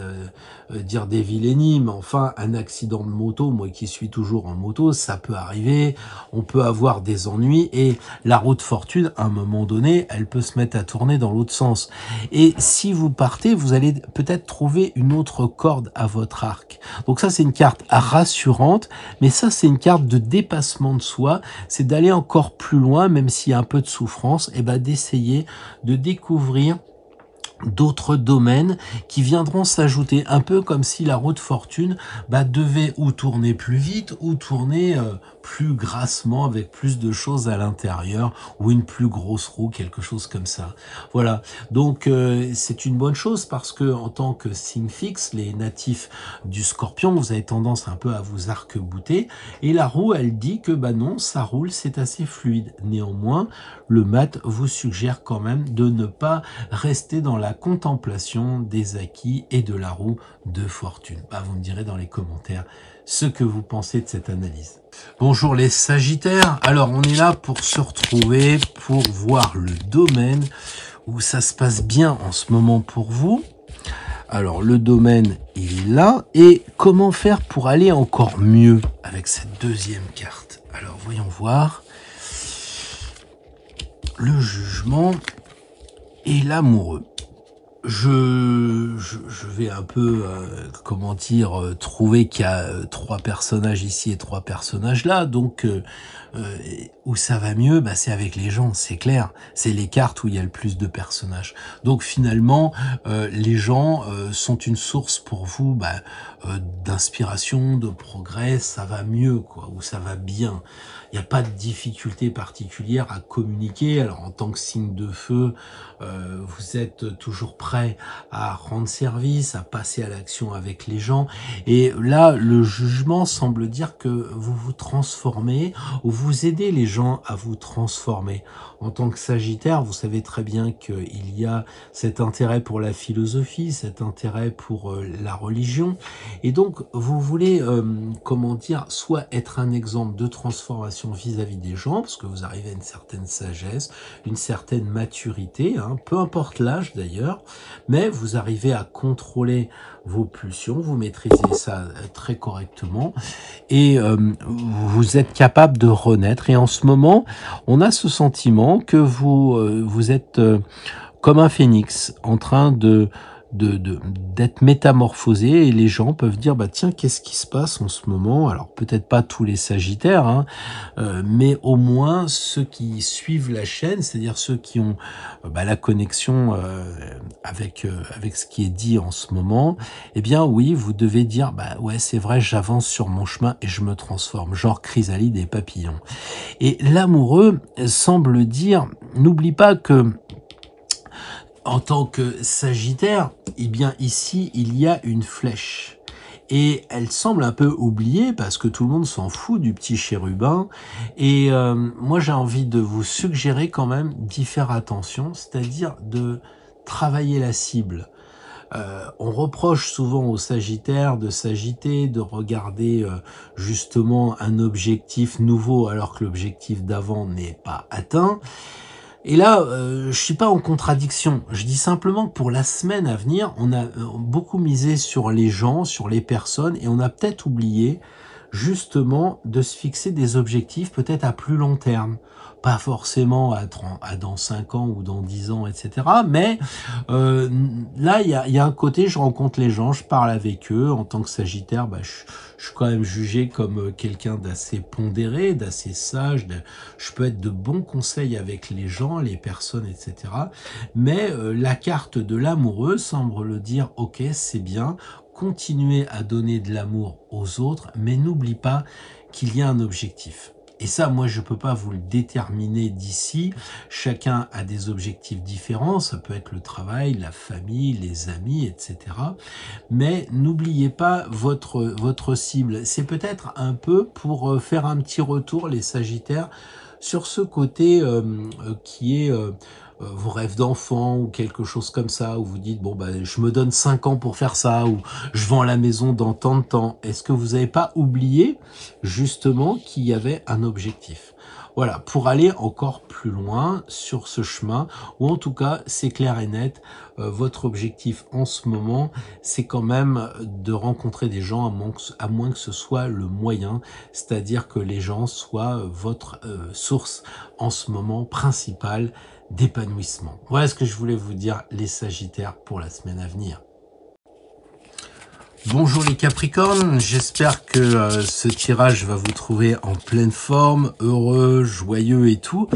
dire des vilainies, mais enfin un accident de moto, moi qui suis toujours en moto, ça peut arriver, on peut avoir des ennuis, et la roue de fortune à un moment donné elle peut se mettre à tourner dans l'autre sens, et si vous partez vous allez peut-être trouver une autre corde à votre arc. Donc ça c'est une carte rassurante, mais ça c'est une carte de dépassement de soi, c'est d'aller encore plus loin, même s'il y a un peu de souffrance, et ben d'essayer de découvrir d'autres domaines qui viendront s'ajouter, un peu comme si la roue de fortune devait ou tourner plus vite ou tourner plus grassement avec plus de choses à l'intérieur, ou une plus grosse roue, quelque chose comme ça. Voilà, donc c'est une bonne chose, parce que en tant que signe fixe, les natifs du Scorpion, vous avez tendance un peu à vous arc-bouter, et la roue elle dit que non, ça roule, c'est assez fluide. Néanmoins, le mat vous suggère quand même de ne pas rester dans la contemplation des acquis et de la roue de fortune. Vous me direz dans les commentaires ce que vous pensez de cette analyse. Bonjour les Sagittaires, alors on est là pour se retrouver, pour voir le domaine où ça se passe bien en ce moment pour vous. Alors le domaine il est là, et comment faire pour aller encore mieux avec cette deuxième carte. Alors voyons voir. Le jugement et l'amoureux. Je vais un peu, comment dire, trouver qu'il y a 3 personnages ici et 3 personnages là, donc où ça va mieux, c'est avec les gens, c'est clair. C'est les cartes où il y a le plus de personnages. Donc finalement, les gens sont une source pour vous d'inspiration, de progrès, ça va mieux, quoi, ou ça va bien. Il n'y a pas de difficulté particulière à communiquer. Alors en tant que signe de feu, vous êtes toujours prêt à rendre service, à passer à l'action avec les gens. Et là, le jugement semble dire que vous vous transformez, ou vous aidez les gens à vous transformer. En tant que Sagittaire, vous savez très bien qu'il y a cet intérêt pour la philosophie, cet intérêt pour la religion. Et donc, vous voulez, comment dire, soit être un exemple de transformation vis-à-vis des gens, parce que vous arrivez à une certaine sagesse, une certaine maturité, peu importe l'âge d'ailleurs, mais vous arrivez à contrôler vos pulsions, vous maîtrisez ça très correctement, et vous êtes capable de renaître. Et en ce moment, on a ce sentiment que vous êtes comme un phénix, en train de d'être métamorphosé et les gens peuvent dire bah tiens, qu'est-ce qui se passe en ce moment? Alors peut-être pas tous les Sagittaires, hein, mais au moins ceux qui suivent la chaîne, c'est-à-dire ceux qui ont la connexion avec ce qui est dit en ce moment, eh bien oui, vous devez dire bah ouais, c'est vrai, j'avance sur mon chemin et je me transforme, genre chrysalide et papillon. Et l'amoureux semble dire, n'oublie pas que en tant que Sagittaire, eh bien ici, il y a une flèche. Et elle semble un peu oubliée parce que tout le monde s'en fout du petit chérubin. Et moi, j'ai envie de vous suggérer quand même d'y faire attention, c'est-à-dire de travailler la cible. On reproche souvent aux Sagittaires de s'agiter, de regarder justement un objectif nouveau alors que l'objectif d'avant n'est pas atteint. Et là, je suis pas en contradiction. Je dis simplement que pour la semaine à venir, on a beaucoup misé sur les gens, sur les personnes, et on a peut-être oublié justement de se fixer des objectifs peut-être à plus long terme. Pas forcément à dans 5 ans ou dans 10 ans, etc. Mais là, il y a un côté, je rencontre les gens, je parle avec eux. En tant que Sagittaire, je suis quand même jugé comme quelqu'un d'assez pondéré, d'assez sage. Je peux être de bons conseils avec les gens, les personnes, etc. Mais la carte de l'amoureux semble le dire, ok, c'est bien, continuez à donner de l'amour aux autres, mais n'oublie pas qu'il y a un objectif. Et ça, moi, je peux pas vous le déterminer d'ici. Chacun a des objectifs différents. Ça peut être le travail, la famille, les amis, etc. Mais n'oubliez pas votre cible. C'est peut-être un peu pour faire un petit retour, les Sagittaires, sur ce côté qui est vos rêves d'enfant ou quelque chose comme ça, où vous dites, bon, je me donne 5 ans pour faire ça, ou je vends la maison dans tant de temps. Est-ce que vous n'avez pas oublié, justement, qu'il y avait un objectif? Voilà, pour aller encore plus loin sur ce chemin, ou en tout cas, c'est clair et net, votre objectif en ce moment, c'est quand même de rencontrer des gens, à moins que ce soit le moyen, c'est-à-dire que les gens soient votre source en ce moment principale d'épanouissement. Voilà ce que je voulais vous dire, les Sagittaires, pour la semaine à venir. Bonjour les Capricornes, j'espère que ce tirage va vous trouver en pleine forme, heureux, joyeux et tout,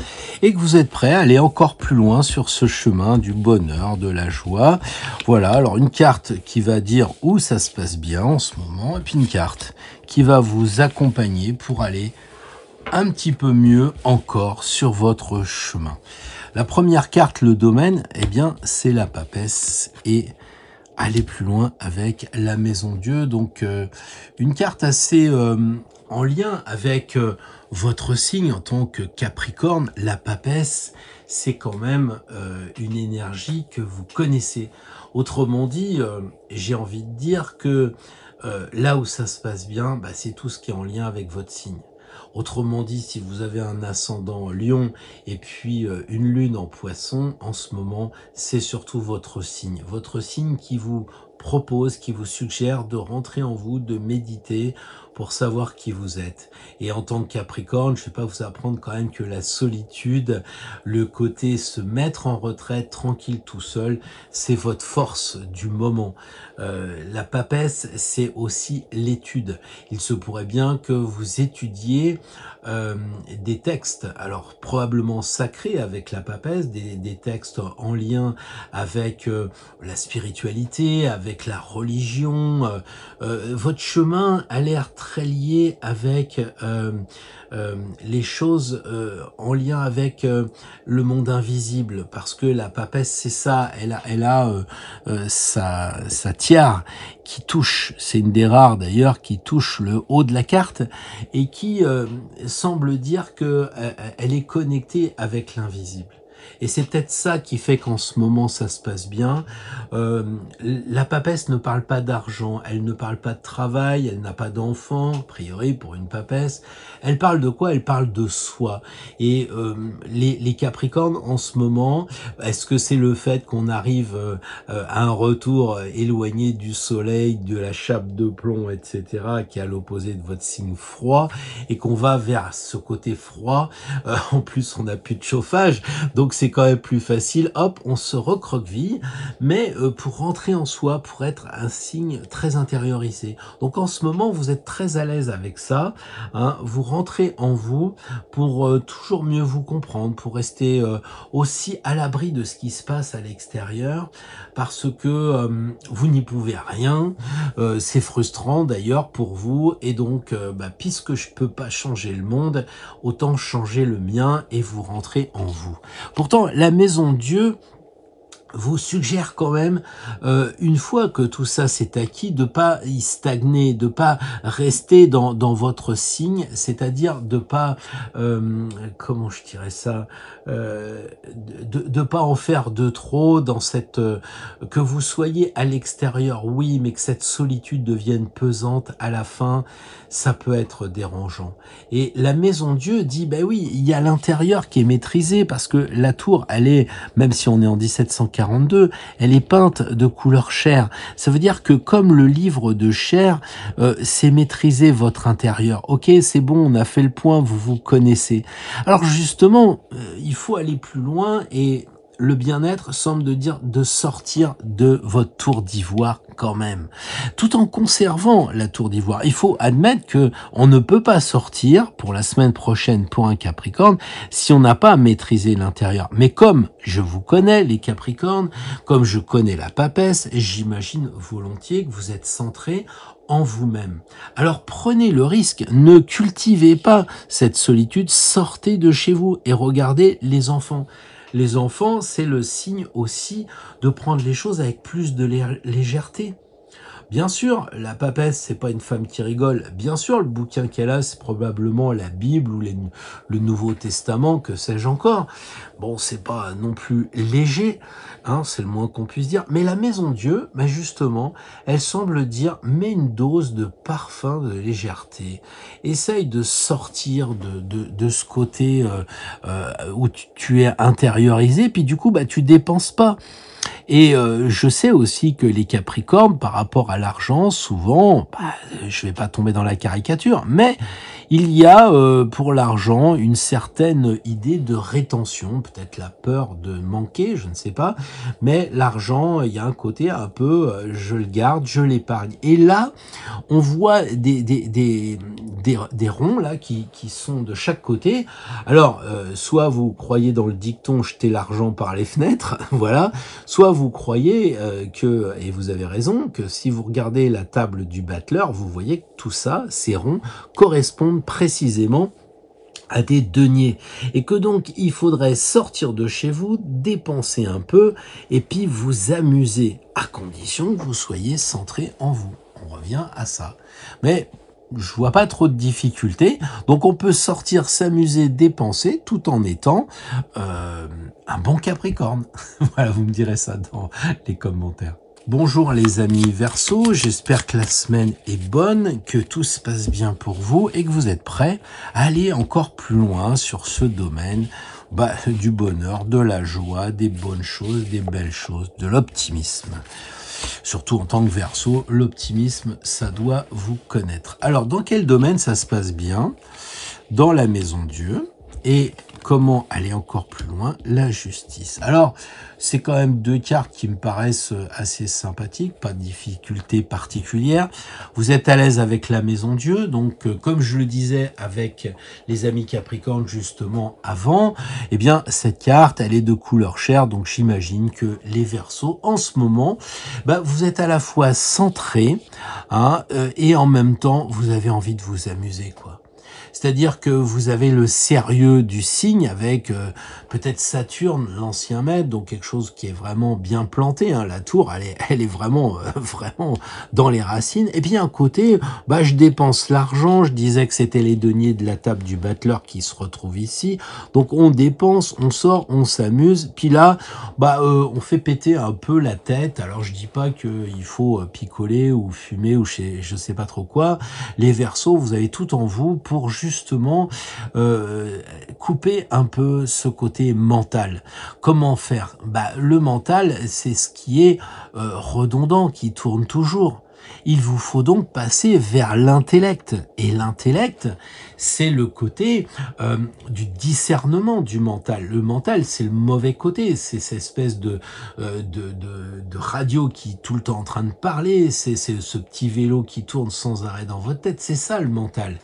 et que vous êtes prêts à aller encore plus loin sur ce chemin du bonheur, de la joie. Voilà, alors une carte qui va dire où ça se passe bien en ce moment, et puis une carte qui va vous accompagner pour aller un petit peu mieux encore sur votre chemin. La première carte, le domaine, eh bien, c'est la papesse et aller plus loin avec la maison Dieu. Donc, une carte assez en lien avec votre signe en tant que Capricorne. La papesse, c'est quand même une énergie que vous connaissez. Autrement dit, j'ai envie de dire que là où ça se passe bien, c'est tout ce qui est en lien avec votre signe. Autrement dit, si vous avez un ascendant Lion et puis une lune en Poisson, en ce moment, c'est surtout votre signe. Votre signe qui vous propose, qui vous suggère de rentrer en vous, de méditer pour savoir qui vous êtes. Et en tant que Capricorne, je ne vais pas vous apprendre quand même que la solitude, le côté se mettre en retraite tranquille tout seul, c'est votre force du moment. La papesse, c'est aussi l'étude. Il se pourrait bien que vous étudiez des textes, alors probablement sacrés avec la papesse, des textes en lien avec la spiritualité, avec la religion. Votre chemin a l'air très lié avec les choses en lien avec le monde invisible, parce que la papesse, c'est ça, elle a sa tiare qui touche, c'est une des rares d'ailleurs, qui touche le haut de la carte et qui semble dire que elle est connectée avec l'invisible. Et c'est peut-être ça qui fait qu'en ce moment ça se passe bien. La papesse ne parle pas d'argent, elle ne parle pas de travail, elle n'a pas d'enfant, a priori pour une papesse. Elle parle de quoi? Elle parle de soi. Et les Capricornes en ce moment, est-ce que c'est le fait qu'on arrive à un retour éloigné du soleil, de la chape de plomb, etc., qui est à l'opposé de votre signe froid, et qu'on va vers ce côté froid, en plus on n'a plus de chauffage, donc Donc c'est quand même plus facile, hop, on se recroqueville, mais pour rentrer en soi, pour être un signe très intériorisé. Donc en ce moment, vous êtes très à l'aise avec ça, hein, vous rentrez en vous pour toujours mieux vous comprendre, pour rester aussi à l'abri de ce qui se passe à l'extérieur, parce que vous n'y pouvez rien, c'est frustrant d'ailleurs pour vous, et donc puisque je peux pas changer le monde, autant changer le mien et vous rentrer en vous. Pourtant, la maison Dieu vous suggère quand même, une fois que tout ça s'est acquis, de pas y stagner, de pas rester dans votre signe, c'est-à-dire de pas, comment je dirais ça, de pas en faire de trop dans cette, que vous soyez à l'extérieur, oui, mais que cette solitude devienne pesante à la fin, ça peut être dérangeant. Et la maison Dieu dit, ben oui, il y a l'intérieur qui est maîtrisé, parce que la tour, elle est, même si on est en 1742, elle est peinte de couleur chair. Ça veut dire que comme le livre de chair, c'est maîtriser votre intérieur. Ok, c'est bon, on a fait le point, vous vous connaissez. Alors justement, il faut aller plus loin, et le bien-être semble de dire de sortir de votre tour d'ivoire quand même, tout en conservant la tour d'ivoire. Il faut admettre que on ne peut pas sortir pour la semaine prochaine pour un Capricorne si on n'a pas maîtrisé l'intérieur. Mais comme je vous connais les Capricornes, comme je connais la papesse, j'imagine volontiers que vous êtes centré en vous-même. Alors prenez le risque, ne cultivez pas cette solitude, sortez de chez vous et regardez les enfants. Les enfants, c'est le signe aussi de prendre les choses avec plus de légèreté. Bien sûr, la papesse, c'est pas une femme qui rigole. Bien sûr, le bouquin qu'elle a, c'est probablement la Bible ou le Nouveau Testament, que sais-je encore. Bon, c'est pas non plus léger, hein, c'est le moins qu'on puisse dire. Mais la maison Dieu, justement, elle semble dire, mets une dose de parfum de légèreté. Essaye de sortir de ce côté où tu es intériorisé, puis du coup, tu dépenses pas. Et je sais aussi que les Capricornes, par rapport à l'argent, souvent, je vais pas tomber dans la caricature, mais il y a pour l'argent une certaine idée de rétention, peut-être la peur de manquer, je ne sais pas, mais l'argent, il y a un côté un peu, je le garde, je l'épargne. Et là, on voit des ronds là qui sont de chaque côté. Alors, soit vous croyez dans le dicton jeter l'argent par les fenêtres, voilà, soit vous croyez que, et vous avez raison, que si vous regardez la table du battleur, vous voyez que tout ça, ces ronds, correspondent précisément à des deniers, et que donc il faudrait sortir de chez vous, dépenser un peu, et puis vous amuser, à condition que vous soyez centré en vous. On revient à ça. Mais je vois pas trop de difficultés, donc on peut sortir, s'amuser, dépenser, tout en étant un bon Capricorne. Voilà, vous me direz ça dans les commentaires. Bonjour les amis Verseau, j'espère que la semaine est bonne, que tout se passe bien pour vous et que vous êtes prêts à aller encore plus loin sur ce domaine du bonheur, de la joie, des bonnes choses, des belles choses, de l'optimisme. Surtout en tant que Verseau, l'optimisme, ça doit vous connaître. Alors, dans quel domaine ça se passe bien? Dans la maison Dieu. Et comment aller encore plus loin? La justice. Alors, c'est quand même deux cartes qui me paraissent assez sympathiques, pas de difficulté particulière. Vous êtes à l'aise avec la maison Dieu, donc comme je le disais avec les amis Capricorne justement avant, eh bien cette carte, elle est de couleur chair, donc j'imagine que les Verseaux, en ce moment, vous êtes à la fois centrés, hein, et en même temps, vous avez envie de vous amuser, quoi. C'est-à-dire que vous avez le sérieux du signe avec peut-être Saturne, l'ancien maître, donc quelque chose qui est vraiment bien planté. Hein. La tour, elle est vraiment, vraiment dans les racines. Et puis un côté, je dépense l'argent. Je disais que c'était les deniers de la table du battleur qui se retrouvent ici. Donc on dépense, on sort, on s'amuse. Puis là, on fait péter un peu la tête. Alors je dis pas qu'il faut picoler ou fumer ou je sais pas trop quoi. Les Verseaux, vous avez tout en vous pour justement couper un peu ce côté mental. Comment faire? Le mental, c'est ce qui est redondant, qui tourne toujours. Il vous faut donc passer vers l'intellect. Et l'intellect, c'est le côté du discernement du mental. Le mental, c'est le mauvais côté. C'est cette espèce de radio qui est tout le temps en train de parler. C'est ce petit vélo qui tourne sans arrêt dans votre tête. C'est ça le mental.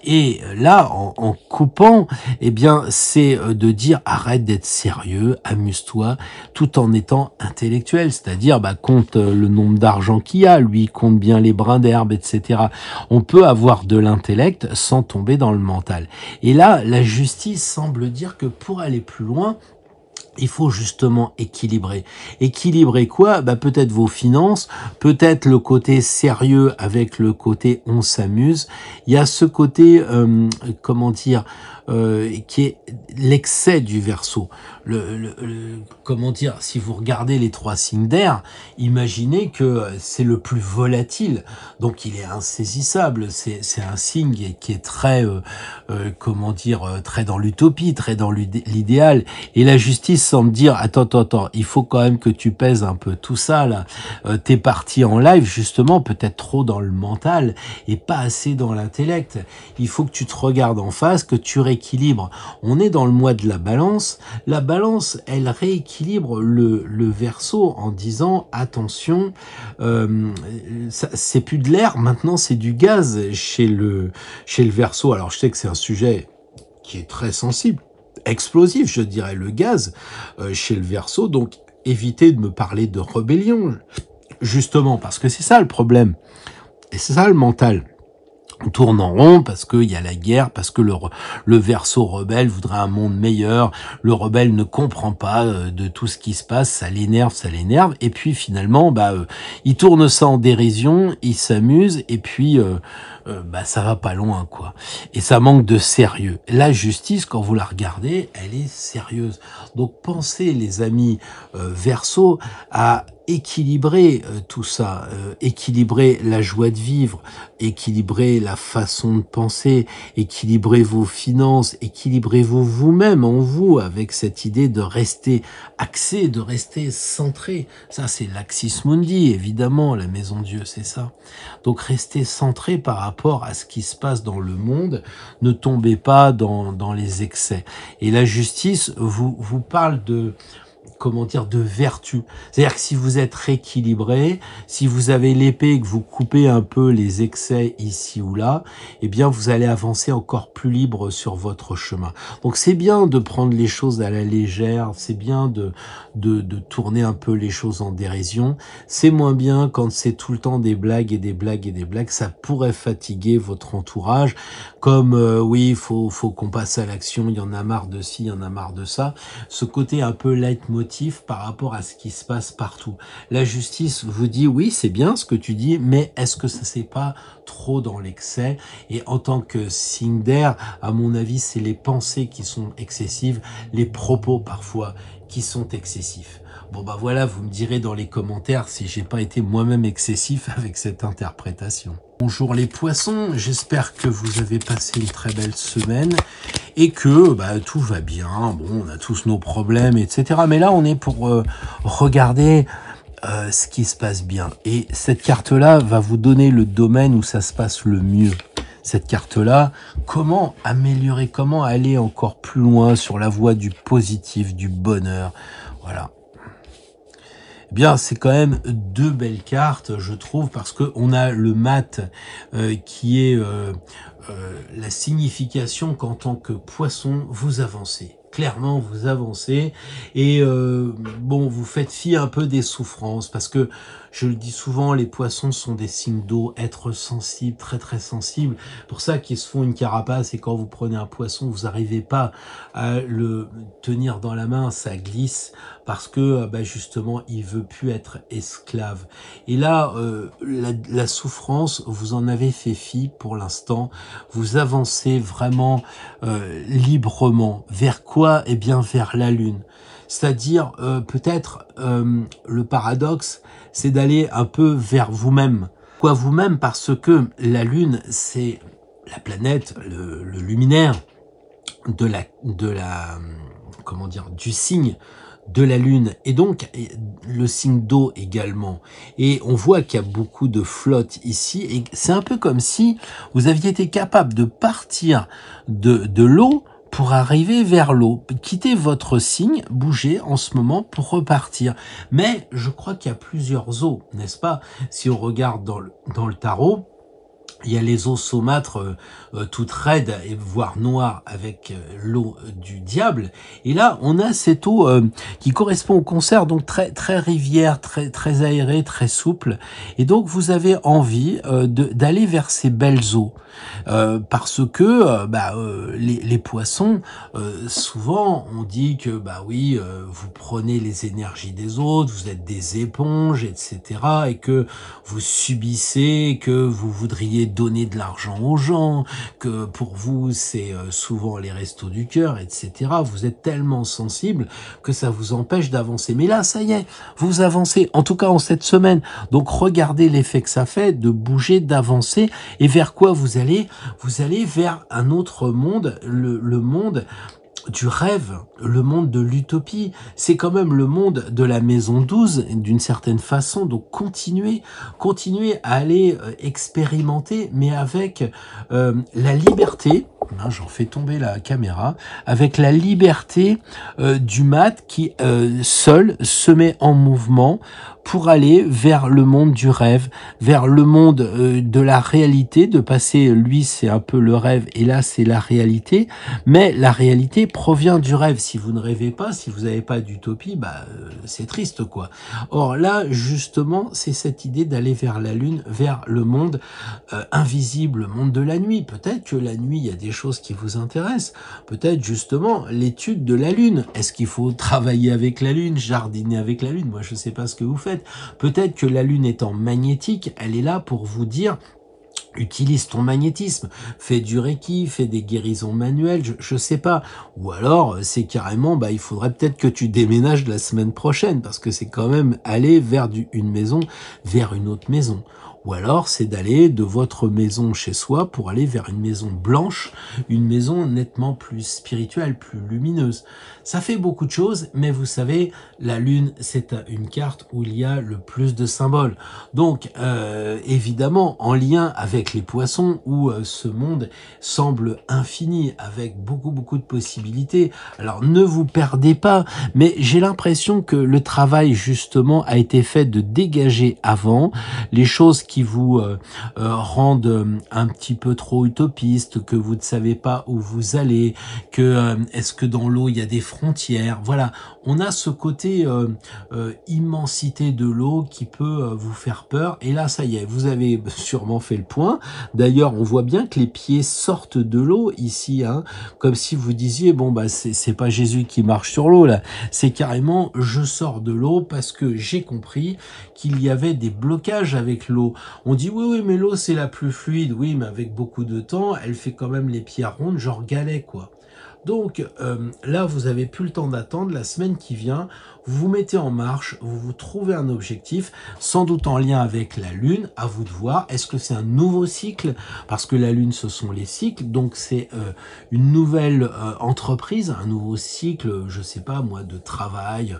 Et là, en coupant, eh bien, c'est de dire arrête d'être sérieux, amuse-toi, tout en étant intellectuel. C'est-à-dire, compte le nombre d'argent qu'il y a, lui compte bien les brins d'herbe, etc. On peut avoir de l'intellect sans tomber dans le mental. Et là, la justice semble dire que pour aller plus loin, il faut justement équilibrer. Équilibrer quoi? Peut-être vos finances, peut-être le côté sérieux avec le côté on s'amuse. Il y a ce côté, qui est l'excès du Verseau. Si vous regardez les 3 signes d'air, imaginez que c'est le plus volatile, donc il est insaisissable. C'est un signe qui est très, très dans l'utopie, très dans l'idéal. Et la justice semble dire attends, il faut quand même que tu pèses un peu tout ça là. T'es parti en live justement, peut-être trop dans le mental et pas assez dans l'intellect. Il faut que tu te regardes en face, que tu rééquilibres. On est dans le mois de la balance. La balance, elle rééquilibre le Verseau en disant attention, c'est plus de l'air, maintenant c'est du gaz chez le Verseau. Alors je sais que c'est un sujet qui est très sensible, explosif, je dirais, le gaz chez le Verseau. Donc évitez de me parler de rébellion, justement, parce que c'est ça le problème. Et c'est ça le mental. On tourne en rond parce qu'il y a la guerre, parce que le Verseau rebelle voudrait un monde meilleur. Le rebelle ne comprend pas de tout ce qui se passe, ça l'énerve. Et puis finalement, il tourne ça en dérision, il s'amuse, et puis ça va pas loin, quoi. Et ça manque de sérieux. La justice, quand vous la regardez, elle est sérieuse. Donc pensez, les amis Verseau, à équilibrer tout ça, équilibrer la joie de vivre, équilibrer la façon de penser, équilibrer vos finances, équilibrez-vous vous-même en vous avec cette idée de rester axé, de rester centré. Ça, c'est l'Axis Mundi, évidemment, la Maison Dieu, c'est ça. Donc restez centré par rapport à ce qui se passe dans le monde, ne tombez pas dans les excès. Et la justice vous parle de vertu. C'est-à-dire que si vous êtes rééquilibré, si vous avez l'épée et que vous coupez un peu les excès ici ou là, eh bien, vous allez avancer encore plus libre sur votre chemin. Donc, c'est bien de prendre les choses à la légère, c'est bien de tourner un peu les choses en dérision. C'est moins bien quand c'est tout le temps des blagues et des blagues et des blagues. Ça pourrait fatiguer votre entourage. Comme, oui, faut qu'on passe à l'action, il y en a marre de ci, il y en a marre de ça. Ce côté un peu leitmotiv par rapport à ce qui se passe partout. La justice vous dit oui, c'est bien ce que tu dis, mais est-ce que ça c'est pas trop dans l'excès? Et en tant que signe d'air, à mon avis, c'est les pensées qui sont excessives, les propos parfois qui sont excessifs. Bon voilà, vous me direz dans les commentaires si j'ai pas été moi-même excessif avec cette interprétation. Bonjour les poissons, j'espère que vous avez passé une très belle semaine et que tout va bien. Bon, on a tous nos problèmes, etc. Mais là, on est pour regarder ce qui se passe bien. Et cette carte-là va vous donner le domaine où ça se passe le mieux. Cette carte-là, comment améliorer, comment aller encore plus loin sur la voie du positif, du bonheur. Voilà. Eh bien, c'est quand même 2 belles cartes, je trouve, parce que on a le mat qui est la signification qu'en tant que poisson, vous avancez. Clairement, vous avancez et vous faites fi un peu des souffrances parce que je le dis souvent, les poissons sont des signes d'eau, êtres sensibles, très très sensibles. Pour ça qu'ils se font une carapace et quand vous prenez un poisson, vous n'arrivez pas à le tenir dans la main, ça glisse parce que justement, il veut plus être esclave. Et là, la souffrance, vous en avez fait fi pour l'instant. Vous avancez vraiment librement. Vers quoi? Eh bien, vers la Lune. C'est-à-dire, peut-être, le paradoxe, c'est d'aller un peu vers vous-même. Quoi vous-même? Parce que la Lune, c'est la planète, le luminaire du signe de la Lune, et donc le signe d'eau également. Et on voit qu'il y a beaucoup de flotte ici, et c'est un peu comme si vous aviez été capable de partir de l'eau pour arriver vers l'eau. Quittez votre signe, bougez en ce moment pour repartir. Mais je crois qu'il y a plusieurs eaux, n'est-ce pas? Si on regarde dans le tarot, il y a les eaux saumâtres toutes raides et voire noires avec l'eau du diable. Et là, on a cette eau qui correspond au concert, donc très rivière, très aérée, très souple. Et donc, vous avez envie d'aller vers ces belles eaux. Parce que les poissons, souvent on dit que oui, vous prenez les énergies des autres, vous êtes des éponges, etc., et que vous subissez, que vous voudriez donner de l'argent aux gens, que pour vous c'est souvent les restos du cœur, etc. Vous êtes tellement sensible que ça vous empêche d'avancer. Mais là, ça y est, vous avancez, en tout cas en cette semaine. Donc regardez l'effet que ça fait de bouger, d'avancer, et vers quoi vous allez? Vous allez vers un autre monde, le monde du rêve, le monde de l'utopie. C'est quand même le monde de la maison 12 d'une certaine façon. Donc continuez à aller expérimenter, mais avec la liberté. J'en fais tomber la caméra. Avec la liberté du mat qui seul se met en mouvement pour aller vers le monde du rêve, vers le monde de la réalité, de passer, lui c'est un peu le rêve et là c'est la réalité, mais la réalité provient du rêve. Si vous ne rêvez pas, si vous n'avez pas d'utopie, c'est triste quoi. Or là justement c'est cette idée d'aller vers la lune, vers le monde invisible, le monde de la nuit. Peut-être que la nuit il y a des choses qui vous intéressent, peut-être justement l'étude de la lune. Est-ce qu'il faut travailler avec la lune, jardiner avec la lune? Moi je sais pas ce que vous faites. Peut-être que la lune étant magnétique, elle est là pour vous dire utilise ton magnétisme, fais du reiki, fais des guérisons manuelles, je sais pas. Ou alors, c'est carrément, il faudrait peut-être que tu déménages la semaine prochaine, parce que c'est quand même aller vers une maison, vers une autre maison. Ou alors, c'est d'aller de votre maison chez soi pour aller vers une maison blanche, une maison nettement plus spirituelle, plus lumineuse. Ça fait beaucoup de choses, mais vous savez, la lune, c'est une carte où il y a le plus de symboles. Donc, évidemment, en lien avec les poissons, où ce monde semble infini, avec beaucoup de possibilités. Alors, ne vous perdez pas, mais j'ai l'impression que le travail, justement, a été fait de dégager avant les choses qui vous rendent un petit peu trop utopiste, que vous ne savez pas où vous allez, que est-ce que dans l'eau il y a des frontières. Voilà, on a ce côté immensité de l'eau qui peut vous faire peur. Et là, ça y est, vous avez sûrement fait le point. D'ailleurs, on voit bien que les pieds sortent de l'eau ici, comme si vous disiez c'est pas Jésus qui marche sur l'eau là, c'est carrément je sors de l'eau parce que j'ai compris qu'il y avait des blocages avec l'eau. On dit oui mais l'eau c'est la plus fluide, oui mais avec beaucoup de temps elle fait quand même les pieds rondes genre galet quoi. Donc là, vous avez plus le temps d'attendre. La semaine qui vient, vous vous mettez en marche, vous trouvez un objectif, sans doute en lien avec la Lune, à vous de voir. Est-ce que c'est un nouveau cycle? Parce que la Lune, ce sont les cycles, donc c'est une nouvelle entreprise, un nouveau cycle, je sais pas moi, de travail,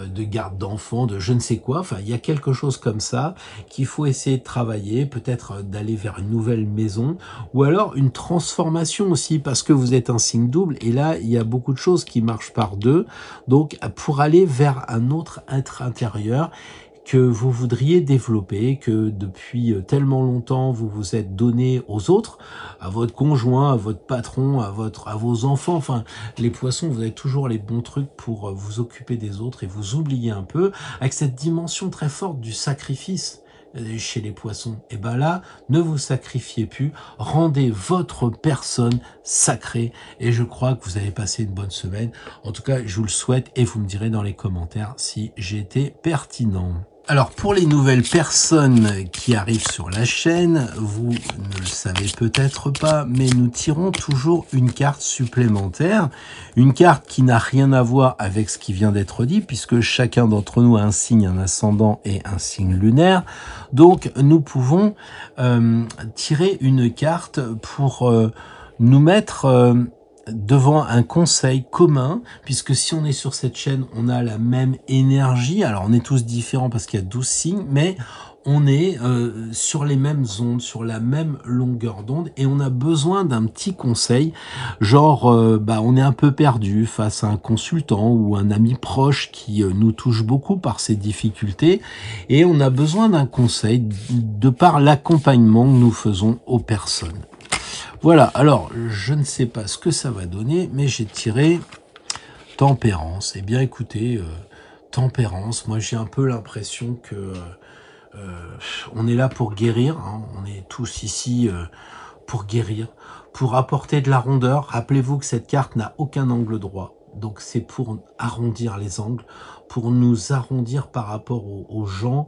de garde d'enfants, de je ne sais quoi. Enfin, il y a quelque chose comme ça qu'il faut essayer de travailler, peut-être d'aller vers une nouvelle maison, ou alors une transformation aussi, parce que vous êtes un signe double, et là, il y a beaucoup de choses qui marchent par deux. Donc, pour aller vers un autre être intérieur que vous voudriez développer, que depuis tellement longtemps vous vous êtes donné aux autres, à votre conjoint, à votre patron, à vos enfants. Enfin, les poissons, vous avez toujours les bons trucs pour vous occuper des autres et vous oublier un peu, avec cette dimension très forte du sacrifice chez les poissons. Et là, ne vous sacrifiez plus, rendez votre personne sacrée, et je crois que vous avez passé une bonne semaine. En tout cas, je vous le souhaite, et vous me direz dans les commentaires si j'ai été pertinent. Alors, pour les nouvelles personnes qui arrivent sur la chaîne, vous ne le savez peut-être pas, mais nous tirons toujours une carte supplémentaire, une carte qui n'a rien à voir avec ce qui vient d'être dit, puisque chacun d'entre nous a un signe, un ascendant et un signe lunaire. Donc, nous pouvons tirer une carte pour nous mettre devant un conseil commun, puisque si on est sur cette chaîne, on a la même énergie. Alors on est tous différents parce qu'il y a 12 signes, mais on est sur les mêmes ondes, sur la même longueur d'onde, et on a besoin d'un petit conseil, genre on est un peu perdu face à un consultant ou un ami proche qui nous touche beaucoup par ses difficultés, et on a besoin d'un conseil de par l'accompagnement que nous faisons aux personnes. Voilà, alors je ne sais pas ce que ça va donner, mais j'ai tiré tempérance. Eh bien écoutez, tempérance, moi j'ai un peu l'impression que on est là pour guérir, hein. On est tous ici pour guérir, pour apporter de la rondeur. Rappelez-vous que cette carte n'a aucun angle droit, donc c'est pour arrondir les angles, pour nous arrondir par rapport aux gens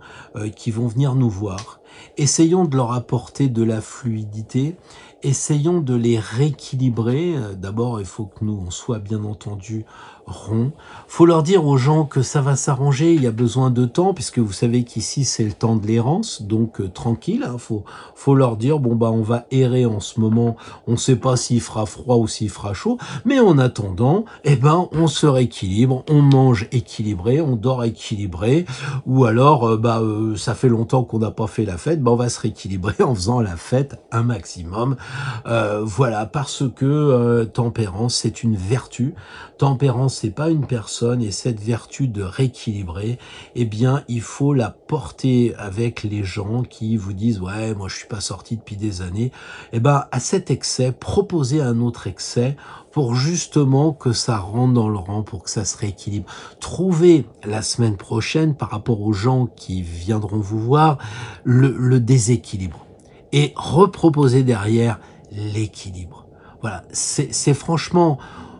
qui vont venir nous voir. Essayons de leur apporter de la fluidité, essayons de les rééquilibrer. D'abord, il faut que nous, on soit bien entendu rond. Faut leur dire aux gens que ça va s'arranger, il y a besoin de temps, puisque vous savez qu'ici, c'est le temps de l'errance, donc tranquille, hein, faut leur dire, bon on va errer en ce moment, on ne sait pas s'il fera froid ou s'il fera chaud, mais en attendant, on se rééquilibre, on mange équilibré, on dort équilibré, ou alors, ça fait longtemps qu'on n'a pas fait la fête, on va se rééquilibrer en faisant la fête un maximum. Voilà, parce que tempérance, c'est une vertu. Tempérance, c'est pas une personne, et cette vertu de rééquilibrer, il faut la porter avec les gens qui vous disent ouais, moi je suis pas sorti depuis des années. À cet excès, proposez un autre excès pour justement que ça rentre dans le rang, pour que ça se rééquilibre. Trouvez la semaine prochaine, par rapport aux gens qui viendront vous voir, le déséquilibre, et reproposez derrière l'équilibre. Voilà, c'est franchement...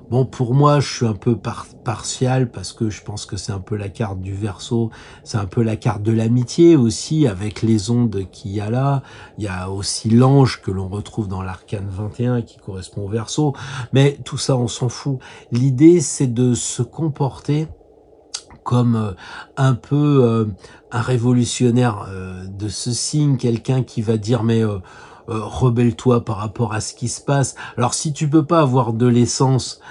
Bon, pour moi, je suis un peu partial parce que je pense que c'est un peu la carte du Verseau, c'est un peu la carte de l'amitié aussi, avec les ondes qu'il y a là. Il y a aussi l'ange que l'on retrouve dans l'arcane 21 qui correspond au Verseau. Mais tout ça, on s'en fout. L'idée, c'est de se comporter comme un peu un révolutionnaire de ce signe, quelqu'un qui va dire mais rebelle-toi par rapport à ce qui se passe. Alors si tu peux pas avoir de l'essence,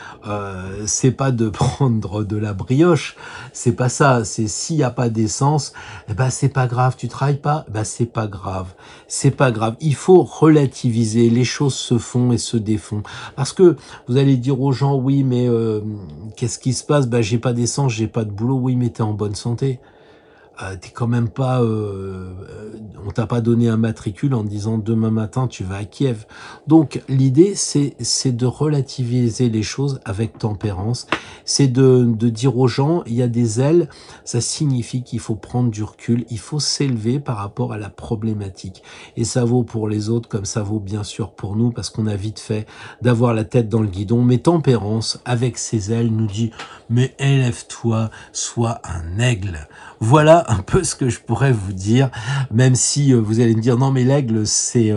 c'est pas de prendre de la brioche, c'est pas ça, c'est s'il y a pas d'essence, c'est pas grave, tu travailles pas, c'est pas grave, c'est pas grave. Il faut relativiser, les choses se font et se défont. Parce que vous allez dire aux gens oui mais qu'est-ce qui se passe? J'ai pas d'essence, j'ai pas de boulot. Oui mais t'es en bonne santé. T'es quand même pas, on t'a pas donné un matricule en disant demain matin tu vas à Kiev. Donc l'idée c'est de relativiser les choses avec tempérance, c'est de dire aux gens il y a des ailes, ça signifie qu'il faut prendre du recul, il faut s'élever par rapport à la problématique, et ça vaut pour les autres comme ça vaut bien sûr pour nous, parce qu'on a vite fait d'avoir la tête dans le guidon. Mais tempérance avec ses ailes nous dit mais élève-toi, sois un aigle. Voilà un peu ce que je pourrais vous dire, même si vous allez me dire non mais l'aigle c'est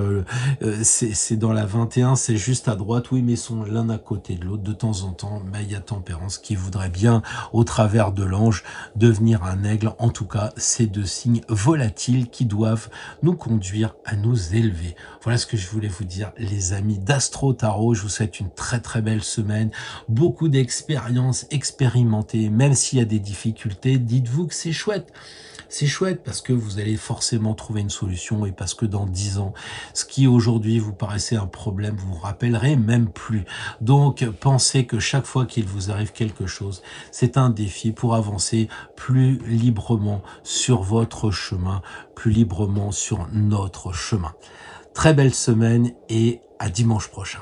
dans la 21, c'est juste à droite. Oui mais ils sont l'un à côté de l'autre. De temps en temps il y a tempérance qui voudrait bien au travers de l'ange devenir un aigle. En tout cas ces deux signes volatiles qui doivent nous conduire à nous élever. Voilà ce que je voulais vous dire les amis d'Astro Tarot. Je vous souhaite une très très belle semaine, beaucoup d'expériences, expérimentées, même s'il y a des difficultés, dites-vous que c'est chouette. C'est chouette parce que vous allez forcément trouver une solution, et parce que dans 10 ans, ce qui aujourd'hui vous paraissait un problème, vous vous rappellerez même plus. Donc, pensez que chaque fois qu'il vous arrive quelque chose, c'est un défi pour avancer plus librement sur votre chemin, plus librement sur notre chemin. Très belle semaine et à dimanche prochain.